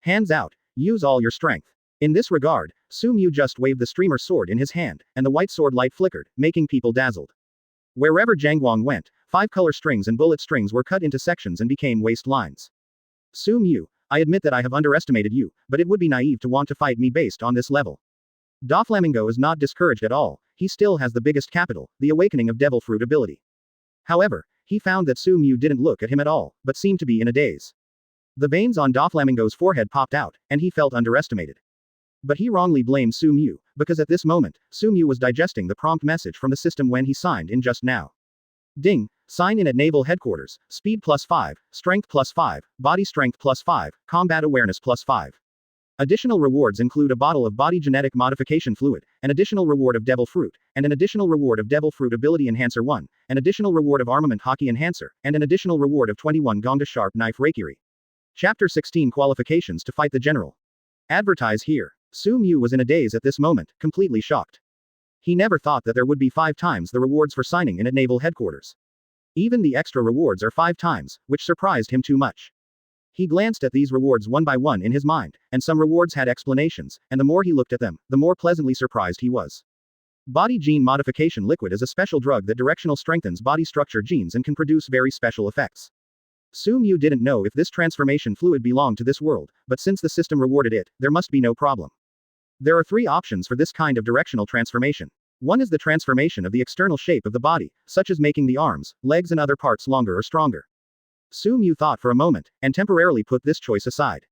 Hands out. Use all your strength. In this regard, Sumu just waved the streamer sword in his hand, and the white sword light flickered, making people dazzled. Wherever Jangwang went, 5 color strings and bullet strings were cut into sections and became waist lines. Sumu, I admit that I have underestimated you, but it would be naive to want to fight me based on this level. Doflamingo is not discouraged at all, he still has the biggest capital, the awakening of devil fruit ability. However, he found that Sumu didn't look at him at all, but seemed to be in a daze. The veins on Doflamingo's forehead popped out, and he felt underestimated. But he wrongly blamed Sumu, because at this moment, Sumu was digesting the prompt message from the system when he signed in just now. Ding, sign in at Naval Headquarters, speed +5, strength +5, body strength +5, combat awareness +5. Additional rewards include a bottle of body genetic modification fluid, an additional reward of devil fruit, and an additional reward of devil fruit ability enhancer 1, an additional reward of armament Haki enhancer, and an additional reward of 21 Gonga sharp knife Reikiri. Chapter 16 Qualifications to fight the general. Advertise here. Sumu was in a daze at this moment, completely shocked. He never thought that there would be 5 times the rewards for signing in at Naval Headquarters. Even the extra rewards are 5 times, which surprised him too much. He glanced at these rewards one by one in his mind, and some rewards had explanations, and the more he looked at them, the more pleasantly surprised he was. Body Gene Modification Liquid is a special drug that directional strengthens body structure genes and can produce very special effects. Sumu didn't know if this transformation fluid belonged to this world, but since the system rewarded it, there must be no problem. There are 3 options for this kind of directional transformation. One is the transformation of the external shape of the body, such as making the arms, legs and other parts longer or stronger. Sumu thought for a moment, and temporarily put this choice aside.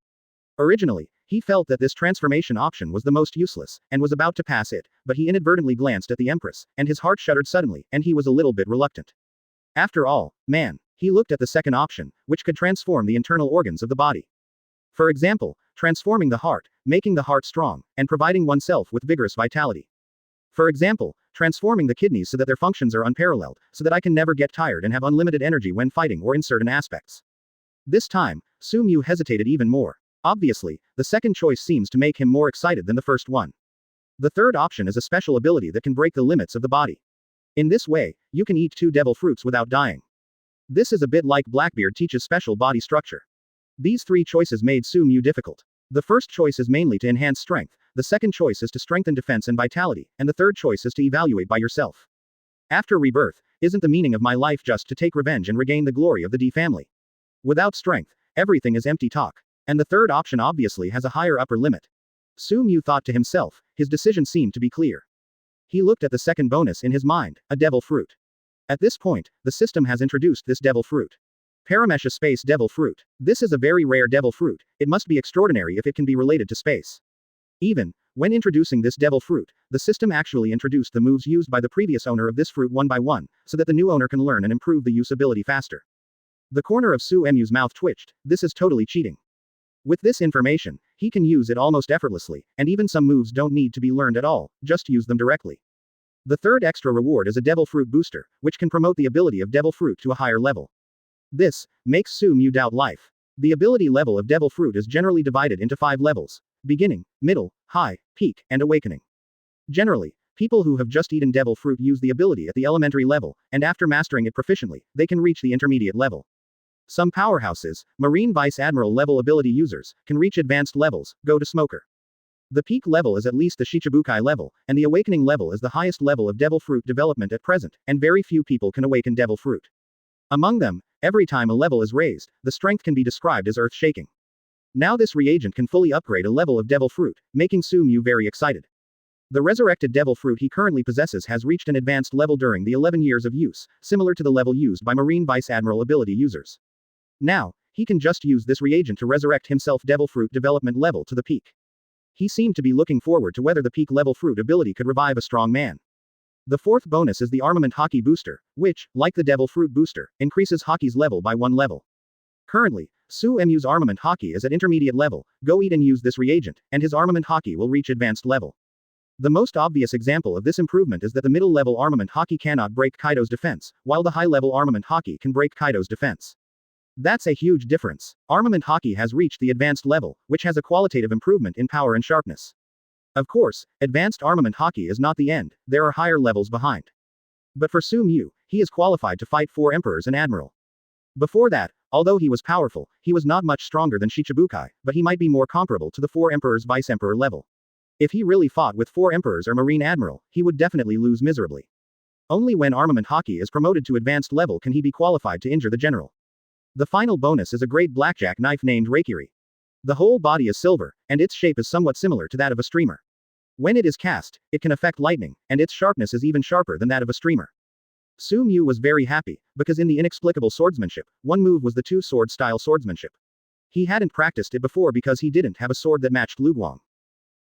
Originally, he felt that this transformation option was the most useless, and was about to pass it, but he inadvertently glanced at the Empress, and his heart shuddered suddenly, and he was a little bit reluctant. After all, man, he looked at the second option, which could transform the internal organs of the body. For example, transforming the heart, making the heart strong, and providing oneself with vigorous vitality. For example, transforming the kidneys so that their functions are unparalleled, so that I can never get tired and have unlimited energy when fighting or in certain aspects. This time, Sumu hesitated even more. Obviously, the second choice seems to make him more excited than the first one. The third option is a special ability that can break the limits of the body. In this way, you can eat 2 devil fruits without dying. This is a bit like Blackbeard teaches special body structure. These 3 choices made Sumu difficult. The first choice is mainly to enhance strength, the second choice is to strengthen defense and vitality, and the third choice is to evaluate by yourself. After rebirth, isn't the meaning of my life just to take revenge and regain the glory of the D family? Without strength, everything is empty talk. And the third option obviously has a higher upper limit. Sumu thought to himself, his decision seemed to be clear. He looked at the second bonus in his mind, a devil fruit. At this point, the system has introduced this devil fruit. Paramesha Space Devil Fruit. This is a very rare devil fruit, it must be extraordinary if it can be related to space. Even when introducing this devil fruit, the system actually introduced the moves used by the previous owner of this fruit one by one, so that the new owner can learn and improve the usability faster. The corner of Sumu's mouth twitched, this is totally cheating. With this information, he can use it almost effortlessly, and even some moves don't need to be learned at all, just use them directly. The third extra reward is a devil fruit booster, which can promote the ability of devil fruit to a higher level. This makes Sumu doubt life. The ability level of devil fruit is generally divided into 5 levels: beginning, middle, high, peak, and awakening. Generally, people who have just eaten devil fruit use the ability at the elementary level, and after mastering it proficiently, they can reach the intermediate level. Some powerhouses, Marine Vice Admiral level ability users, can reach advanced levels, go to smoker. The peak level is at least the Shichibukai level, and the awakening level is the highest level of devil fruit development at present, and very few people can awaken devil fruit. Among them, every time a level is raised, the strength can be described as earth-shaking. Now this reagent can fully upgrade a level of devil fruit, making Sumu very excited. The resurrected devil fruit he currently possesses has reached an advanced level during the 11 years of use, similar to the level used by Marine Vice Admiral ability users. Now, he can just use this reagent to resurrect himself devil fruit development level to the peak. He seemed to be looking forward to whether the peak level fruit ability could revive a strong man. The fourth bonus is the armament Haki booster, which, like the devil fruit booster, increases Haki's level by 1 level. Currently, Sumu's armament Haki is at intermediate level, go eat and use this reagent, and his armament Haki will reach advanced level. The most obvious example of this improvement is that the middle level armament Haki cannot break Kaido's defense, while the high level armament Haki can break Kaido's defense. That's a huge difference. Armament Haki has reached the advanced level, which has a qualitative improvement in power and sharpness. Of course, advanced armament Haki is not the end, there are higher levels behind. But for Sumu, he is qualified to fight 4 emperors and admiral. Before that, although he was powerful, he was not much stronger than Shichibukai, but he might be more comparable to the 4 emperors vice-emperor level. If he really fought with 4 emperors or marine admiral, he would definitely lose miserably. Only when armament Haki is promoted to advanced level can he be qualified to injure the general. The final bonus is a great blackjack knife named Reikiri. The whole body is silver, and its shape is somewhat similar to that of a streamer. When it is cast, it can affect lightning, and its sharpness is even sharper than that of a streamer. Sumu was very happy, because in the inexplicable swordsmanship, one move was the two-sword style swordsmanship. He hadn't practiced it before because he didn't have a sword that matched Luguang.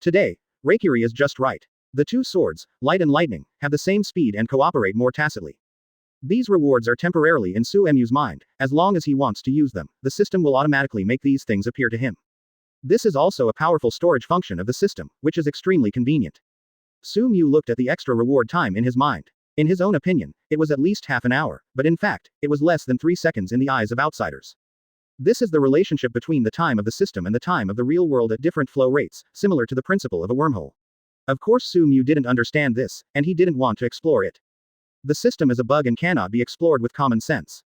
Today, Reikiri is just right. The two swords, light and lightning, have the same speed and cooperate more tacitly. These rewards are temporarily in Suemu's mind, as long as he wants to use them, the system will automatically make these things appear to him. This is also a powerful storage function of the system, which is extremely convenient. Sumu looked at the extra reward time in his mind. In his own opinion, it was at least half an hour, but in fact, it was less than 3 seconds in the eyes of outsiders. This is the relationship between the time of the system and the time of the real world at different flow rates, similar to the principle of a wormhole. Of course Sumu didn't understand this, and he didn't want to explore it. The system is a bug and cannot be explored with common sense.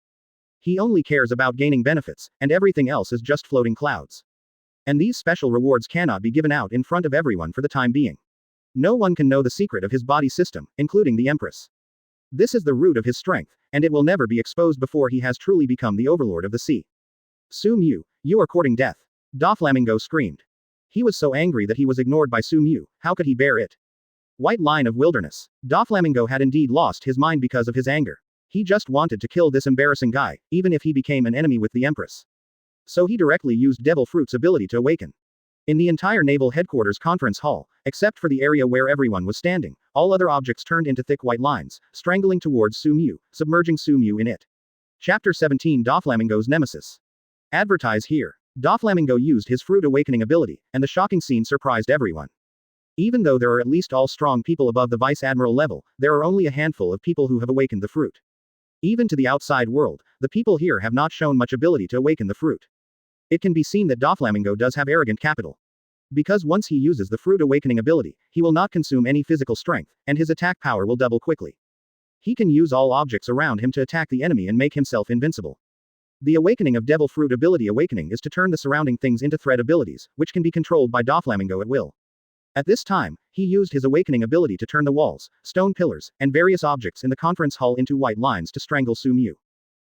He only cares about gaining benefits, and everything else is just floating clouds. And these special rewards cannot be given out in front of everyone for the time being. No one can know the secret of his body system, including the Empress. This is the root of his strength, and it will never be exposed before he has truly become the overlord of the sea. Sumu, you are courting death. Doflamingo screamed. He was so angry that he was ignored by Sumu, how could he bear it? White line of wilderness. Doflamingo had indeed lost his mind because of his anger. He just wanted to kill this embarrassing guy, even if he became an enemy with the Empress. So he directly used Devil Fruit's ability to awaken. In the entire naval headquarters conference hall, except for the area where everyone was standing, all other objects turned into thick white lines, strangling towards Sumu, submerging Sumu in it. Chapter 17 Doflamingo's Nemesis. Advertise here. Doflamingo used his fruit awakening ability, and the shocking scene surprised everyone. Even though there are at least all strong people above the vice admiral level, there are only a handful of people who have awakened the fruit. Even to the outside world, the people here have not shown much ability to awaken the fruit. It can be seen that Doflamingo does have arrogant capital. Because once he uses the fruit awakening ability, he will not consume any physical strength, and his attack power will double quickly. He can use all objects around him to attack the enemy and make himself invincible. The awakening of Devil Fruit ability awakening is to turn the surrounding things into threat abilities, which can be controlled by Doflamingo at will. At this time, he used his awakening ability to turn the walls, stone pillars, and various objects in the conference hall into white lines to strangle Sumu.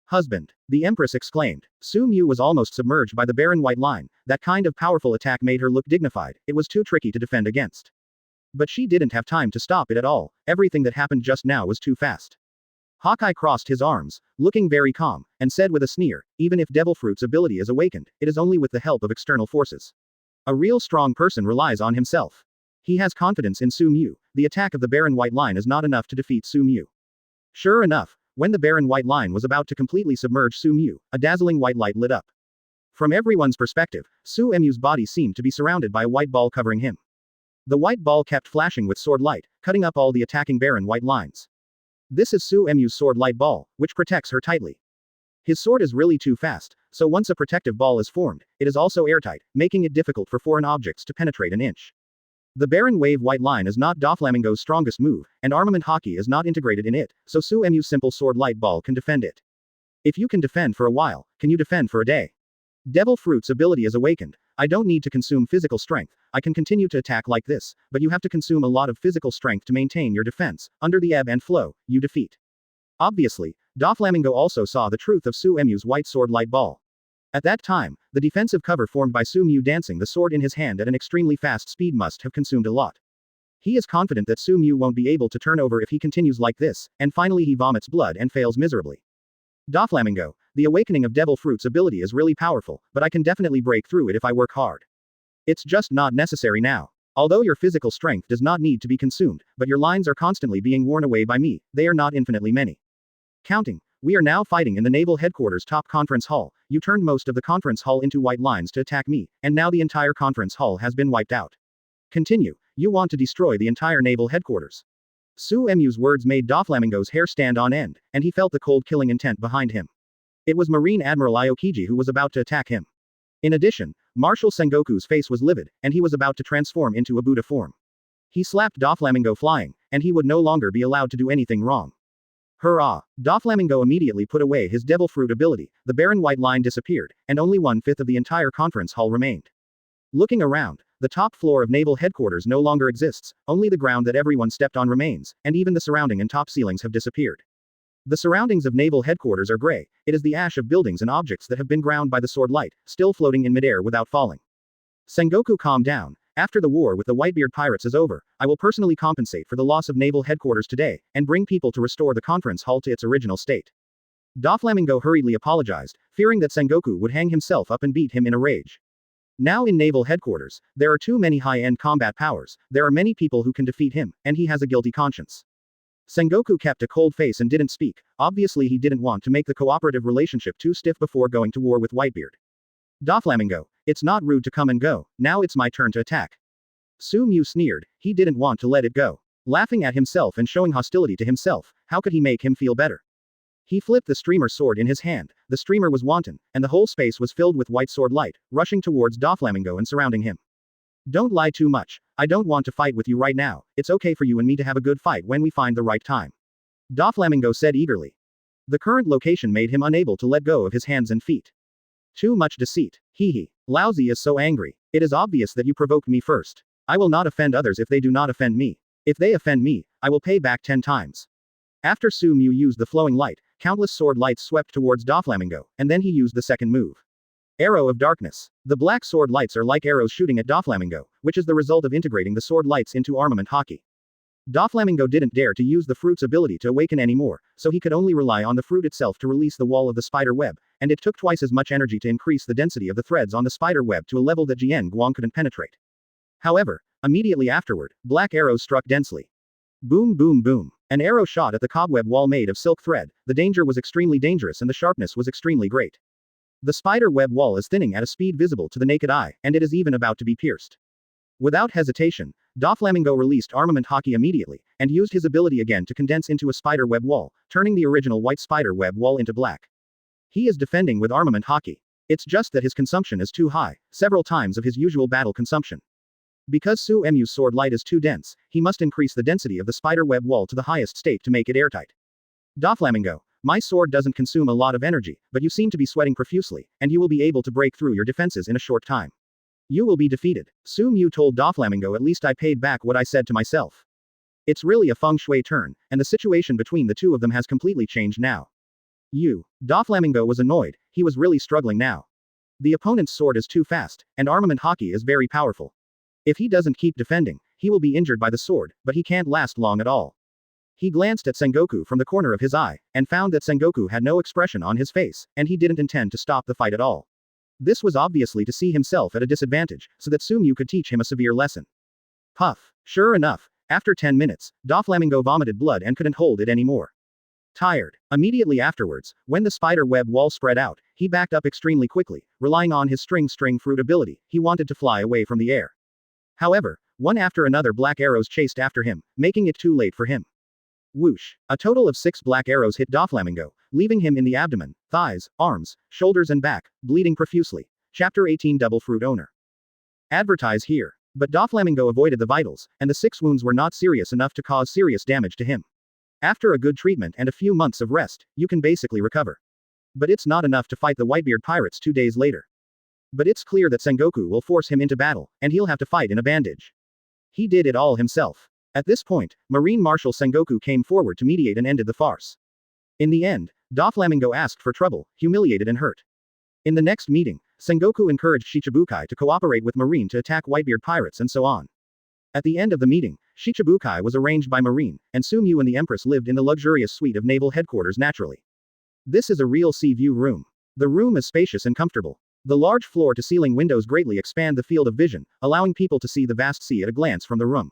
Husband. The Empress exclaimed. Sumu was almost submerged by the barren white line, that kind of powerful attack made her look dignified, it was too tricky to defend against. But she didn't have time to stop it at all, everything that happened just now was too fast. Hawkeye crossed his arms, looking very calm, and said with a sneer, even if Devil Fruit's ability is awakened, it is only with the help of external forces. A real strong person relies on himself. He has confidence in Sumu, the attack of the barren white line is not enough to defeat Sumu. Sure enough, when the barren white line was about to completely submerge Sumu, a dazzling white light lit up. From everyone's perspective, Suemu's body seemed to be surrounded by a white ball covering him. The white ball kept flashing with sword light, cutting up all the attacking barren white lines. This is Suemu's sword light ball, which protects her tightly. His sword is really too fast, so once a protective ball is formed, it is also airtight, making it difficult for foreign objects to penetrate an inch. The barren wave white line is not Doflamingo's strongest move, and armament Haki is not integrated in it, so Suemu's simple sword light ball can defend it. If you can defend for a while, can you defend for a day? Devil Fruit's ability is awakened. I don't need to consume physical strength, I can continue to attack like this, but you have to consume a lot of physical strength to maintain your defense, under the ebb and flow, you defeat. Obviously, Doflamingo also saw the truth of Suemu's white sword light ball. At that time, the defensive cover formed by Sumu dancing the sword in his hand at an extremely fast speed must have consumed a lot. He is confident that Sumu won't be able to turn over if he continues like this, and finally he vomits blood and fails miserably. Doflamingo, the awakening of Devil Fruit's ability is really powerful, but I can definitely break through it if I work hard. It's just not necessary now. Although your physical strength does not need to be consumed, but your lines are constantly being worn away by me, they are not infinitely many. Counting. We are now fighting in the naval headquarters top conference hall, you turned most of the conference hall into white lines to attack me, and now the entire conference hall has been wiped out. Continue, you want to destroy the entire naval headquarters. Suemu's words made Doflamingo's hair stand on end, and he felt the cold killing intent behind him. It was Marine Admiral Aokiji who was about to attack him. In addition, Marshal Sengoku's face was livid, and he was about to transform into a Buddha form. He slapped Doflamingo flying, and he would no longer be allowed to do anything wrong. Hurrah! Doflamingo immediately put away his Devil Fruit ability, the barren white line disappeared, and only 1/5 of the entire conference hall remained. Looking around, the top floor of naval headquarters no longer exists, only the ground that everyone stepped on remains, and even the surrounding and top ceilings have disappeared. The surroundings of naval headquarters are gray, it is the ash of buildings and objects that have been ground by the sword light, still floating in midair without falling. Sengoku, calm down. After the war with the Whitebeard pirates is over, I will personally compensate for the loss of naval headquarters today, and bring people to restore the conference hall to its original state. Doflamingo hurriedly apologized, fearing that Sengoku would hang himself up and beat him in a rage. Now in naval headquarters, there are too many high-end combat powers, there are many people who can defeat him, and he has a guilty conscience. Sengoku kept a cold face and didn't speak. Obviously he didn't want to make the cooperative relationship too stiff before going to war with Whitebeard. Doflamingo, it's not rude to come and go, now it's my turn to attack. Sumu sneered, he didn't want to let it go. Laughing at himself and showing hostility to himself, how could he make him feel better? He flipped the streamer sword in his hand, the streamer was wanton, and the whole space was filled with white sword light, rushing towards Doflamingo and surrounding him. Don't lie too much, I don't want to fight with you right now, it's okay for you and me to have a good fight when we find the right time. Doflamingo said eagerly. The current location made him unable to let go of his hands and feet. Too much deceit. Hee. Lousy is so angry. It is obvious that you provoked me first. I will not offend others if they do not offend me. If they offend me, I will pay back 10 times. After Sumu used the flowing light, countless sword lights swept towards Doflamingo, and then he used the second move. Arrow of Darkness. The black sword lights are like arrows shooting at Doflamingo, which is the result of integrating the sword lights into armament Haki. Doflamingo didn't dare to use the fruit's ability to awaken anymore, so he could only rely on the fruit itself to release the wall of the spider web, and it took twice as much energy to increase the density of the threads on the spider web to a level that Jian Guang couldn't penetrate. However, immediately afterward, black arrows struck densely. Boom boom boom. An arrow shot at the cobweb wall made of silk thread. The danger was extremely dangerous and the sharpness was extremely great. The spider web wall is thinning at a speed visible to the naked eye, and it is even about to be pierced. Without hesitation, Doflamingo released armament Haki immediately, and used his ability again to condense into a spider web wall, turning the original white spider web wall into black. He is defending with armament Haki. It's just that his consumption is too high, several times of his usual battle consumption. Because Suemu's sword light is too dense, he must increase the density of the spider web wall to the highest state to make it airtight. Doflamingo, my sword doesn't consume a lot of energy, but you seem to be sweating profusely, and you will be able to break through your defenses in a short time. You will be defeated. Sumu told Doflamingo, at least I paid back what I said to myself. It's really a feng shui turn, and the situation between the two of them has completely changed now. Doflamingo was annoyed, he was really struggling now. The opponent's sword is too fast, and armament Haki is very powerful. If he doesn't keep defending, he will be injured by the sword, but he can't last long at all. He glanced at Sengoku from the corner of his eye, and found that Sengoku had no expression on his face, and he didn't intend to stop the fight at all. This was obviously to see himself at a disadvantage, so that Sumu could teach him a severe lesson. Puff. Sure enough, after 10 minutes, Doflamingo vomited blood and couldn't hold it anymore. Tired. Immediately afterwards, when the spider web wall spread out, he backed up extremely quickly, relying on his string fruit ability, he wanted to fly away from the air. However, one after another black arrows chased after him, making it too late for him. Whoosh. A total of 6 black arrows hit Doflamingo, leaving him in the abdomen, thighs, arms, shoulders and back, bleeding profusely. Chapter 18 Double Fruit Owner. Advertise here. But Doflamingo avoided the vitals, and the 6 wounds were not serious enough to cause serious damage to him. After a good treatment and a few months of rest, you can basically recover. But it's not enough to fight the Whitebeard pirates 2 days later. But it's clear that Sengoku will force him into battle, and he'll have to fight in a bandage. He did it all himself. At this point, Marine Marshal Sengoku came forward to mediate and ended the farce. In the end, Doflamingo asked for trouble, humiliated and hurt. In the next meeting, Sengoku encouraged Shichibukai to cooperate with Marine to attack Whitebeard pirates and so on. At the end of the meeting, Shichibukai was arranged by Marine, and Sumu and the Empress lived in the luxurious suite of naval headquarters naturally. This is a real sea view room. The room is spacious and comfortable. The large floor-to-ceiling windows greatly expand the field of vision, allowing people to see the vast sea at a glance from the room.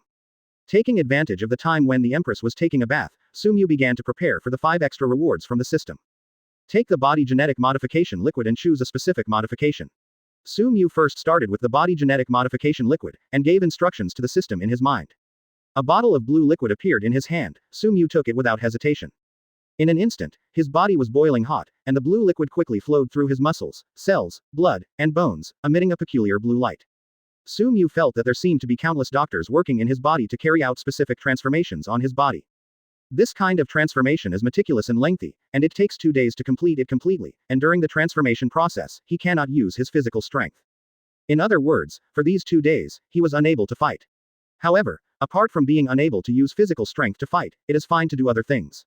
Taking advantage of the time when the Empress was taking a bath, Sumu began to prepare for the 5 extra rewards from the system. Take the body genetic modification liquid and choose a specific modification. Sumu first started with the body genetic modification liquid, and gave instructions to the system in his mind. A bottle of blue liquid appeared in his hand, Sumu took it without hesitation. In an instant, his body was boiling hot, and the blue liquid quickly flowed through his muscles, cells, blood, and bones, emitting a peculiar blue light. Sumu felt that there seemed to be countless doctors working in his body to carry out specific transformations on his body. This kind of transformation is meticulous and lengthy, and it takes 2 days to complete it completely, and during the transformation process, he cannot use his physical strength. In other words, for these 2 days, he was unable to fight. However, apart from being unable to use physical strength to fight, it is fine to do other things.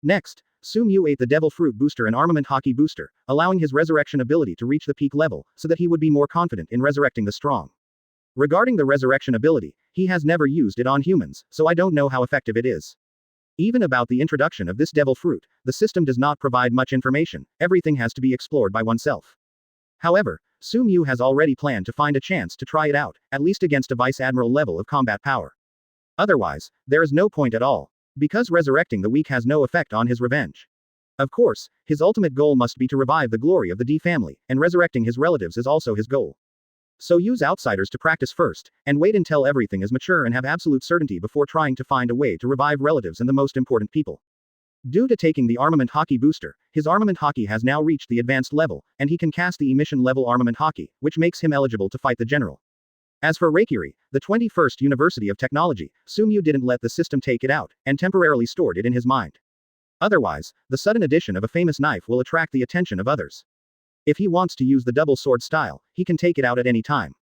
Next, Sumu ate the Devil Fruit Booster and Armament Haki Booster, allowing his resurrection ability to reach the peak level, so that he would be more confident in resurrecting the strong. Regarding the resurrection ability, he has never used it on humans, so I don't know how effective it is. Even about the introduction of this devil fruit, the system does not provide much information, everything has to be explored by oneself. However, Sumu has already planned to find a chance to try it out, at least against a vice admiral level of combat power. Otherwise, there is no point at all. Because resurrecting the weak has no effect on his revenge. Of course, his ultimate goal must be to revive the glory of the D family, and resurrecting his relatives is also his goal. So use outsiders to practice first, and wait until everything is mature and have absolute certainty before trying to find a way to revive relatives and the most important people. Due to taking the armament Haki booster, his armament Haki has now reached the advanced level, and he can cast the emission level armament Haki, which makes him eligible to fight the general. As for Reikiri, the 21st University of Technology, Sumu didn't let the system take it out, and temporarily stored it in his mind. Otherwise, the sudden addition of a famous knife will attract the attention of others. If he wants to use the double sword style, he can take it out at any time.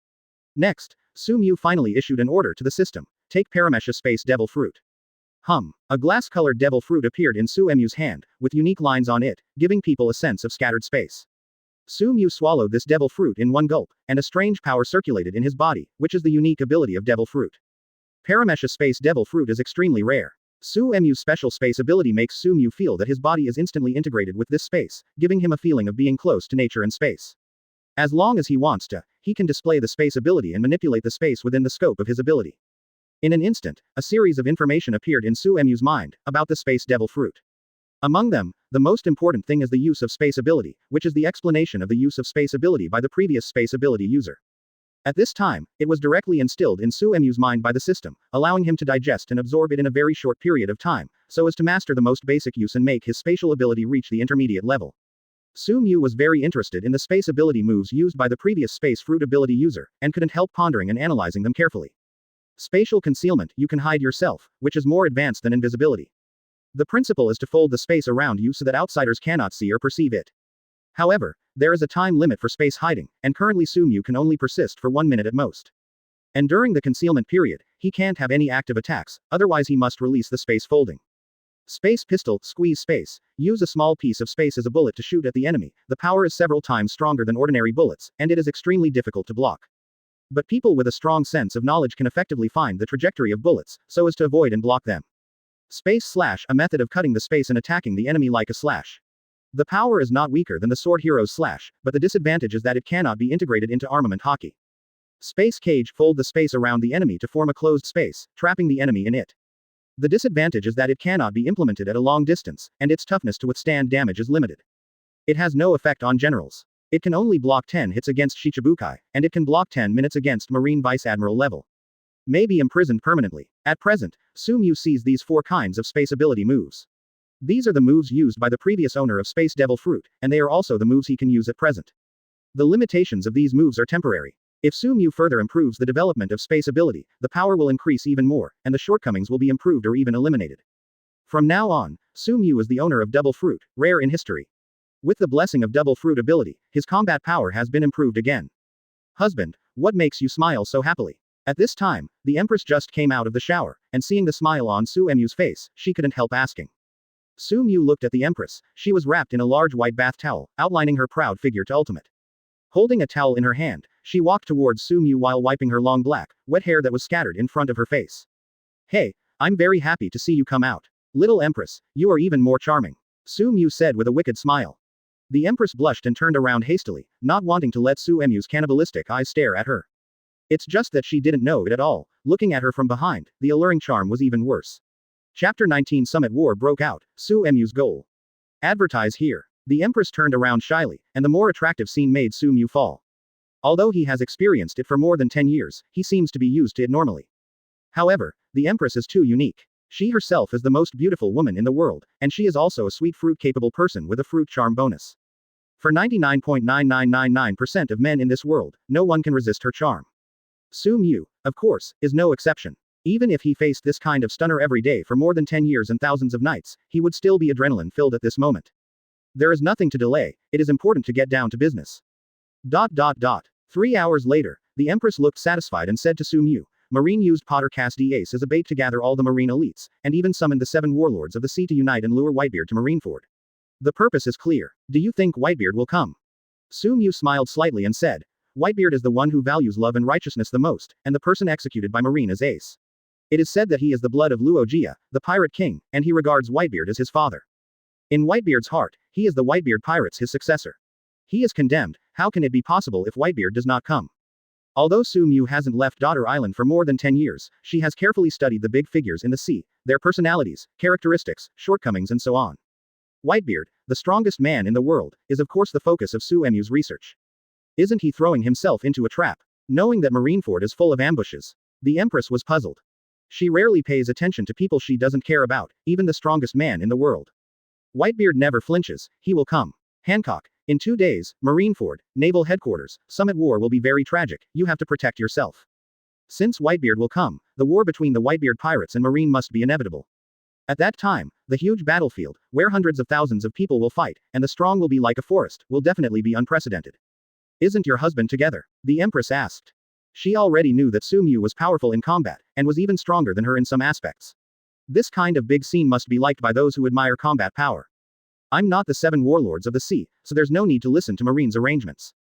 Next, Sumu finally issued an order to the system. Take Paramesha Space Devil Fruit. A glass-colored devil fruit appeared in Suemu's hand, with unique lines on it, giving people a sense of scattered space. Sumu swallowed this devil fruit in one gulp, and a strange power circulated in his body, which is the unique ability of devil fruit. Paramesha Space Devil Fruit is extremely rare. Suemu's special space ability makes Sumu feel that his body is instantly integrated with this space, giving him a feeling of being close to nature and space. As long as he wants to, he can display the space ability and manipulate the space within the scope of his ability. In an instant, a series of information appeared in Suemu's mind, about the Space Devil Fruit. Among them, the most important thing is the use of space ability, which is the explanation of the use of space ability by the previous space ability user. At this time, it was directly instilled in Suemu's mind by the system, allowing him to digest and absorb it in a very short period of time, so as to master the most basic use and make his spatial ability reach the intermediate level. Sumu was very interested in the space ability moves used by the previous space fruit ability user, and couldn't help pondering and analyzing them carefully. Spatial concealment, you can hide yourself, which is more advanced than invisibility. The principle is to fold the space around you so that outsiders cannot see or perceive it. However, there is a time limit for space hiding, and currently Sumu can only persist for 1 minute at most. And during the concealment period, he can't have any active attacks, otherwise he must release the space folding. Space pistol, squeeze space. Use a small piece of space as a bullet to shoot at the enemy. The power is several times stronger than ordinary bullets, and it is extremely difficult to block. But people with a strong sense of knowledge can effectively find the trajectory of bullets, so as to avoid and block them. Space slash, a method of cutting the space and attacking the enemy like a slash. The power is not weaker than the sword hero's slash, but the disadvantage is that it cannot be integrated into armament Haki. Space cage, fold the space around the enemy to form a closed space, trapping the enemy in it. The disadvantage is that it cannot be implemented at a long distance, and its toughness to withstand damage is limited. It has no effect on generals. It can only block 10 hits against Shichibukai, and it can block 10 minutes against Marine Vice Admiral level. May be imprisoned permanently. At present, Sumu sees these 4 kinds of space ability moves. These are the moves used by the previous owner of Space Devil Fruit, and they are also the moves he can use at present. The limitations of these moves are temporary. If Sumu further improves the development of space ability, the power will increase even more, and the shortcomings will be improved or even eliminated. From now on, Sumu is the owner of Double Fruit, rare in history. With the blessing of Double Fruit ability, his combat power has been improved again. Husband, what makes you smile so happily? At this time, the Empress just came out of the shower, and seeing the smile on Suemu's face, she couldn't help asking. Sumu looked at the Empress. She was wrapped in a large white bath towel, outlining her proud figure to ultimate. Holding a towel in her hand, she walked towards Sumu while wiping her long black, wet hair that was scattered in front of her face. Hey, I'm very happy to see you come out. Little Empress, you are even more charming. Sumu said with a wicked smile. The Empress blushed and turned around hastily, not wanting to let Suemu's cannibalistic eyes stare at her. It's just that she didn't know it at all. Looking at her from behind, the alluring charm was even worse. Chapter 19 Summit War broke out. Suemu's goal. Advertise here. The Empress turned around shyly, and the more attractive scene made Sumu fall. Although he has experienced it for more than 10 years, he seems to be used to it normally. However, the Empress is too unique. She herself is the most beautiful woman in the world, and she is also a sweet fruit-capable person with a fruit charm bonus. For 99.9999% of men in this world, no one can resist her charm. Sumu, of course, is no exception. Even if he faced this kind of stunner every day for more than 10 years and thousands of nights, he would still be adrenaline-filled at this moment. There is nothing to delay, it is important to get down to business. 3 hours later, the Empress looked satisfied and said to Sumu, Marine used Pottercast Ace as a bait to gather all the Marine elites, and even summoned the 7 warlords of the sea to unite and lure Whitebeard to Marineford. The purpose is clear. Do you think Whitebeard will come? Sumu smiled slightly and said, Whitebeard is the one who values love and righteousness the most, and the person executed by Marine is Ace. It is said that he is the blood of Luogia, the pirate king, and he regards Whitebeard as his father. In Whitebeard's heart, he is the Whitebeard pirates his successor. He is condemned. How can it be possible if Whitebeard does not come? Although Sumu hasn't left Daughter Island for more than 10 years, she has carefully studied the big figures in the sea, their personalities, characteristics, shortcomings and so on. Whitebeard, the strongest man in the world, is of course the focus of Sumu's research. Isn't he throwing himself into a trap? Knowing that Marineford is full of ambushes, the Empress was puzzled. She rarely pays attention to people she doesn't care about, even the strongest man in the world. Whitebeard never flinches, he will come. Hancock, in 2 days, Marineford, naval headquarters, summit war will be very tragic, you have to protect yourself. Since Whitebeard will come, the war between the Whitebeard pirates and Marine must be inevitable. At that time, the huge battlefield, where hundreds of thousands of people will fight, and the strong will be like a forest, will definitely be unprecedented. Isn't your husband together? The Empress asked. She already knew that Sumu was powerful in combat, and was even stronger than her in some aspects. This kind of big scene must be liked by those who admire combat power. I'm not the 7 warlords of the sea, so there's no need to listen to Marine's arrangements.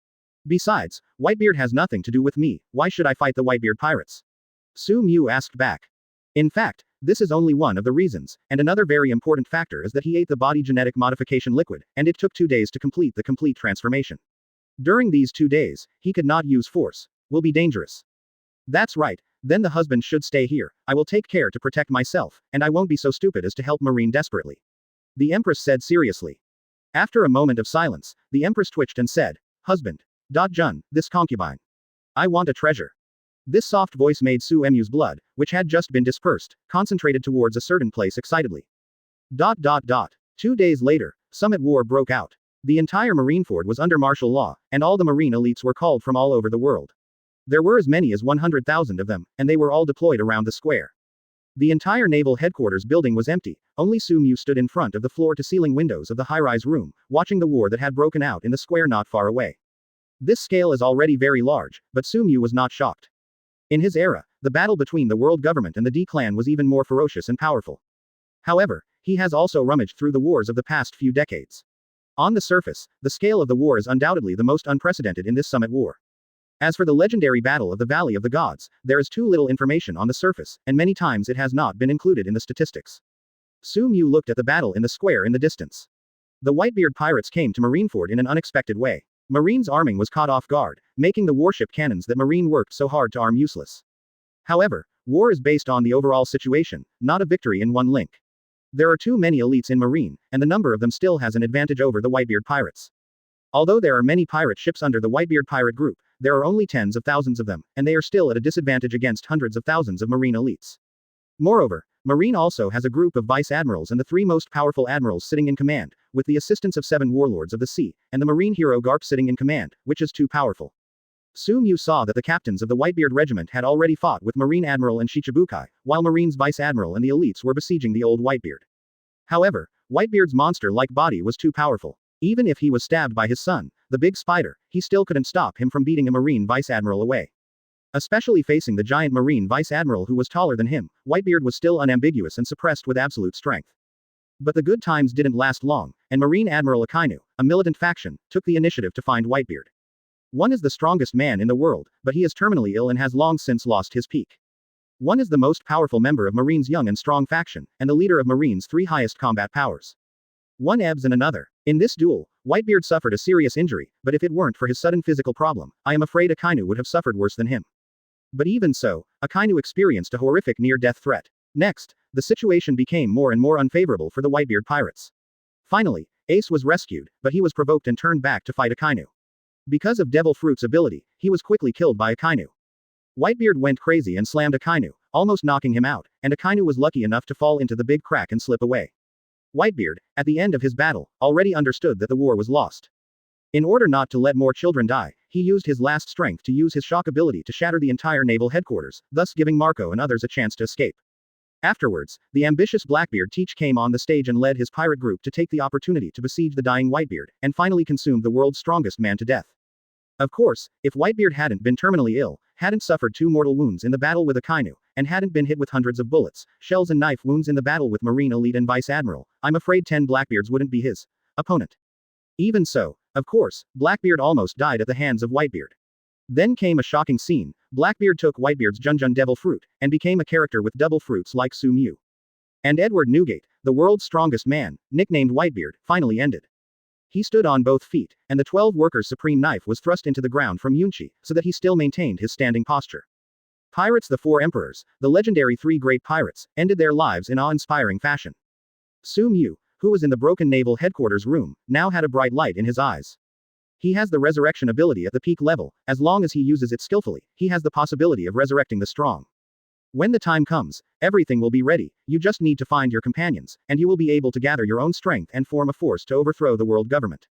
Besides, Whitebeard has nothing to do with me, why should I fight the Whitebeard pirates? Sumu asked back. In fact, this is only one of the reasons, and another very important factor is that he ate the body genetic modification liquid, and it took 2 days to complete the complete transformation. During these 2 days, he could not use force. Will be dangerous. That's right, then the husband should stay here, I will take care to protect myself, and I won't be so stupid as to help Marine desperately. The Empress said seriously. After a moment of silence, the Empress twitched and said, Husband. Jun, this concubine. I want a treasure. This soft voice made Sumu's blood, which had just been dispersed, concentrated towards a certain place excitedly. 2 days later, Summit War broke out. The entire Marineford was under martial law, and all the Marine elites were called from all over the world. There were as many as 100,000 of them, and they were all deployed around the square. The entire naval headquarters building was empty, only Sumu stood in front of the floor-to-ceiling windows of the high-rise room, watching the war that had broken out in the square not far away. This scale is already very large, but Sumu was not shocked. In his era, the battle between the world government and the D-clan was even more ferocious and powerful. However, he has also rummaged through the wars of the past few decades. On the surface, the scale of the war is undoubtedly the most unprecedented in this summit war. As for the legendary battle of the Valley of the Gods, there is too little information on the surface, and many times it has not been included in the statistics. Sumu looked at the battle in the square in the distance. The Whitebeard pirates came to Marineford in an unexpected way. Marine's arming was caught off guard, making the warship cannons that Marine worked so hard to arm useless. However, war is based on the overall situation, not a victory in one link. There are too many elites in Marine, and the number of them still has an advantage over the Whitebeard pirates. Although there are many pirate ships under the Whitebeard pirate group, there are only tens of thousands of them, and they are still at a disadvantage against hundreds of thousands of Marine elites. Moreover, Marine also has a group of vice admirals and the 3 most powerful admirals sitting in command, with the assistance of 7 warlords of the sea, and the Marine hero Garp sitting in command, which is too powerful. Sumu saw that the captains of the Whitebeard regiment had already fought with Marine Admiral and Shichibukai, while Marine's vice admiral and the elites were besieging the old Whitebeard. However, Whitebeard's monster-like body was too powerful. Even if he was stabbed by his son, the big spider, he still couldn't stop him from beating a Marine vice admiral away. Especially facing the giant Marine vice admiral who was taller than him, Whitebeard was still unambiguous and suppressed with absolute strength. But the good times didn't last long, and Marine Admiral Akainu, a militant faction, took the initiative to find Whitebeard. One is the strongest man in the world, but he is terminally ill and has long since lost his peak. One is the most powerful member of Marine's young and strong faction, and the leader of Marine's 3 highest combat powers. One ebbs and another. In this duel, Whitebeard suffered a serious injury, but if it weren't for his sudden physical problem, I am afraid Akainu would have suffered worse than him. But even so, Akainu experienced a horrific near-death threat. Next, the situation became more and more unfavorable for the Whitebeard pirates. Finally, Ace was rescued, but he was provoked and turned back to fight Akainu. Because of Devil Fruit's ability, he was quickly killed by Akainu. Whitebeard went crazy and slammed Akainu, almost knocking him out, and Akainu was lucky enough to fall into the big crack and slip away. Whitebeard, at the end of his battle, already understood that the war was lost. In order not to let more children die, he used his last strength to use his shock ability to shatter the entire naval headquarters, thus giving Marco and others a chance to escape. Afterwards, the ambitious Blackbeard Teach came on the stage and led his pirate group to take the opportunity to besiege the dying Whitebeard, and finally consumed the world's strongest man to death. Of course, if Whitebeard hadn't been terminally ill, hadn't suffered 2 mortal wounds in the battle with Akainu, and hadn't been hit with hundreds of bullets, shells and knife wounds in the battle with Marine Elite and Vice Admiral, I'm afraid 10 Blackbeards wouldn't be his opponent. Even so, of course, Blackbeard almost died at the hands of Whitebeard. Then came a shocking scene. Blackbeard took Whitebeard's Junjun Devil Fruit, and became a character with double fruits like Sumu. And Edward Newgate, the world's strongest man, nicknamed Whitebeard, finally ended. He stood on both feet, and the 12 workers' supreme knife was thrust into the ground from Yunchi, so that he still maintained his standing posture. Pirates, the four emperors, the legendary three great pirates, ended their lives in awe-inspiring fashion. Sumu, who was in the broken naval headquarters room, now had a bright light in his eyes. He has the resurrection ability at the peak level. As long as he uses it skillfully, he has the possibility of resurrecting the strong. When the time comes, everything will be ready. You just need to find your companions, and you will be able to gather your own strength and form a force to overthrow the world government.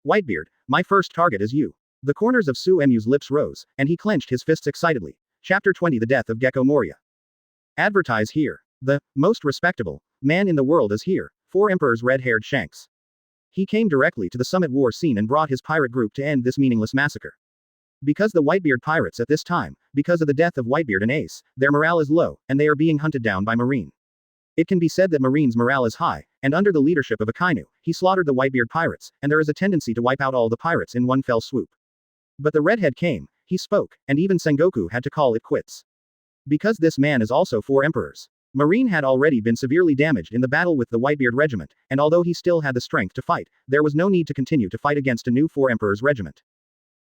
Whitebeard, my first target is you. The corners of Suemu's lips rose, and he clenched his fists excitedly. Chapter 20: The Death of Gecko Moria. Advertise here. The most respectable man in the world is here. 4 Emperors red-haired Shanks. He came directly to the summit war scene and brought his pirate group to end this meaningless massacre. Because the Whitebeard pirates at this time, because of the death of Whitebeard and Ace, their morale is low, and they are being hunted down by Marine. It can be said that Marine's morale is high, and under the leadership of Akainu, he slaughtered the Whitebeard pirates, and there is a tendency to wipe out all the pirates in one fell swoop. But the redhead came, he spoke, and even Sengoku had to call it quits. Because this man is also 4 emperors. Marine had already been severely damaged in the battle with the Whitebeard regiment, and although he still had the strength to fight, there was no need to continue to fight against a new 4 emperors regiment.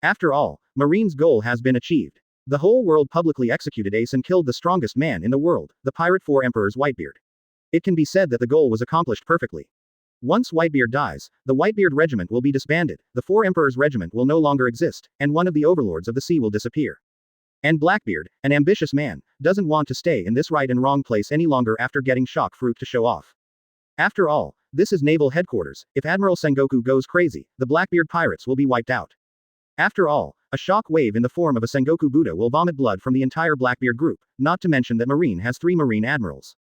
After all, Marine's goal has been achieved. The whole world publicly executed Ace and killed the strongest man in the world, the pirate 4 emperors Whitebeard. It can be said that the goal was accomplished perfectly. Once Whitebeard dies, the Whitebeard regiment will be disbanded, the 4 emperors regiment will no longer exist, and one of the overlords of the sea will disappear. And Blackbeard, an ambitious man, doesn't want to stay in this right and wrong place any longer after getting shock fruit to show off. After all, this is naval headquarters. If Admiral Sengoku goes crazy, the Blackbeard pirates will be wiped out. After all, a shock wave in the form of a Sengoku Buddha will vomit blood from the entire Blackbeard group, not to mention that Marine has 3 Marine admirals.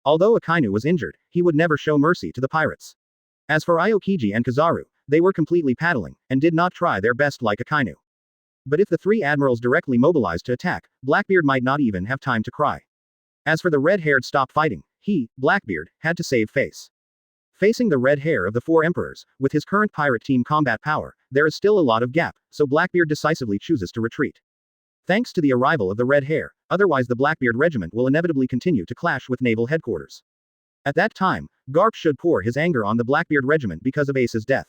Although Akainu was injured, he would never show mercy to the pirates. As for Aokiji and Kizaru, they were completely paddling, and did not try their best like Akainu. But if the 3 admirals directly mobilized to attack, Blackbeard might not even have time to cry. As for the red-haired stop fighting, he, Blackbeard, had to save face. Facing the red hair of the 4 emperors, with his current pirate team combat power, there is still a lot of gap, so Blackbeard decisively chooses to retreat. Thanks to the arrival of the red hair, otherwise the Blackbeard regiment will inevitably continue to clash with naval headquarters. At that time, Garp should pour his anger on the Blackbeard regiment because of Ace's death.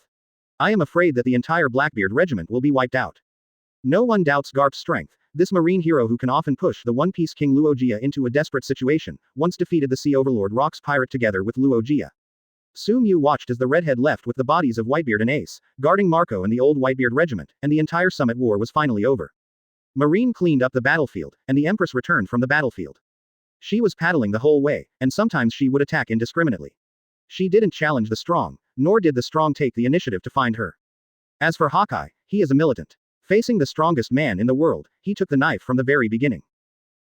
I am afraid that the entire Blackbeard regiment will be wiped out. No one doubts Garp's strength. This marine hero who can often push the One Piece King Luogia into a desperate situation, once defeated the Sea Overlord Rock's pirate together with Luogia. Sumu watched as the redhead left with the bodies of Whitebeard and Ace, guarding Marco and the old Whitebeard regiment, and the entire summit war was finally over. Marine cleaned up the battlefield, and the Empress returned from the battlefield. She was paddling the whole way, and sometimes she would attack indiscriminately. She didn't challenge the strong, nor did the strong take the initiative to find her. As for Hawkeye, he is a militant. Facing the strongest man in the world, he took the knife from the very beginning.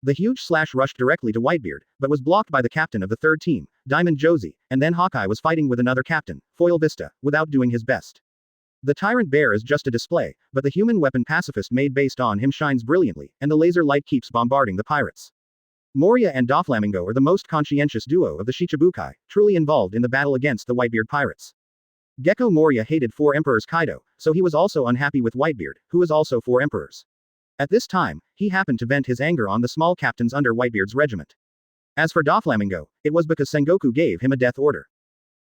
The huge slash rushed directly to Whitebeard, but was blocked by the captain of the 3rd team, Diamond Josie, and then Hawkeye was fighting with another captain, Foil Vista, without doing his best. The Tyrant Bear is just a display, but the human weapon pacifist made based on him shines brilliantly, and the laser light keeps bombarding the pirates. Moria and Doflamingo are the most conscientious duo of the Shichibukai, truly involved in the battle against the Whitebeard pirates. Gecko Moria hated 4 emperors Kaido, so he was also unhappy with Whitebeard, who was also 4 emperors. At this time, he happened to vent his anger on the small captains under Whitebeard's regiment. As for Doflamingo, it was because Sengoku gave him a death order.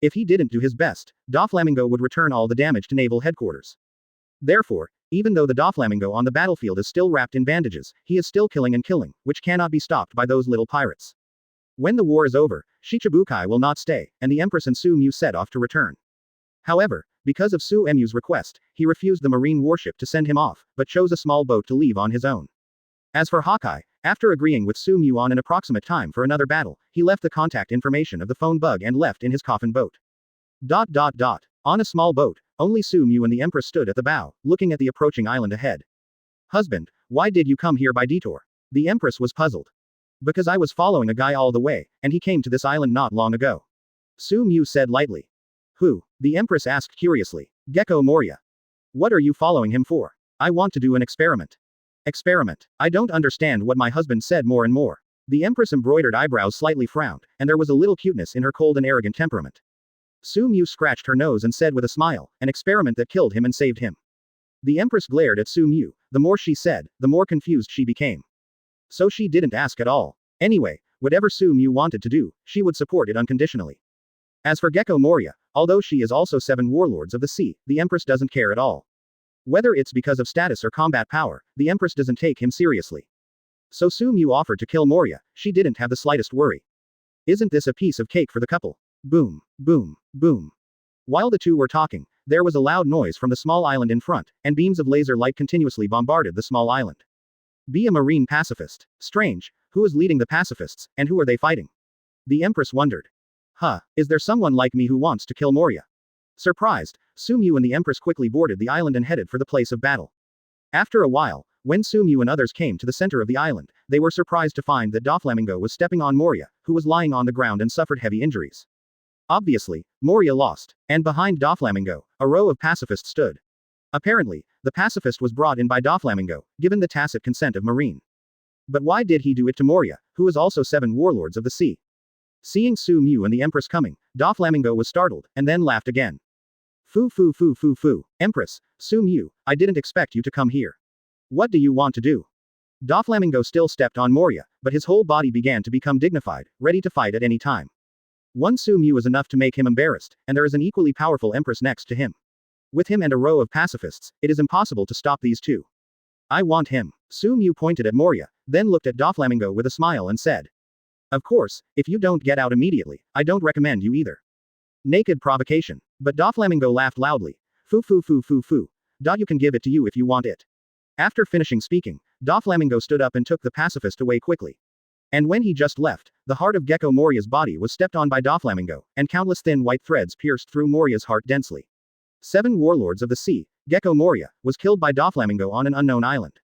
If he didn't do his best, Doflamingo would return all the damage to naval headquarters. Therefore, even though the Doflamingo on the battlefield is still wrapped in bandages, he is still killing and killing, which cannot be stopped by those little pirates. When the war is over, Shichibukai will not stay, and the Empress and Sumu set off to return. However, because of Suemu's request, he refused the marine warship to send him off, but chose a small boat to leave on his own. As for Hawkeye, after agreeing with Sumu on an approximate time for another battle, he left the contact information of the phone bug and left in his coffin boat. On a small boat, only Sumu and the Empress stood at the bow, looking at the approaching island ahead. Husband, why did you come here by detour? The Empress was puzzled. Because I was following a guy all the way, and he came to this island not long ago. Sumu said lightly. Who? The Empress asked curiously. Gecko Moria. What are you following him for? I want to do an experiment. Experiment. I don't understand what my husband said more and more. The Empress' embroidered eyebrows slightly frowned, and there was a little cuteness in her cold and arrogant temperament. Sumu scratched her nose and said with a smile, an experiment that killed him and saved him. The Empress glared at Sumu, The more she said, the more confused she became. So she didn't ask at all. Anyway, whatever Sumu wanted to do, she would support it unconditionally. As for Gecko Moria, although she is also 7 warlords of the sea, the Empress doesn't care at all. Whether it's because of status or combat power, the Empress doesn't take him seriously. So Sumu offered to kill Moria, she didn't have the slightest worry. Isn't this a piece of cake for the couple? Boom, boom, boom. While the two were talking, there was a loud noise from the small island in front, and beams of laser light continuously bombarded the small island. Be a marine pacifist. Strange, who is leading the pacifists, and who are they fighting? The Empress wondered. Is there someone like me who wants to kill Moria? Surprised, Sumu and the Empress quickly boarded the island and headed for the place of battle. After a while, when Sumu and others came to the center of the island, they were surprised to find that Doflamingo was stepping on Moria, who was lying on the ground and suffered heavy injuries. Obviously, Moria lost, and behind Doflamingo, a row of pacifists stood. Apparently, the pacifist was brought in by Doflamingo, given the tacit consent of Marine. But why did he do it to Moria, who is also 7 warlords of the sea? Seeing Sumu and the Empress coming, Doflamingo was startled, and then laughed again. Foo foo foo foo foo, Empress, Sumu, I didn't expect you to come here. What do you want to do? Doflamingo still stepped on Moria, but his whole body began to become dignified, ready to fight at any time. One Sumu is enough to make him embarrassed, and there is an equally powerful Empress next to him. With him and a row of pacifists, it is impossible to stop these two. I want him. Sumu pointed at Moria, then looked at Doflamingo with a smile and said. Of course, if you don't get out immediately, I don't recommend you either. Naked provocation. But Doflamingo laughed loudly. Foo foo foo foo foo. You can give it to you if you want it. After finishing speaking, Doflamingo stood up and took the pacifist away quickly. And when he just left, the heart of Gecko Moria's body was stepped on by Doflamingo, and countless thin white threads pierced through Moria's heart densely. 7 warlords of the sea, Gecko Moria, was killed by Doflamingo on an unknown island.